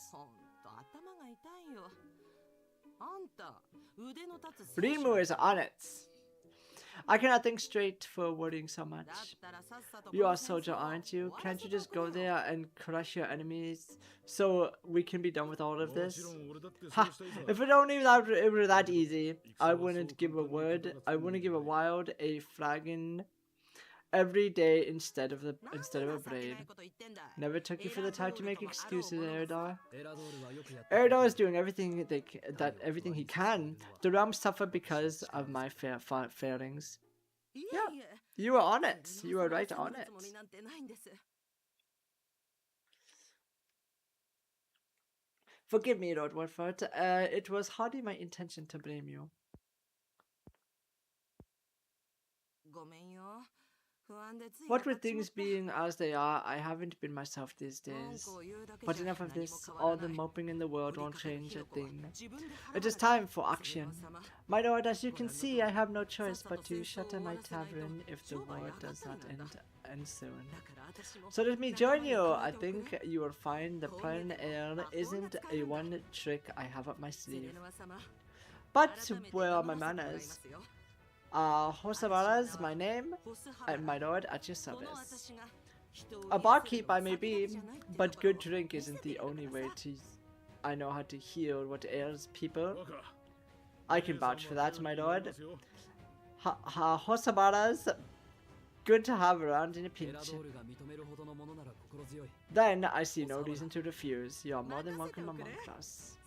Rimu is on it. I cannot think straight for worrying so much. You are a soldier, aren't you? Can't you just go there and crush your enemies so we can be done with all of も this? ちろん俺だってそう Ha! したいさ If it only it were that easy, I wouldn't give a word. I wouldn't give a wild a flagon every day instead of a braid. Never took you for the time to make excuses, Eridar. Eridar is doing everything everything he can. The realm suffered because of my failings. Yeah, you were on it. You were right on it. Forgive me, Lord Warford. It was hardly my intention to blame you. What with things being as they are, I haven't been myself these days. But enough of this. All the moping in the world won't change a thing. It is time for action. My lord, as you can see, I have no choice but to shutter my tavern if the war does not end soon. So let me join you. I think you will find the plain ale isn't a one trick I have up my sleeve. But where are my manners? Hosabara's my name, and my lord at your service. A barkeep I may be, but good drink isn't the only way I know how to heal what ails people. バカ I can vouch for that, my lord. Hosabara's good to have around in a pinch. Then I see no reason to refuse. You are more than welcome among us.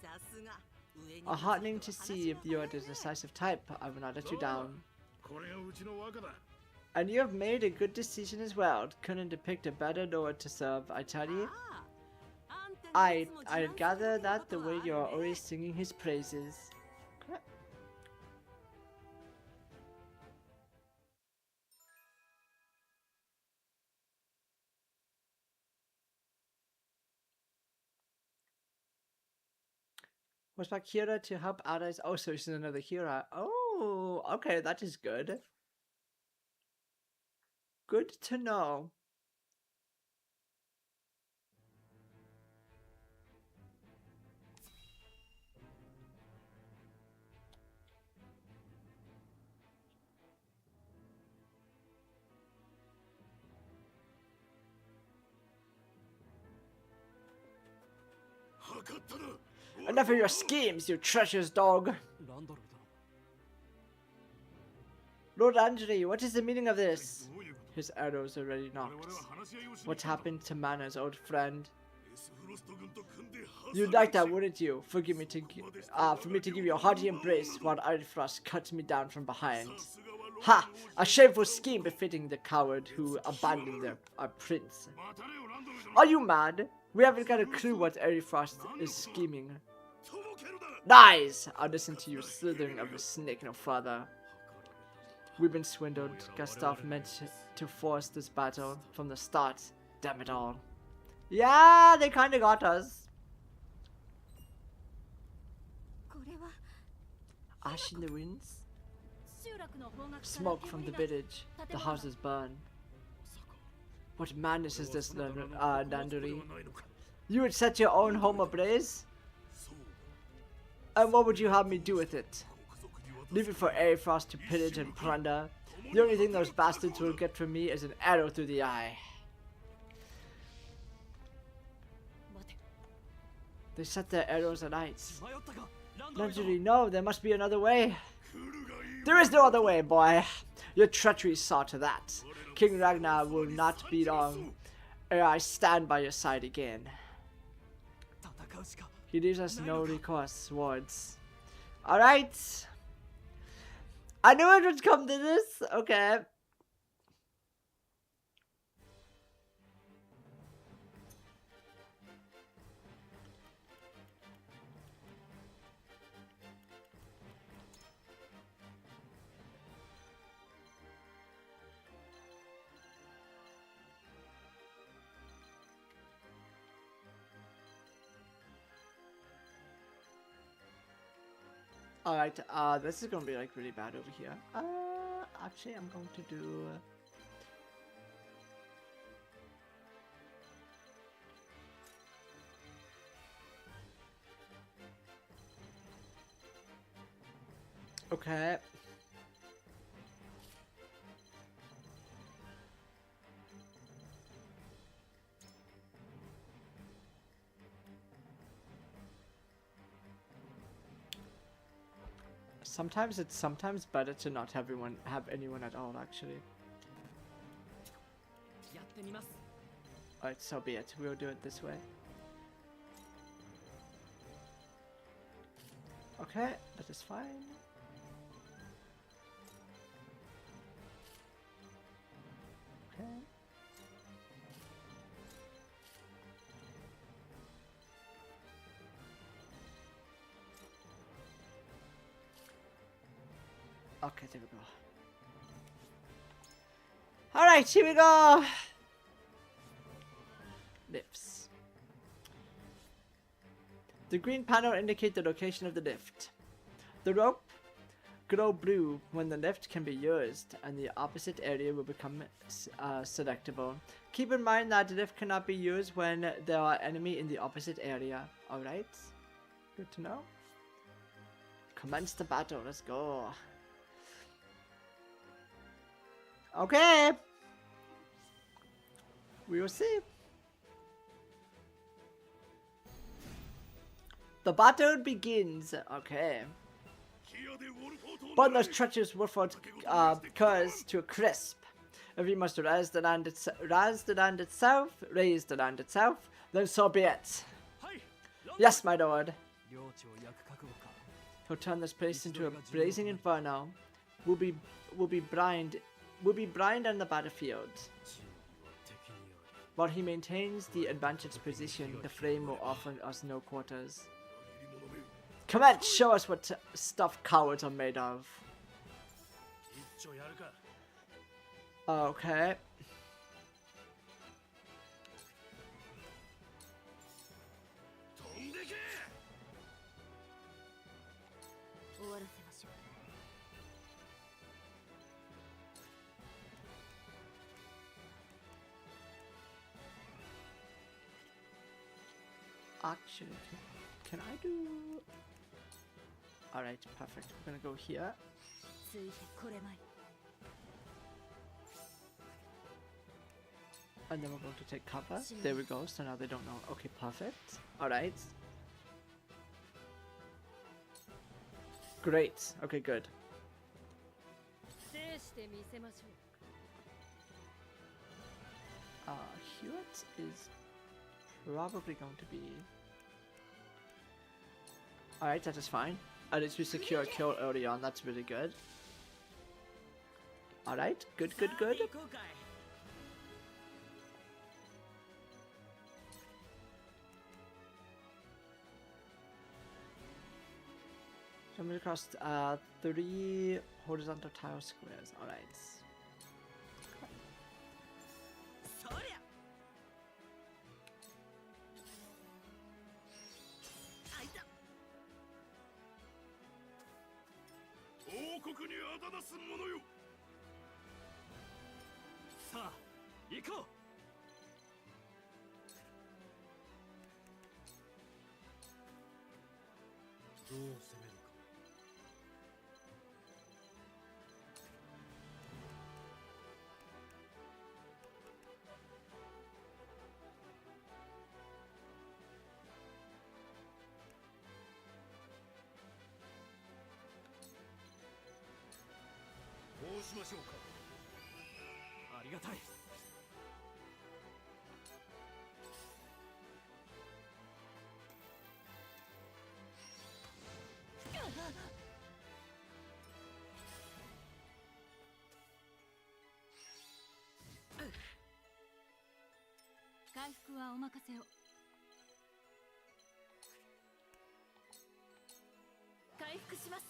Heartening to see if you are the decisive type. I will not let you down. これがうちの和歌だ And you have made a good decision as well. Couldn't depict a better lord to serve, I tell you. I gather that the way you are always singing his praises. Was Bakira to help allies? Oh, so she's another hero. Oh, okay, that is good. Good to know. Enough of your schemes, you treacherous dog. Lord Andre, what is the meaning of this? His arrows already knocked. What happened to Mana's old friend? You'd like that, wouldn't you? For me to give you a hearty embrace while Arefrost cuts me down from behind. Ha! A shameful scheme befitting the coward who abandoned our prince. Are you mad? We haven't got a clue what Arefrost is scheming. Lies! I'll listen to you slithering of a snake no further. We've been swindled. Gustav meant to force this battle from the start. Damn it all. Yeah, they kinda got us. Ash in the winds? Smoke from the village. The houses burn. What madness is this, 俺はその旦那の子を殺すこと Nanduri? はないのか。 You would set your own home ablaze? そうだ。 And what would you have me do with it? 国賊に渡す Leave it for Arefrost to pillage and plunder? The only thing those bastards will get from me is an arrow through the eye. 待て They set their arrows at night. 迷ったかランドロイド Nanduri, no, there must be another way. 来るがいい。 There is no other way, boy. Your treachery saw to that. King Ragnar will not be long ere I stand by your side again. 戦うしか He leaves us no recourse, Swords. Alright. I knew it would come to this. Okay. Alright, this is gonna be like really bad over here. Actually, I'm going to do. Okay. Sometimes it's better to not have anyone at all, actually. やってみます Alright, so be it. We'll do it this way. Okay, that is fine. Okay. Okay, there we go. Alright, here we go! Lifts. The green panel indicates the location of the lift. The rope glow blue when the lift can be used, and the opposite area will become selectable. Keep in mind that the lift cannot be used when there are enemy in the opposite area. Alright, good to know. Commence the battle, let's go. Okay. We will see. The battle begins. Okay. Burn those treacherous Wolford curs to a crisp. If we must raise the land itself, then so be it. Yes, my lord. 領地を焼く覚悟か He'll turn this place into a blazing inferno. We'll be brined on the battlefield. 自由は敵にあり While he maintains the advantaged position, the flame will offer us no quarters. Come on, show us what stuff cowards are made of. 一丁やるか Okay. 飛んでけ。終わらせましょう Actually, can I do... Alright, perfect. We're gonna go here. ついてこれまい And then we're going to take cover. There we go. So now they don't know. Okay, perfect. Alright. Great. Okay, good. 制してみせましょう Hewitt is probably going to be... Alright, that is fine. At least we secure a kill early on. That's really good. Alright, good, good, good. 行こうかい Jump across 3 horizontal tile squares. Alright. そりゃあいた王国にあだなす者よ。さあ行こう攻めるか。こうしましょうか。ありがたい。回復はお任せを。回復します。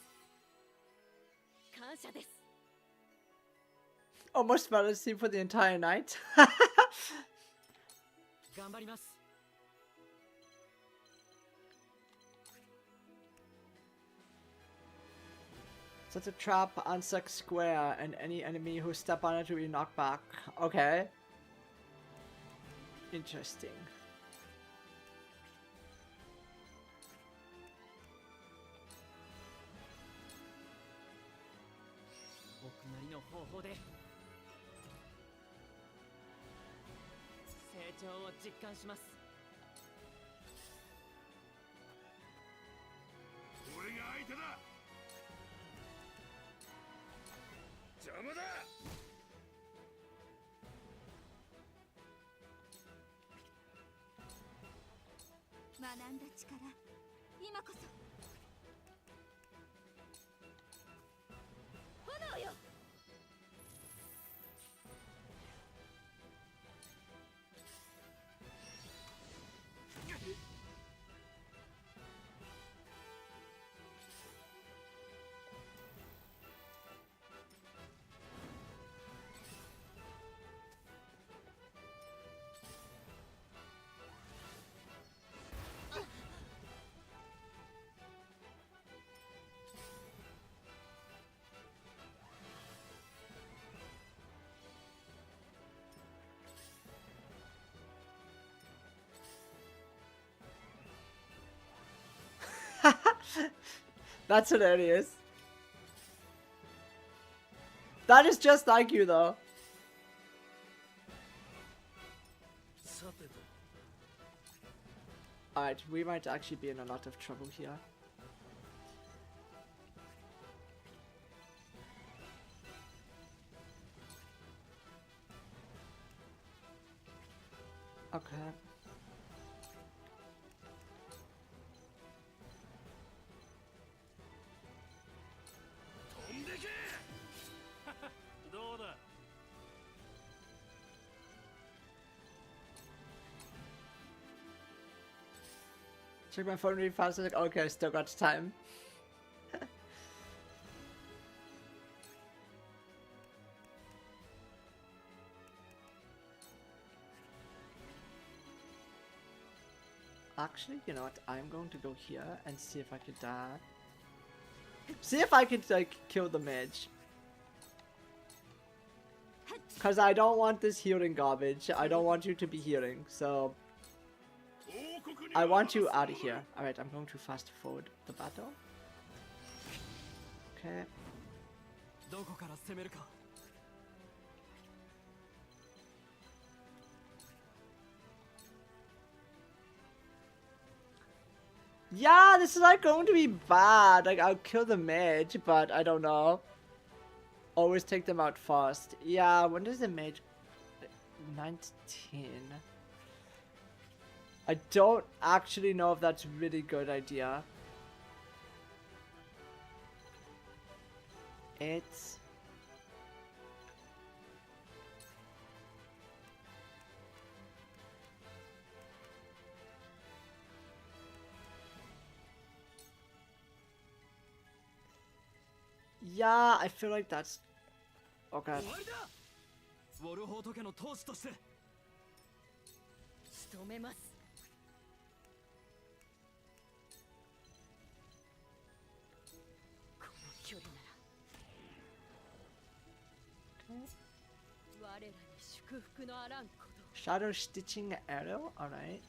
感謝です。 Almost fell asleep for the entire night. 頑張ります。 Set a trap on Sex Square, and any enemy who step on it will be knocked back. Okay. Interesting. 僕なりの方法で成長を実感します。俺が相手だ。邪魔だ。学んだ力、今こそ。炎よ。That's hilarious. That is just like you, though. さてと。 Alright, we might actually be in a lot of trouble here. Okay. 飛んでけ。どうだ。 Check my phone really fast. Like, okay, I still got time. Actually, you know what? I'm going to go here and see if I could see if I could like kill the mage. Cause I don't want this healing garbage. I don't want you to be healing. So I want you out of here. Alright, I'm going to fast forward the battle. Okay. どこから攻めるか。 Yeah, this is like going to be bad. Like, I'll kill the mage, but I don't know. Always take them out fast. Yeah, when does the mage... 19. I don't actually know if that's a really good idea. It's... Yeah, I feel like that's... Okay. 終わりだ。ウォルホート家の当主として。仕留めます。この距離なら我らに祝福のあらんこと。 Shadow stitching arrow? Alright.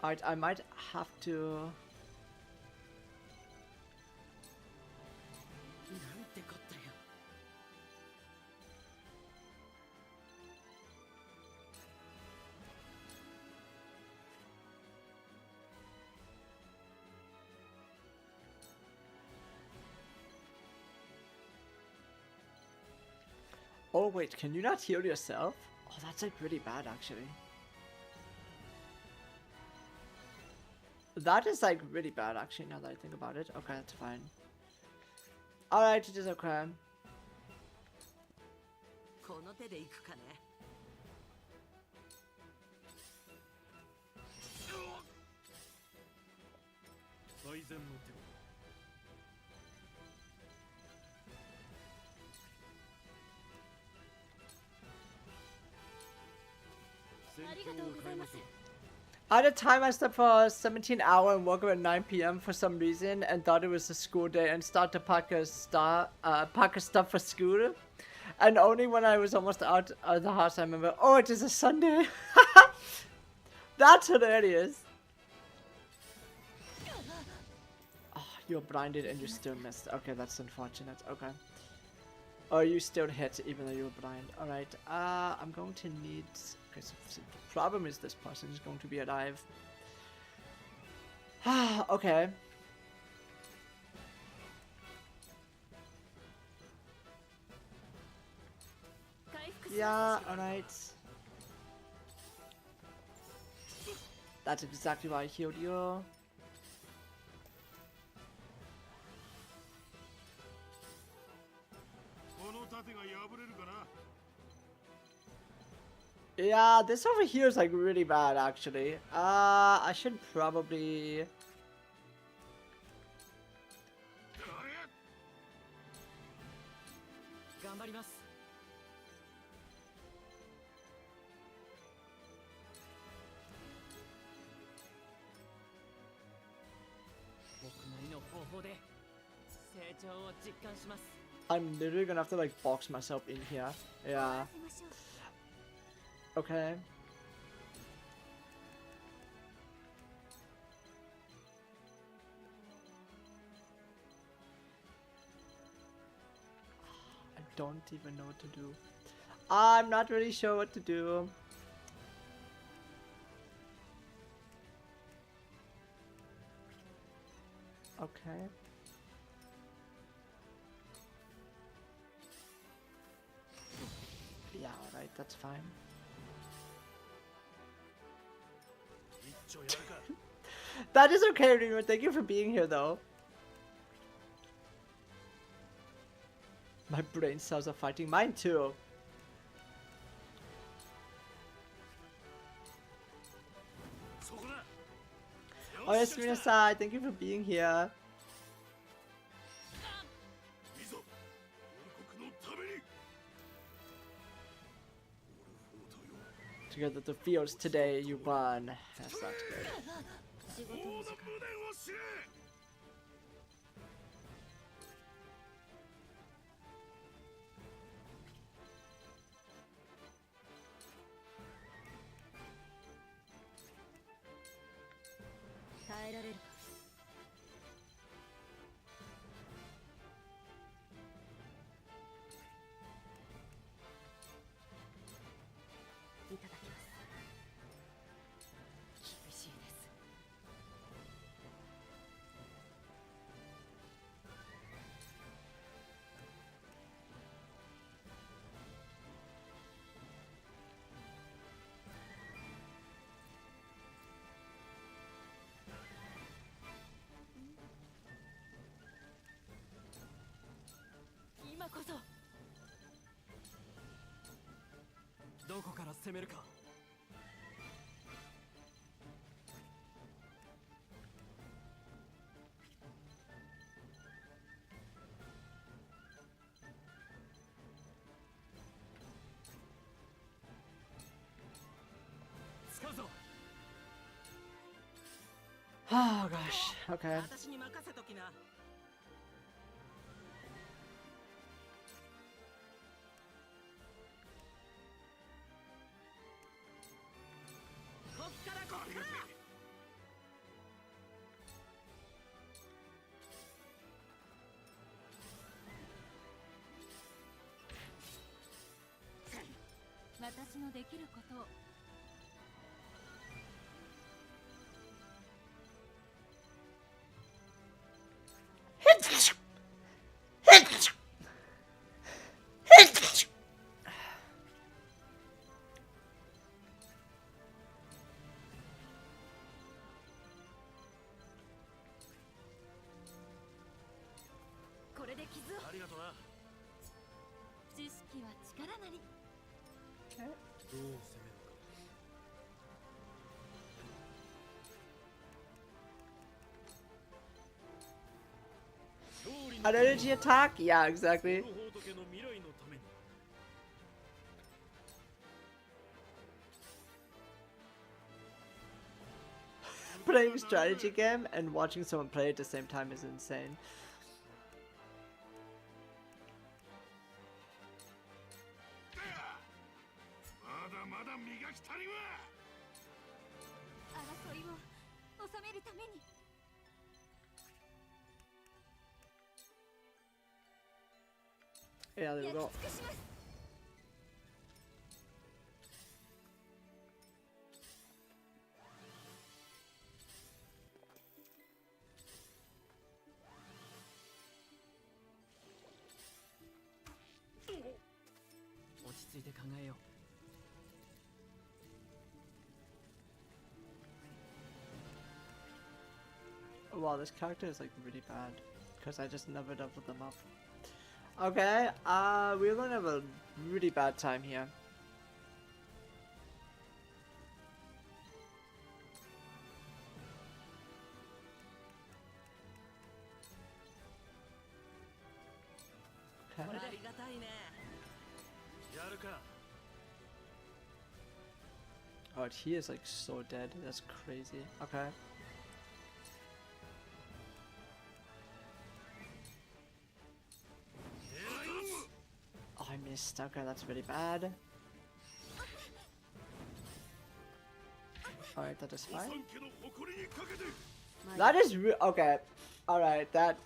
Alright, I might have to... Oh wait, can you not heal yourself? Oh, that's like really bad actually. That is like really bad actually now that I think about it. Okay, that's fine. Alright, it is okay. この手で行くかね。最善の手を。ありがとうございます。 At the time, I slept for 17 hours and woke up at 9 p.m. for some reason and thought it was a school day and started to pack a stuff for school. And only when I was almost out of the house, I remember, oh, it is a Sunday. That's hilarious. Oh, you're blinded and you still missed. Okay, that's unfortunate. Okay. Oh, you still hit even though you were blind. Alright, I'm going to need... Okay, so the problem is this person is going to be alive. Okay. Yeah, alright. That's exactly why I healed you. Yeah, this over here is like really bad actually. I should probably... I'm literally gonna have to like box myself in here. Yeah. Okay. I don't even know what to do. I'm not really sure what to do. Okay. Yeah, alright, that's fine. That is okay, Remo. Thank you for being here, though. My brain cells are fighting. Mine, too. Oh, yes, Minasai. Thank you for being here. Together the fields today, you won. That's not good. Oh gosh, okay. りがとうな。知識は力なり。どう攻めるか。 An energy attack? Yeah, exactly. この仏の未来のために。 Playing a strategy game and watching someone play at the same time is insane. まだまだ磨き足りわ。争いを収めるために。 Yeah, there we 焼き go. 尽くします。 落ち着いて考えよう。 Wow, this character is like really bad because I just never leveled them up. Okay, we're gonna have a really bad time here. Okay. ありがたいね。やるか。 Oh, he is like so dead. That's crazy. Okay. Oh, I missed. Okay, that's really bad. Alright, that is 御 fine. 三家の誇りにかけて。 That is okay. Alright, that.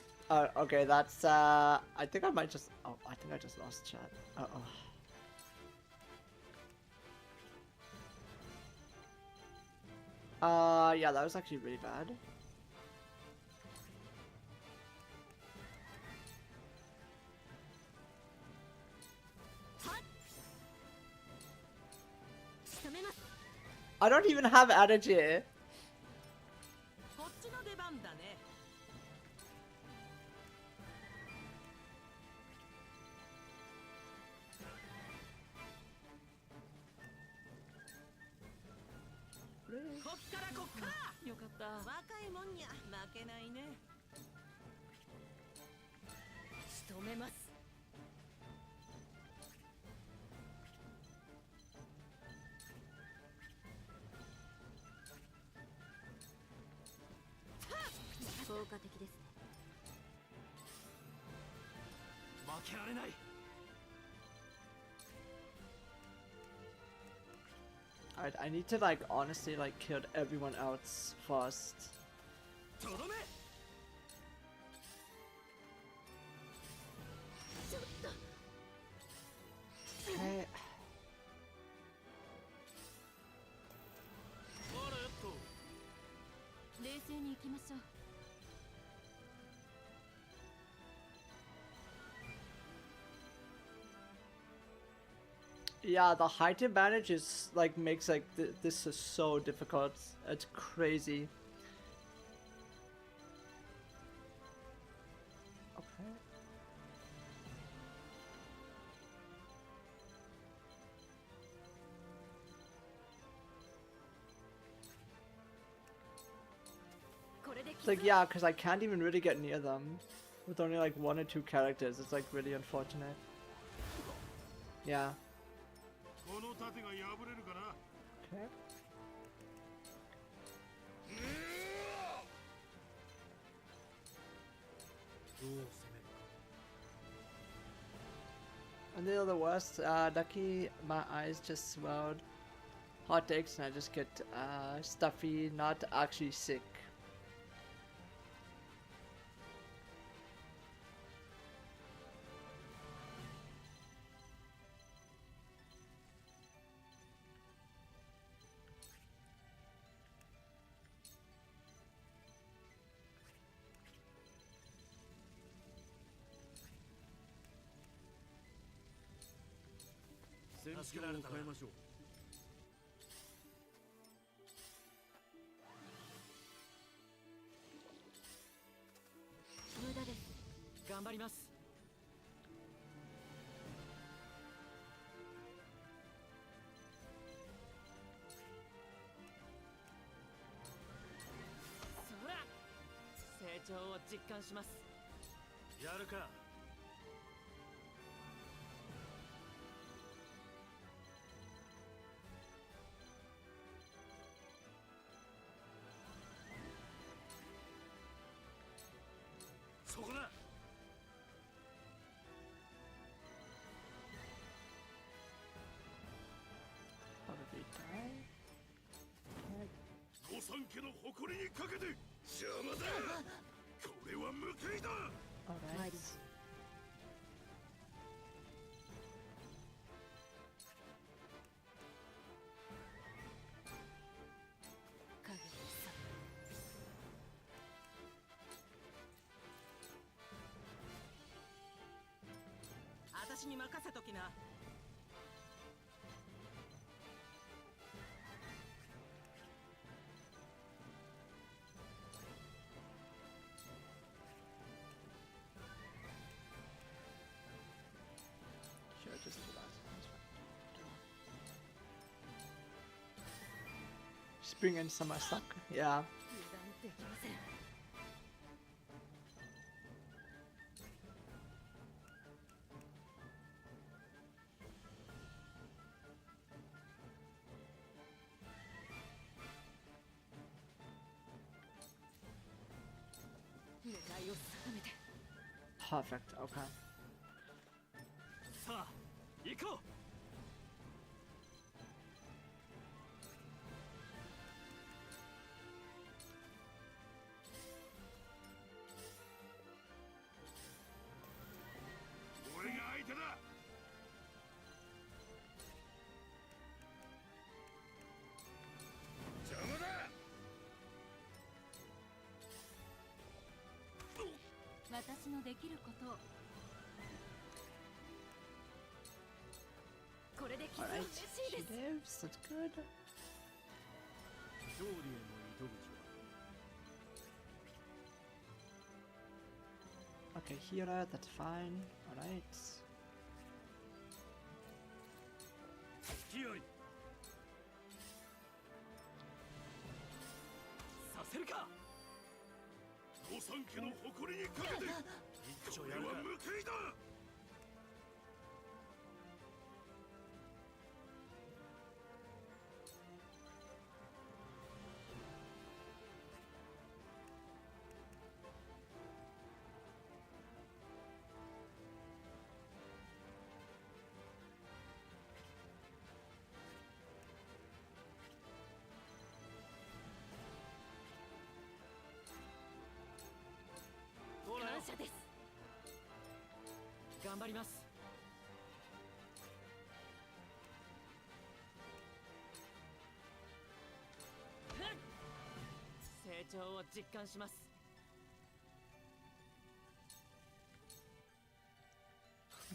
Okay, that's. I think I might just. Oh, I think I just lost chat. Uh oh. Yeah, that was actually really bad. I don't even have energy. こっちの出番だね。 こっからこっから。よかった。若いもんにゃ負けないね。仕留めます。 効果的ですね。 負けられない。 Alright, I need to like honestly like kill everyone else first. とどめ。 Okay. あらよっと。 冷静に行きましょう。 Yeah, the height advantage is like makes like this is so difficult. It's crazy. Okay. It's like yeah, because I can't even really get near them with only like 1 or 2 characters. It's like really unfortunate. Yeah. この盾が破れるかな。 Okay. And they are the worst. Lucky, my eyes just swelled. Hot takes, and I just get stuffy, not actually sick.戦況を変えましょう。 無駄です。頑張ります。長を実感します。やるか。そこだ。御三家の誇りにかけて邪魔だ。これは報いだ。 Alright. 影にさ私に任せときな。Sure, just do that. That's fine. Just bring in some of my stock. Yeah. 油断できません。狙いを定めて。 Perfect. Okay. さあ行こう。俺が相手だ。邪魔だ。私のできることを。これで傷は Alright. 嬉しい She です。 lives. That's good. 勝利への糸口は Okay, healer. That's fine. Alright. 勢いさせるか。御三家の誇りにかけて一丁これはやるか。報いだ。 どうだよ感。謝です。頑張ります。成長を実感します。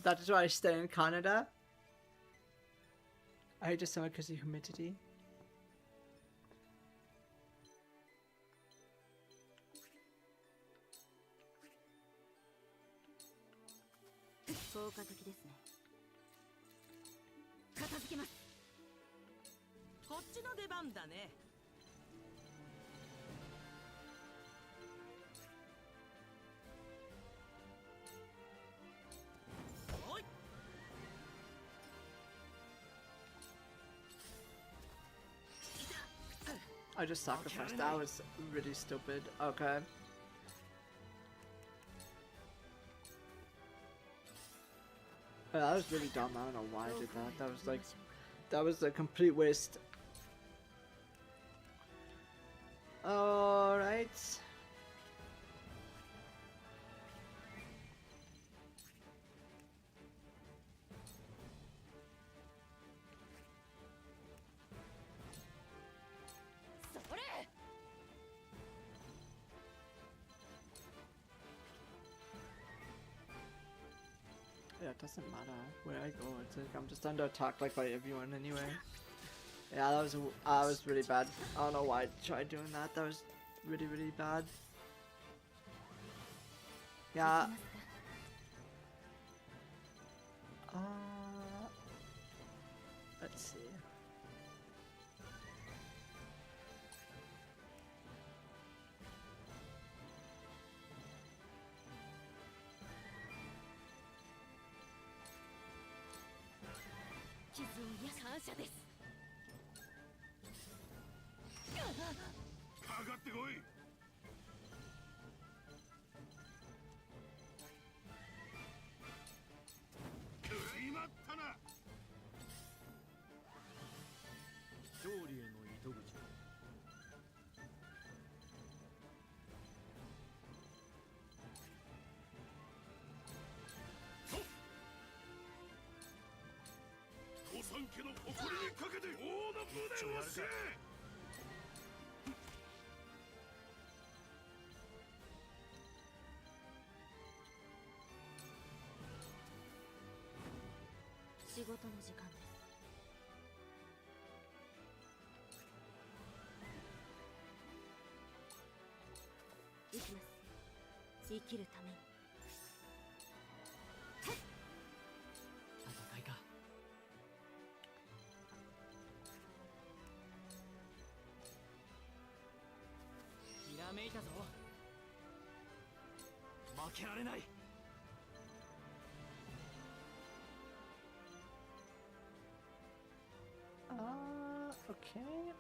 That is why I stay in Canada. I hate the summer because of the humidity.「効果的ですね。片付けます。こっちの出番だね。おい。 I just sacrificed. That was really stupid. Okay. That was really dumb. I don't know why I did that. That was a complete waste. Alright. Yeah, it doesn't matter where I go. It's like I'm just under attack like by everyone anyway. Yeah, that was really bad. I don't know why I tried doing that. That was really bad. Yeah. Let's see. 感謝です。かかってこい。食いまったな。勝利への糸口を。御三家の誇りにかけて王の胸を押せ。仕事の時間です。行きます。生きるために。戦いか。ひらめいたぞ。負けられない。Okay.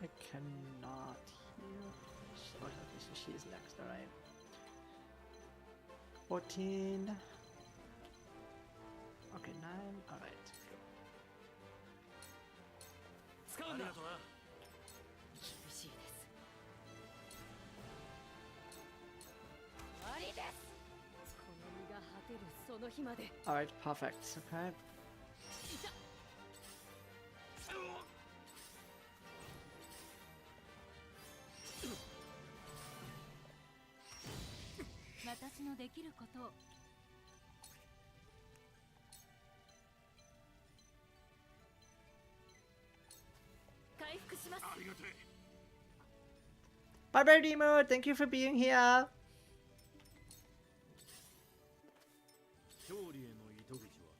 I cannot heal. Oh, she's next, alright. 14. Okay, 9. Alright. 使うんだ。厳しいです。終わりです。この身が果てるその日まで。 Alright, perfect. Okay. 私のできることを。回復します。ありがてえ。 Bye bye, Demo. Thank you for being here. 勝利への糸口は。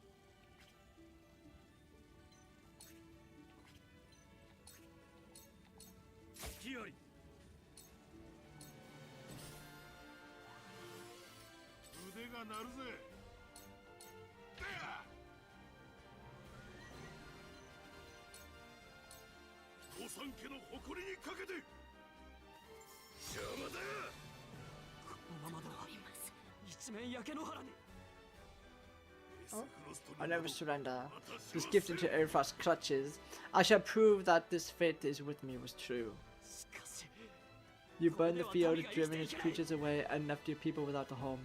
隙あり。腕が鳴るぜ。御三家の誇りにかけて。邪魔だ。このままでは一面焼け野原に。 I'll never surrender. This gift into Arefrost's clutches. I shall prove that this fate is with me was true. しかし You burned the field, driven its creatures away, and left your people without a home.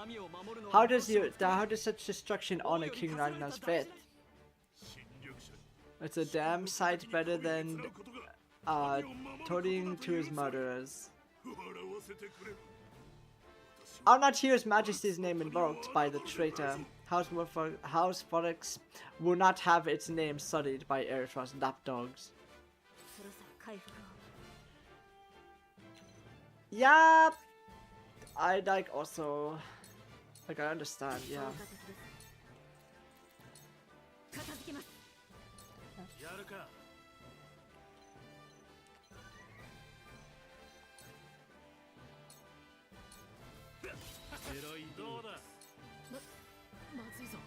民を守るのは How does such destruction honor King Ragnar's faith? 侵略者。 It's a damn sight better than toting to his murderers. 笑わせてくれ。 I'll not hear His Majesty's name invoked by the traitor. House Forex will not have its name sullied by Arefrost's lapdogs. そろそろ回復を。 Yeah, I like also, like I understand, yeah. 片付けます。やるか。偉いどうだ。まずいぞ。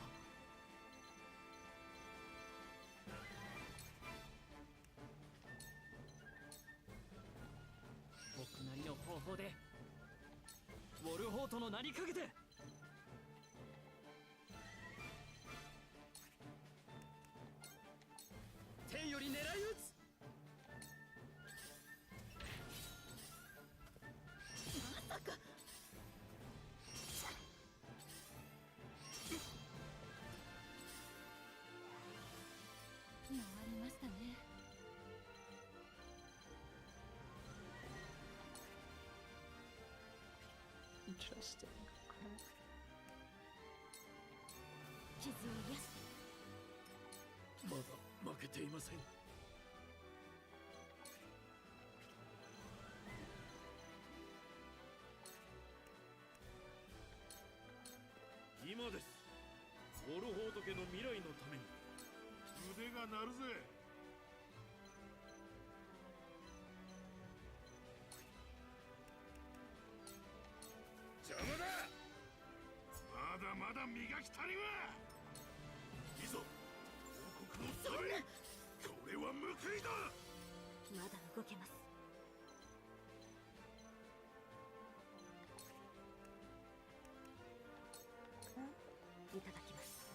僕なりの方法でウォルホートの名にかけて。天より狙い撃つ。まさか。回りましたね。 Interesting. Okay. 傷を癒して。まだ負けていません。今です。ウォルホート家の未来のために。腕が鳴るぜ。邪魔だ。まだ磨き足りはいざ王国のためこれは報いだ。まだ動けます。いただきます。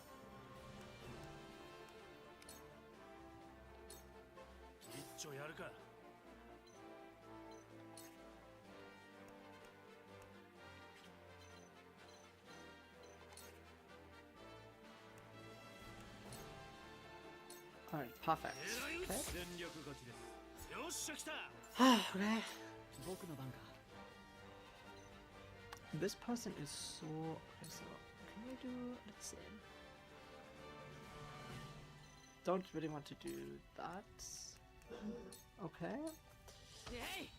一丁やるか。Alright, perfect. 全力勝ちです。よっしゃ来た。 Okay. 僕の番か。 This person is so. Okay, so can we do? Let's see. Don't really want to do that. Okay. えい。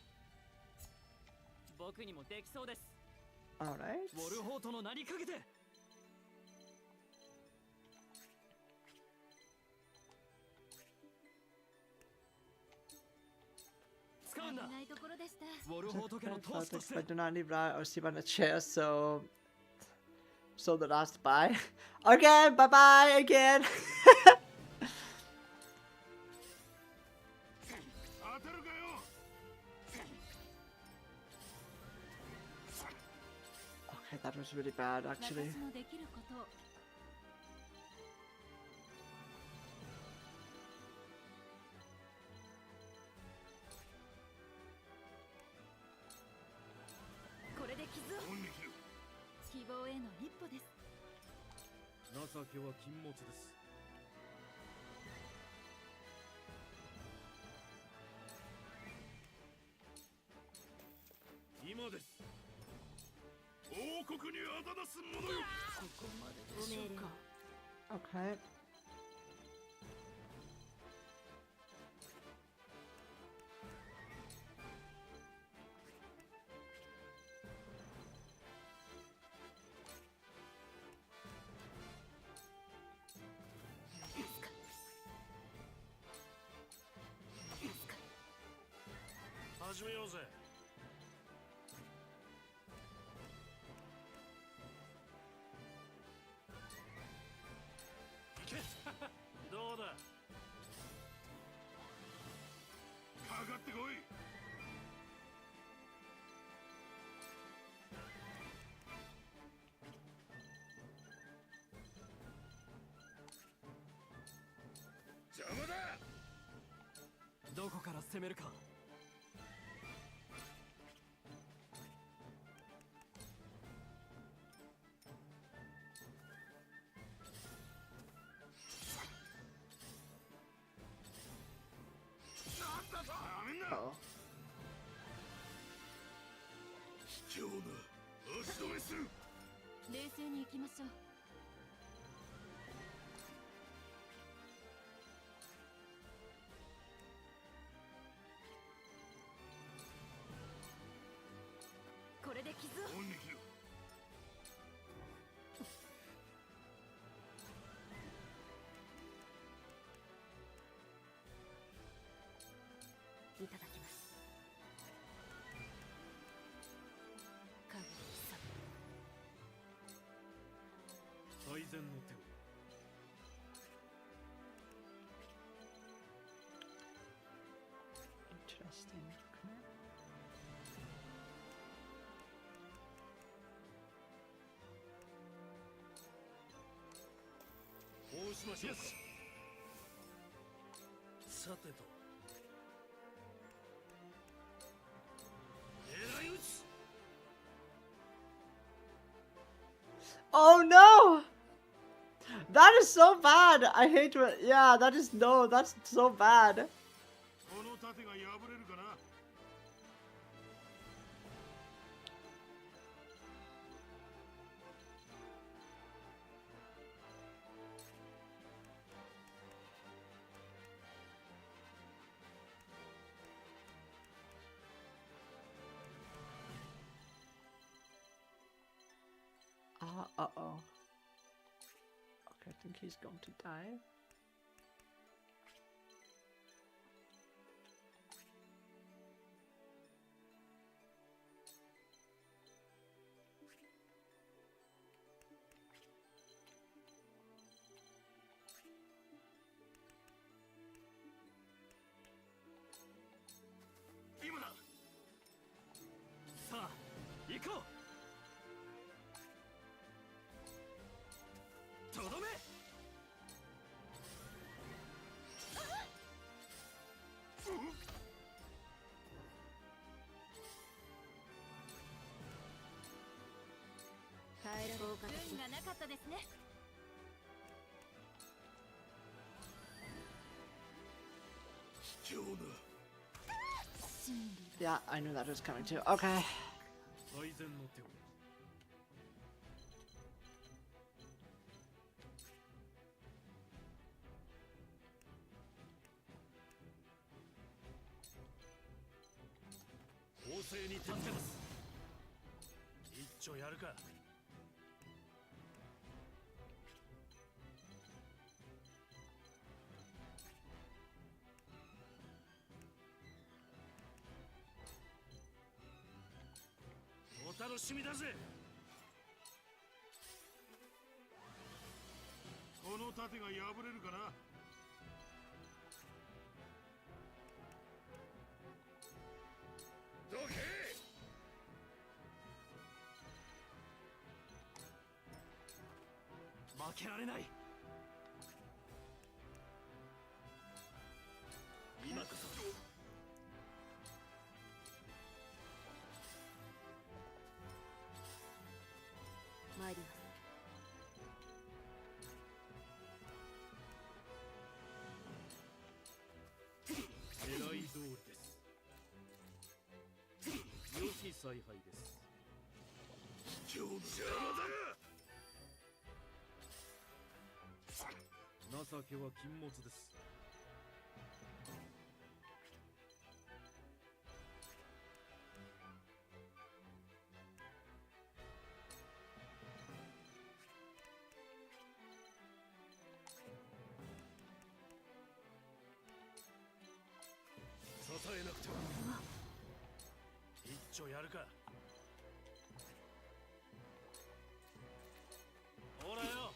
僕にもできそうです。 Alright. ウォルホートの名にかけて。使うんだ。危ないところでした。ウォルホート家のトースとして。 I do not need ride or sleep on a chair, so the last bye. Okay, bye bye again. 当たるかよ。 Okay, that was really bad 私 actually. のできることを。これで傷を。恩に切る。希望への一歩です。情けは禁物です。今です。王国にあだなす者よ。ご命令を。 Okay. 始めようぜ。 どうだ。 かかってこい。 邪魔だ。 どこから攻めるか。 Uh-oh. 卑怯な足止めする。 冷静に行きましょう。これで傷を。恩に切る。 いただきます。影に潜む。最善の手を。 Interesting. Okay. こうしましょうか。さてと。 狙い撃ち。 Oh no! That is so bad. I hate when. Yeah, that is no. That's so bad. この盾が破れるかな。 Uh-oh. Okay, I think he's going to die. 運がなかったですね。 Yeah, I knew that was coming too. Okay. 最善の手を。攻勢に手つけます。一丁やるか。お楽しみだぜ。この盾が破れるかな。どけ。負けられない。今こそ。参ります。 狙い通りです。良き采配です。今日の邪魔だ。情けは禁物です。支えなくては。一丁やるか。ほらよ。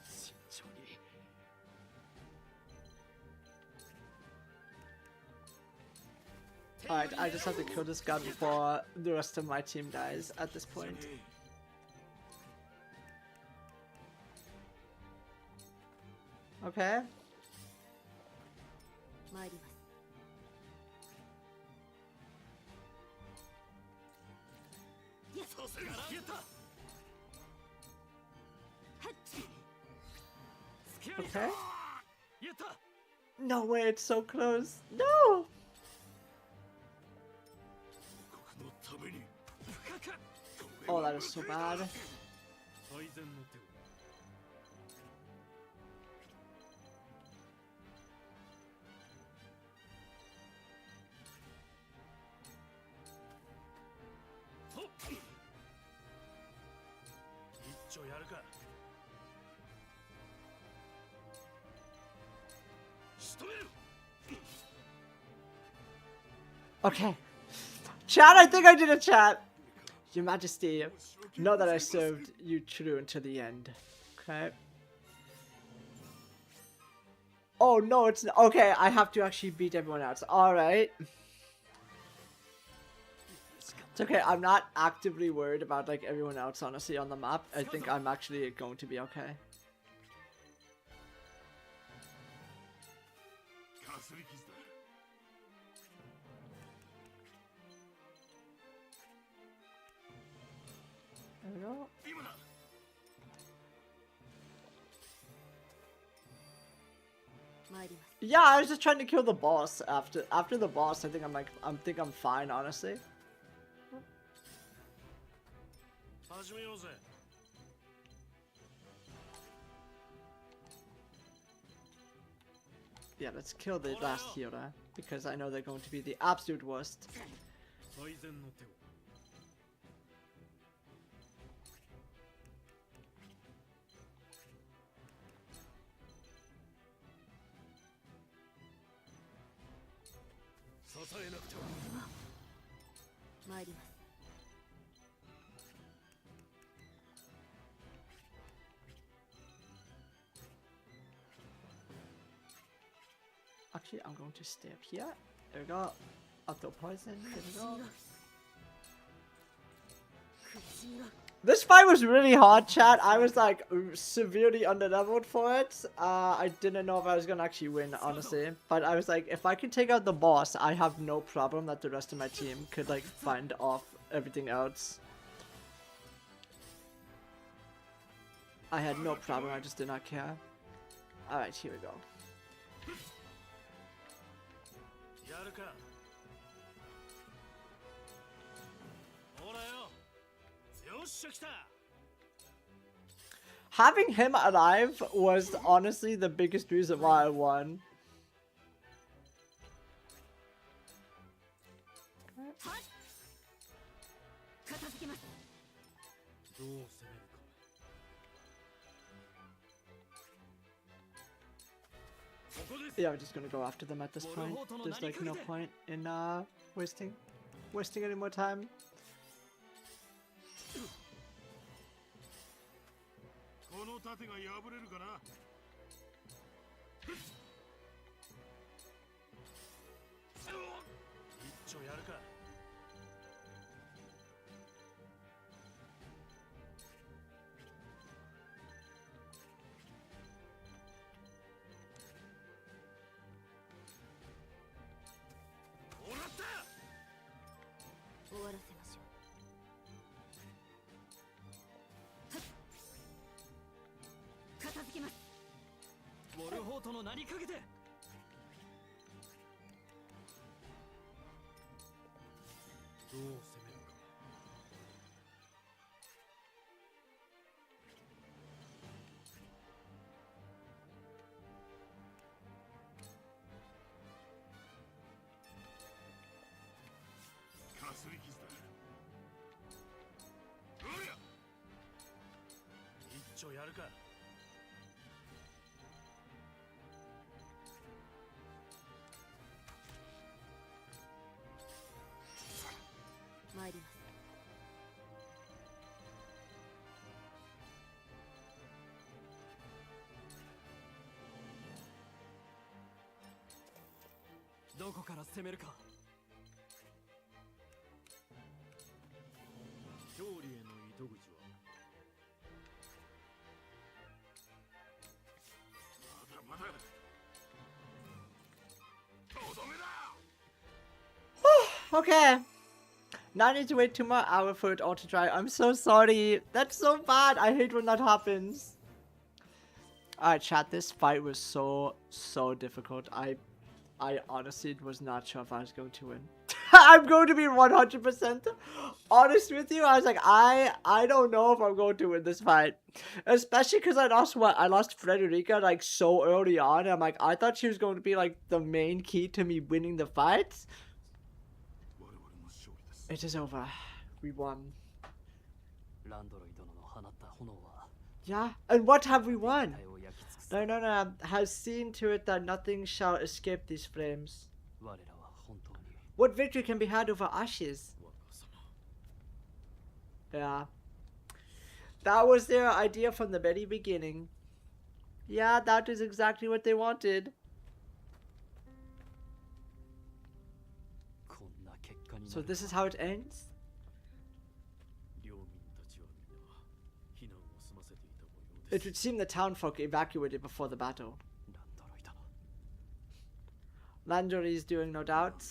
慎重に。 Alright, I just have to kill this guy before the rest of my team dies at this point. Okay. 参ります。 させが消えた。 Okay. やった。 No way, it's so close. No! 国のために。 Oh, that is so bad. 最善の手を。 一丁やるか。仕留める。 Okay. Chat, I think I did a chat. Your Majesty, know that I served you true until the end. Okay. Oh, no, it's... Okay, I have to actually beat everyone else. Alright. It's okay, I'm not actively worried about, like, everyone else, honestly, on the map. I think I'm actually going to be okay. かすり傷だ。 There we go. 今だ。 参ります。 Yeah, I was just trying to kill the boss after the boss. I think I'm fine, honestly. 始めようぜ。 Yeah, let's kill the last hero because I know they're going to be the absolute worst. 最善の手を。 支えなくては。 参ります。 Actually, I'm going to stay up here. There we go. I'll throw poison. There we go. This fight was really hard, chat. I was like severely underleveled for it. I didn't know if I was gonna actually win, honestly. But I was like, if I can take out the boss, I have no problem that the rest of my team could like find off everything else. I had no problem, I just did not care. Alright, here we go. やるか。ほらよ。よっしゃ来た。 Having him alive was honestly the biggest reason why I won. 片付けます。どう攻めるか。 Yeah, I'm just gonna go after them at this point. There's like no point in wasting any more time. この盾が破れるかな。一丁やるか。 終わらせましょう。片付けます。ウォルホートの名にかけて。どう攻めるか。 かすり傷だ。おりゃ。一丁やるか。 参ります。どこから攻めるか。 勝利への糸口は。 まだまだ。とどめだ。 Okay. Now I need to wait 2 more hours for it all to dry. I'm so sorry. That's so bad. I hate when that happens. Alright, chat. This fight was so difficult. I honestly was not sure if I was going to win. I'm going to be 100% honest with you. I was like, I don't know if I'm going to win this fight. Especially because I lost I lost Frederica like so early on. I'm like, I thought she was going to be like the main key to me winning the fight. It is over. We won. Yeah, and what have we won? No. Has seen to it that nothing shall escape these flames. What victory can be had over ashes? Yeah. That was their idea from the very beginning. Yeah, that is exactly what they wanted. So this is how it ends? It would seem the townfolk evacuated before the battle. Landry is doing no doubt.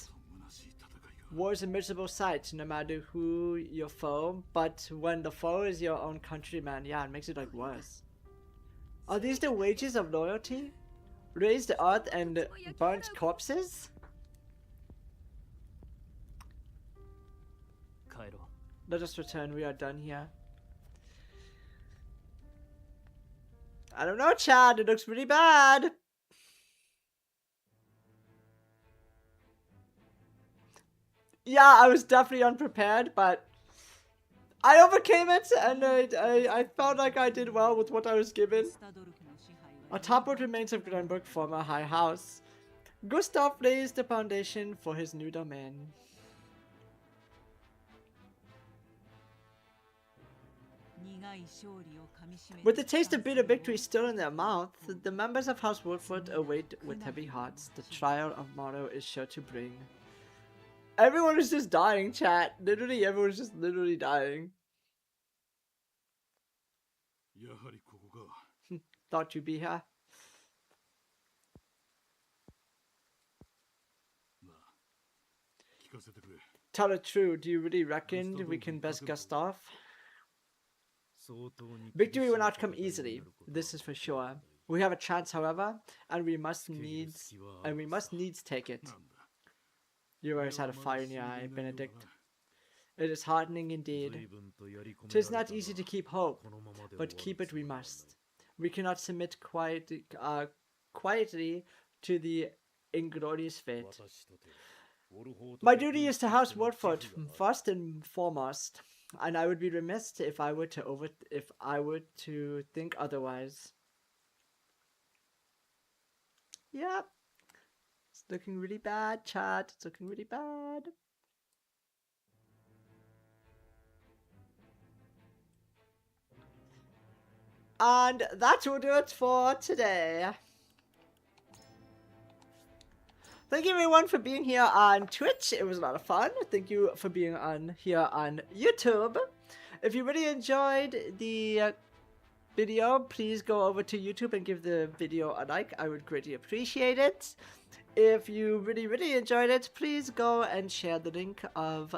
War is a miserable sight, no matter who your foe, but when the foe is your own countryman, yeah, it makes it like worse. Are these the wages of loyalty? Raised earth and burnt corpses? Let us return, we are done here. I don't know, Chad, it looks pretty bad. Yeah, I was definitely unprepared, but I overcame it, and I felt like I did well with what I was given. A toppled remains of Grenberg form a high house. Gustav lays the foundation for his new domain. With the taste of bitter victory still in their mouth, the members of House Woodford await with heavy hearts the trial of Morrow is sure to bring. Everyone is just dying, chat. Literally, everyone's just literally dying. Thought you'd be here. Tell it true, do you really reckon we can best guest off? Victory will not come easily, this is for sure. We have a chance, however, and we must needs take it. You always had a fire in your eye, Benedict. It is heartening indeed. 'Tis not easy to keep hope, but keep it we must. We cannot submit quietly to the inglorious fate. My duty is to House Woodford first and foremost, and I would be remiss if I were to think otherwise. Yep. It's looking really bad, chat. It's looking really bad. And that will do it for today. Thank you everyone for being here on Twitch. It was a lot of fun. Thank you for being on here on YouTube. If you really enjoyed the video, please go over to YouTube and give the video a like. I would greatly appreciate it. If you really enjoyed it, please go and share the link of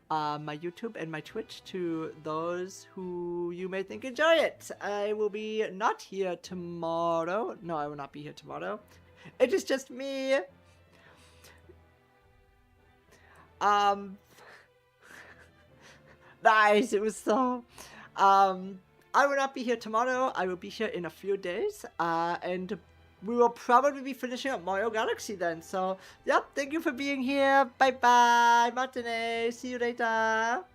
my YouTube and my Twitch to those who you may think enjoy it. I will be not here tomorrow. No, I will not be here tomorrow. It is just me. Nice. It was so. I will not be here tomorrow. I will be here in a few days. And we will probably be finishing up Mario Galaxy then. So, yep, thank you for being here. Bye-bye, Martine. See you later.